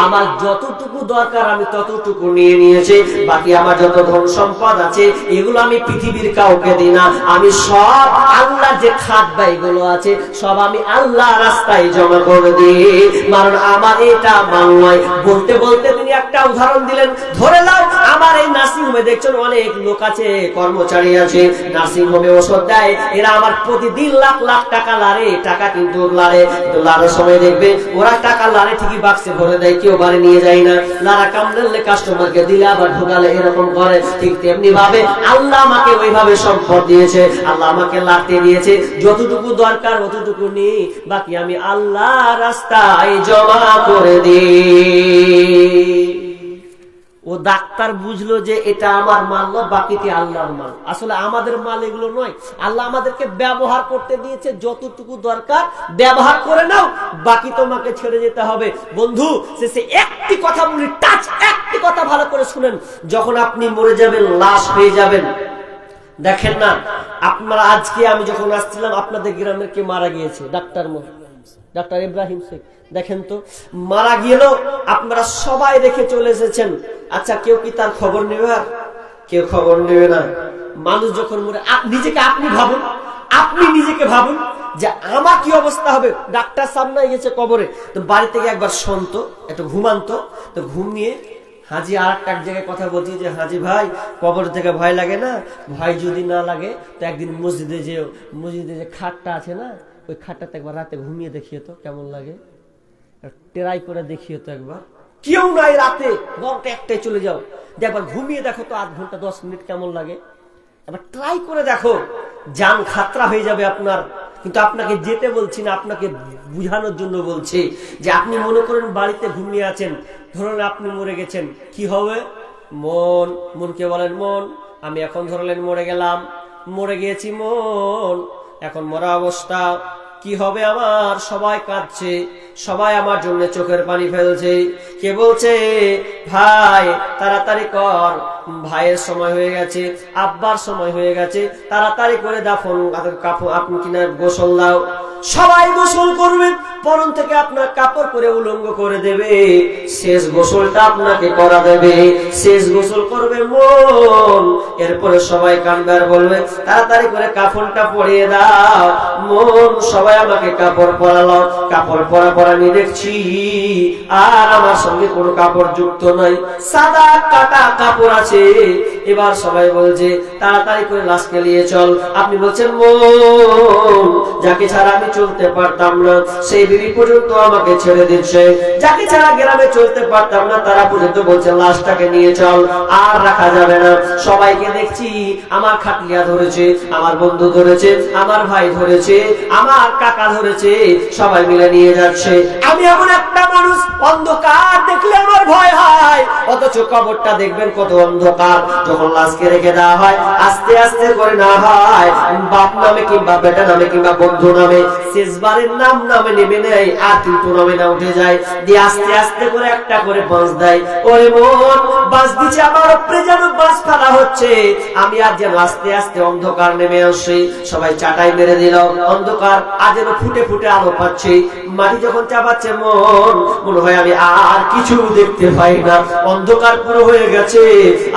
আমার যতটুকু দরকার আমি ততটুকু নিয়ে নিয়েছি, বাকি আমার যত ধন সম্পদ আছে এগুলো আমি পৃথিবীর কাউকে দিই না, আমি সব আল্লাহ যে খাদ্য এগুলো আছে সব আমি আল্লাহ রাস্তায় জমা করে দিই, কারণ আমার এটা মাল নয়। বলতে বলতে তিনি একটা উদাহরণ দিলেন, ধরে নাও আমার এই নার্সিং হোমে দেখছেন অনেক লোক আছে, কর্মচারী আছে, নার্সিং হোমে ওষুধ দেয়, এরা আমার প্রতিদিন লাখ লাখ টাকা লারে, টাকা কিন্তু লারে, কিন্তু লারের সময় দেখবে ওরা টাকা লারে ঠিকই বাক্সে ভরে দেয়, কেউ বাড়ি নিয়ে যায় না, লারা কামড়ালে কাস্টমারকে দিলে আবার ঢোকালে এরকম করে। ঠিক তেমনি ভাবে আল্লাহ আমাকে ওইভাবে সম্পদ দিয়েছে, আল্লাহ আমাকে লাতে দিয়েছে, যতটুকু দরকার অতটুকু নিই, বাকি আমি আল্লাহ রাস্তায় জমা করে দিই। ও ডাক্তার বুঝলো যে এটা আমার মাল নয়, বাকিতে আল্লাহর মাল। আসলে আমাদের মাল এগুলো নয়, আল্লাহ আমাদেরকে ব্যবহার করতে দিয়েছে, যতটুকু দরকার ব্যবহার করে নাও, বাকি তোমাকে ছেড়ে যেতে হবে। বন্ধু শেষে একটি কথা বলি, টাচ একটি কথা ভালো করে শুনেন, যখন আপনি মরে যাবেন, লাশ হয়ে যাবেন, দেখেন না আপনারা, আজকে আমি যখন আসছিলাম আপনাদের গ্রামের কে মারা গিয়েছে, ডাক্তার ইব্রাহিম শেখ, দেখেন তো মারা গেল, আপনারা সবাই রেখে চলে এসেছেন, আচ্ছা কেউ কি তার খবর নেবে? আর কেউ খবর নেবে না। মানুষ যখন মরে, নিজেকে আপনি ভাবুন, আপনি নিজেকে ভাবুন যে আমার কি অবস্থা হবে। ডাক্তার সামনে গেছে কবরে, তো বাড়ি থেকে একবার শুনত, একটু ঘুমান্ত, তো ঘুমিয়ে হাজি আর একটা জায়গায় কথা বলছি যে হাজি ভাই কবর থেকে ভয় লাগে না? ভয় যদি না লাগে তো একদিন মসজিদে যে খাটটা আছে না, ওই খাটটাতে একবার রাতে ঘুমিয়ে দেখিয়ে তো কেমন লাগে, ট্রাই করে দেখিয়ে তো একবার, কেউ নাই রাতে 9টা 1টায় চলে যাও, একবার ঘুমিয়ে দেখো তো 8 ঘন্টা 10 মিনিট কেমন লাগে, এবার ট্রাই করে দেখো, জান খাতরা হয়ে যাবে আপনার। কিন্তু আপনাকে যেতে বলছি না, আপনাকে বুঝানোর জন্য বলছি যে আপনি মনে করেন বাড়িতে ঘুমিয়ে আছেন, ধরুন আপনি মরে গেছেন, কি হবে? মনকে বলেন মন আমি এখন ধরলেন মরে গেলাম, মরে গিয়েছি মন, এখন মরা অবস্থা কি হবে আমার? সবাই কাঁদছে, সবাই আমার জন্য চোখের পানি ফেলছে, কে বলছে ভাই তাড়াতাড়ি কর, ভাইয়ের সময় হয়ে গেছে, আব্বার সময় হয়ে গেছে, তাড়াতাড়ি করে দাফন কাপড় আপনি কিনা গোসল দাও। সবাই গোসল করবে, পরন থেকে আপনার কাপড় করে উলঙ্গ করে দেবে, শেষ গোসলটা আপনাকে করা দেবে, শেষ গোসল করবে মন, এরপরে সবাই কাঁদবে আর বলবে তাড়াতাড়ি করে কাফনটা পরিয়ে দাও। মন সবাই আমাকে কাপড় পরালো, কাপড় পরা আমি দেখছি আর আমার সঙ্গে কোনো কাপড় যুক্ত নাই, সাদা কাটা কাপড় আছে। এবার সবাই বলছে তাড়াতাড়ি করে লাশকে নিয়ে চল। আপনি বলছেন মন যাকে ছাড়া আমি চলতে পারতাম না সেই বিবি পর্যন্ত আমাকে ছেড়ে দিচ্ছে, যাকে ছাড়া গ্রামে চলতে পারতাম না তারা পর্যন্ত বলছে লাশটাকে নিয়ে চল, আর রাখা যাবে না। সবাইকে দেখছি, আমার খাটলিয়া ধরেছে, আমার বন্ধু ধরেছে, আমার ভাই ধরেছে, আমার কাকা ধরেছে, সবাই মিলে নিয়ে যাচ্ছে। আমি এমন একটা মানুষ, অন্ধকার দেখলে আমার ভয় হয়, অথচ কবরটা দেখবেন কত অন্ধকার। যখন লাশকে রেখে দেওয়া হয় আস্তে আস্তে করে না হয়, বাপ নামে কিংবা বেটা নামে কিংবা বন্ধু নামে, শেষবারের নাম নামে নেমে নেয়, আর কিন্তু নামে না উঠে যায়, দিয়ে আস্তে আস্তে করে একটা করে বাঁশ দেয়। ওরে মন বাঁশ দিচ্ছে, আমার উপরে যেন বাঁশ ফেলা হচ্ছে, আমি আর যেন আস্তে আস্তে অন্ধকার নেমে আসছি। সবাই চাটাই মেরে দিল, অন্ধকার আজ যেন ফুটে ফুটে আলো পাচ্ছে। মাটি যখন চাপাচ্ছে মনে হয় আমি আর কিছু দেখতে পাই না, অন্ধকার পুরো হয়ে গেছে।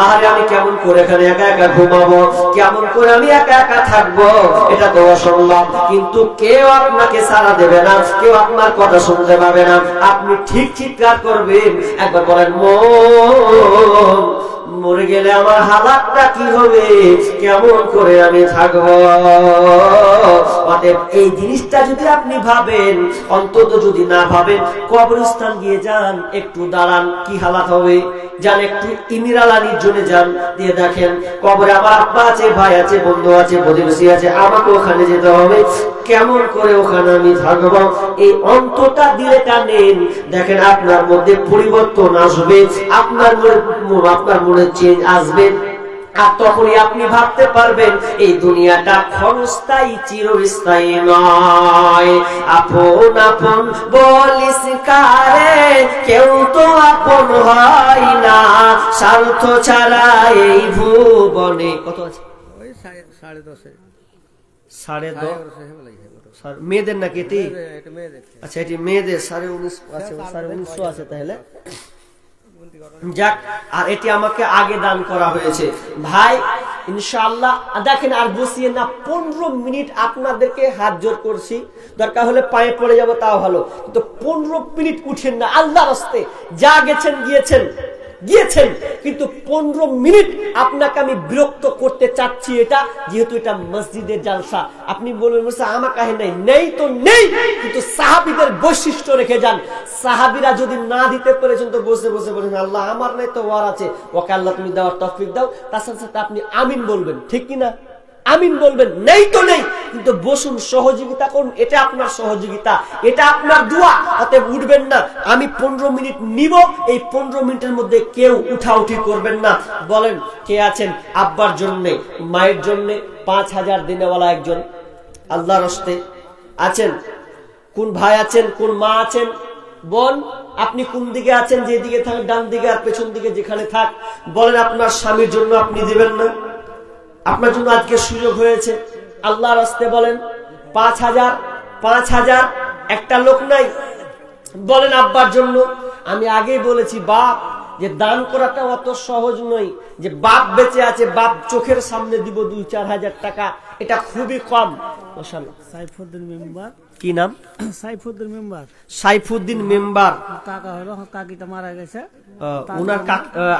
আরে আমি কেমন করে এখানে একা একা ঘুমাবো, কেমন করে আমি একা একা থাকবো, এটা তো অসম্ভব। কিন্তু কেউ আপনাকে সাড়া দেবে না, কেউ আপনার কথা শুনতে পাবে না। আপনি ঠিক চিৎকার করবেন, একবার বলেন মরে গেলে আমার হালাতটা কি হবে, কেমন করে আমি থাকবো। অতএব এই জিনিসটা যদি আপনি ভাবেন, অন্তত যদি না ভাবেন, কবরস্থান গিয়ে যান, একটু দাঁড়ান, কি হালাত হবে। যান একটু ইমিরালা নির্জনে যান, দিয়ে দেখেন কবরে আমার আব্বা আছে, ভাই আছে, বন্ধু আছে, প্রতিবেশী আছে, আমাকে ওখানে যেতে হবে, কেমন করে ওখানে আমি থাকবো। এই অন্তটা দিলে টানেন, দেখেন আপনার মধ্যে পরিবর্তন আসবে, আপনার মনে চেঞ্জ আসবে। আর তখনই আপনি ভাবতে পারবেন এই দুনিয়াটা ক্ষণস্থায়ী, চিরস্থায়ী নয়। আপন আপন বলিস কারে, কেউ তো আপন হয় না, স্বার্থ ছাড়া এই ভুবনে। কত আছে? ওই 10:30 10:30 মেয়েদের নাকি এটি? আচ্ছা এটি মেয়েদের 19:30 আছে, 19:30 আছে তাহলে। যাক, আর এটি আমাকে আগে দান করা হয়েছে ভাই, ইনশাআল্লাহ। দেখেন আর বসিয়ে না, 15 মিনিট আপনাদেরকে হাত জোর করছি, দরকার হলে পায়ে পড়ে যাব তাও ভালো, কিন্তু 15 মিনিট উঠেন না আল্লাহর রাস্তে। যা গেছেন গিয়েছেন, কিন্তু 15 মিনিট আপনাকে আমি বিরক্ত করতে চাচ্ছি, এটা যেহেতু এটা মসজিদের জালসা। আপনি বলবেন আমার কাছে নেই তো নেই, কিন্তু সাহাবীদের বৈশিষ্ট্য রেখে যান। সাহাবীরা যদি না দিতে পেরেছেন তো বসে বসে বলেন আল্লাহ আমার নাই তো ওয়ার আছে, ওকে আল্লাহ তুমি দেওয়ার তৌফিক দাও। তার সাথে আপনি আমিন বলবেন, ঠিক কিনা? আমিন বলবেন, নেই তো নেই, কিন্তু বসুন, সহযোগিতা করুন, এটা আপনার সহযোগিতা, এটা আপনার দোয়া। অতএব উঠবেন না, আমি 15 মিনিট নিব, এই 15 মিনিটের মধ্যে কেউ উঠাউঠি করবেন না। বলেন কে আছেন আব্বার জন্য, মায়ের জন্য 5000 দিনেওয়ালা একজন আল্লাহর রাস্তে আছেন? কোন ভাই আছেন, কোন মা আছেন? বোন আপনি কোন দিকে আছেন? যেদিকে থাক, ডান দিকে আর পেছন দিকে যেখানে থাক, বলেন আপনার স্বামীর জন্য আপনি দিবেন না? আপনার জন্য আজকে সুযোগ হয়েছে, আল্লাহর রাস্তে বলেন 5000 একটা লোক নাই, বলেন আব্বার জন্য। আমি আগেই বলেছি বাপ, যে দান করাটা অত সহজ নয়, যে বাপ বেঁচে আছে, বাপ চোখের সামনে দিব 2-4 হাজার টাকা, এটা খুবই কম। সাইফুদ্দিন মেম্বার, কি নাম? সাইফুদ্দিন মেম্বার, কাকা হলো, কাকিটা মারা গেছে,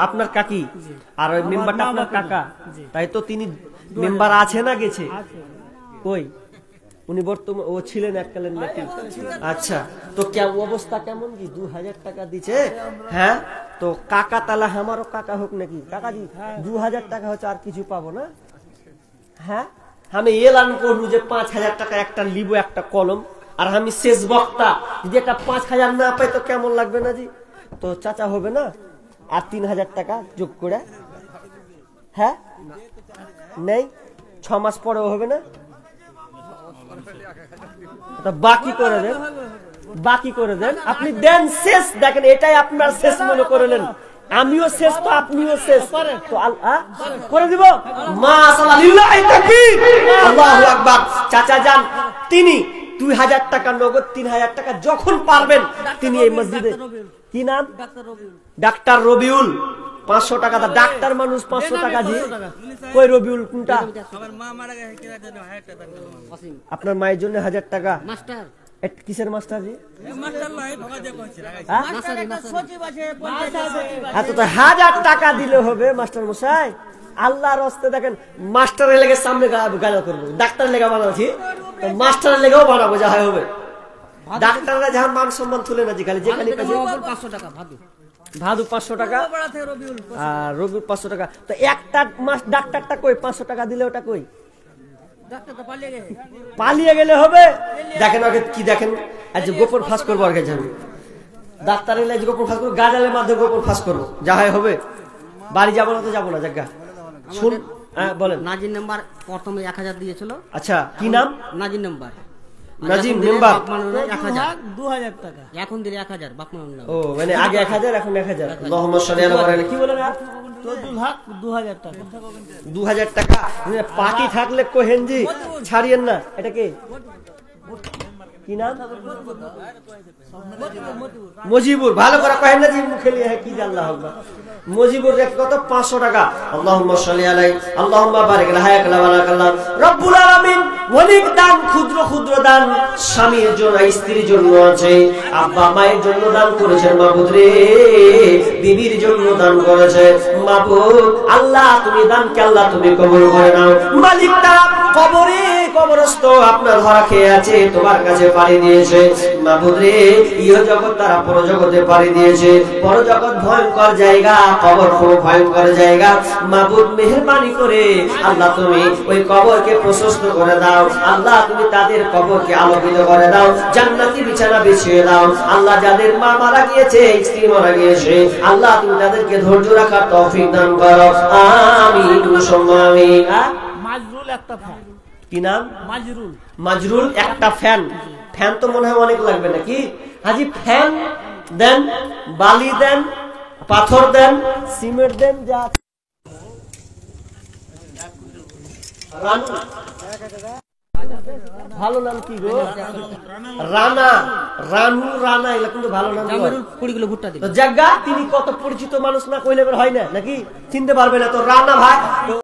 আপনার কাকি, আর ওই মেম্বারটা আপনার কাকা, তাই তো? তিনি মেম্বার আছে না গেছে? কই উনি বর্তমান, ও ছিলেন এককালীন নাকি? আচ্ছা, তো অবস্থা কেমন কি? 2000 টাকা দিচ্ছে, হ্যাঁ? তো কাকা তালা আমারও কাকা হোক নাকি? কাকাজি 2000 টাকা হচ্ছে, আর কিছু পাবো না? হ্যাঁ, আমি এলান করবো যে 5000 টাকা একটা লিব, একটা কলম, আর আমি শেষ বক্তা, যদি একটা 5000 না পাই তো কেমন লাগবে না জি? তো চাচা হবে না আর 3000 টাকা যোগ করে? হ্যাঁ, নেই, 6 মাস পরেও হবে না? বাকি করে দেন, আপনি দেন শেষ। দেখেন এটাই আপনার শেষ মনে করলেন, আমিও শেষ তো আপনিও শেষ, তো করে দিব। আল্লাহু আকবার। চাচা যান, তিনি 2000 টাকা নগদ, 3000 টাকা যখন পারবেন তিনি এই মসজিদে, কি নাম? ডাক্তার রবিউল, 500 টাকা। ডাক্তার মানুষ 500 টাকা দিয়ে, কই রবিউল কোনটা? আপনার মায়ের জন্য 1000 টাকা। কিসের মাস্টার জি? 1000 টাকা দিলে হবে মাস্টার মশাই? আল্লাহর রাস্তে দেখেন, মাস্টারের লেগে সামনে গাজা করবো, ডাক্তারের লেগে বানাচ্ছি, মাস্টারের লেগেও বানাবো, যা হবে। ডাক্তাররা যখন মান সম্মান তুলে না, যেখানে 500 টাকা, ভাদু 500 টাকা, আর রবিউল 500 টাকা। তো একটা ডাক্তারটা কই? 500 টাকা দিলে ওটা কই? পালিয়ে গেলে হবে। দেখেন আগে কি দেখেন, আজ গোপন ফাঁস করবো, আর যাবে ডাক্তারের লাইজ গোপন ফাঁস করবো, গাজালের মাধ্যমে গোপন ফাঁস করবো, যা হবে। বাড়ি যাবো না তো যাবো না, জায়গা শুন। হ্যাঁ বলেন। নাজির নাম্বার প্রথমে 1000 দিয়েছিল। আচ্ছা, কি নাম? নাজির নাম্বার, নাজিম মেম্বার। 2000 টাকা এখন দিলে 1000 বাপ মানলাম। ও মানে আগে 1000, এখন 1000। আল্লাহুম্মা সাল্লি আলা মুহাম্মাদ। কি বলেন? 2000 টাকা। 2000 টাকা পার্টি থাকলে কোহেনজি ছাড়িয়েন না। এটা কি কি নাম? মজিবুর। ভালো করে কহেন না যে মুখে লিয়ে কি জানলা হবে। মজিবুর রেট কত? 500 টাকা। আল্লাহুম্মা সাল্লি আলাইহি আল্লাহুম্মা বারিক লাহায়াকাল্লাহ বারাকাল্লাহ। রব্বুল আলামিন অনেক দান, ক্ষুদ্র ক্ষুদ্র দান স্বামীর জন্য, স্ত্রীর জন্য আছে, আব্বা মায়ের জন্য দান করেছেন মাবুদ রে, বিবির জন্য দান করেছে মাবুদ। আল্লাহ তুমি দানকে আল্লাহ তুমি কবুল করে নাও। মালিক তারা কবরে কবরস্থ আপনার ধরা খেয়ে আছে, তোমার কাছে পাড়ি দিয়েছে মাবুদ রে। ইহ জগৎ তারা পরজগতে পাড়ি দিয়েছে। পরজগৎ ভয়ঙ্কর জায়গা, কবর খুব ভয়ঙ্কর জায়গা মাবুদ। মেহেরবানি করে আল্লাহ তুমি ওই কবরকে প্রশস্ত করে দাও। আল্লাহ তুমি তাদের কবরকে আলোকিত করে দাও, জান্নাতি বিছানা বিছিয়ে দাও। আল্লাহ যাদের মা মারা গিয়েছে, স্ত্রী মারা গিয়েছে, আল্লাহ তুমি তাদেরকে ধৈর্য রাখার তৌফিক দান করো। আমিন সুম্মা আমিন। মাজরুল একটা ফ্যান। কি নাম? মাজরুল। মাজরুল একটা ফ্যান। ফ্যান তো মনে হয় অনেক লাগবে নাকি হাজি? ফ্যান দেন, বালি দেন, পাথর দেন, সিমেন্ট দেন, যা ভালো নাম কি গো? রানা, রানু, রানা, এগুলো কিন্তু ভালো নাম। জামিরুল 20 কিলো ভুট্টা দিল। জায়গা তিনি কত পরিচিত মানুষ না কইলে হয় না নাকি? চিনতে পারবে না তো রানা ভাই।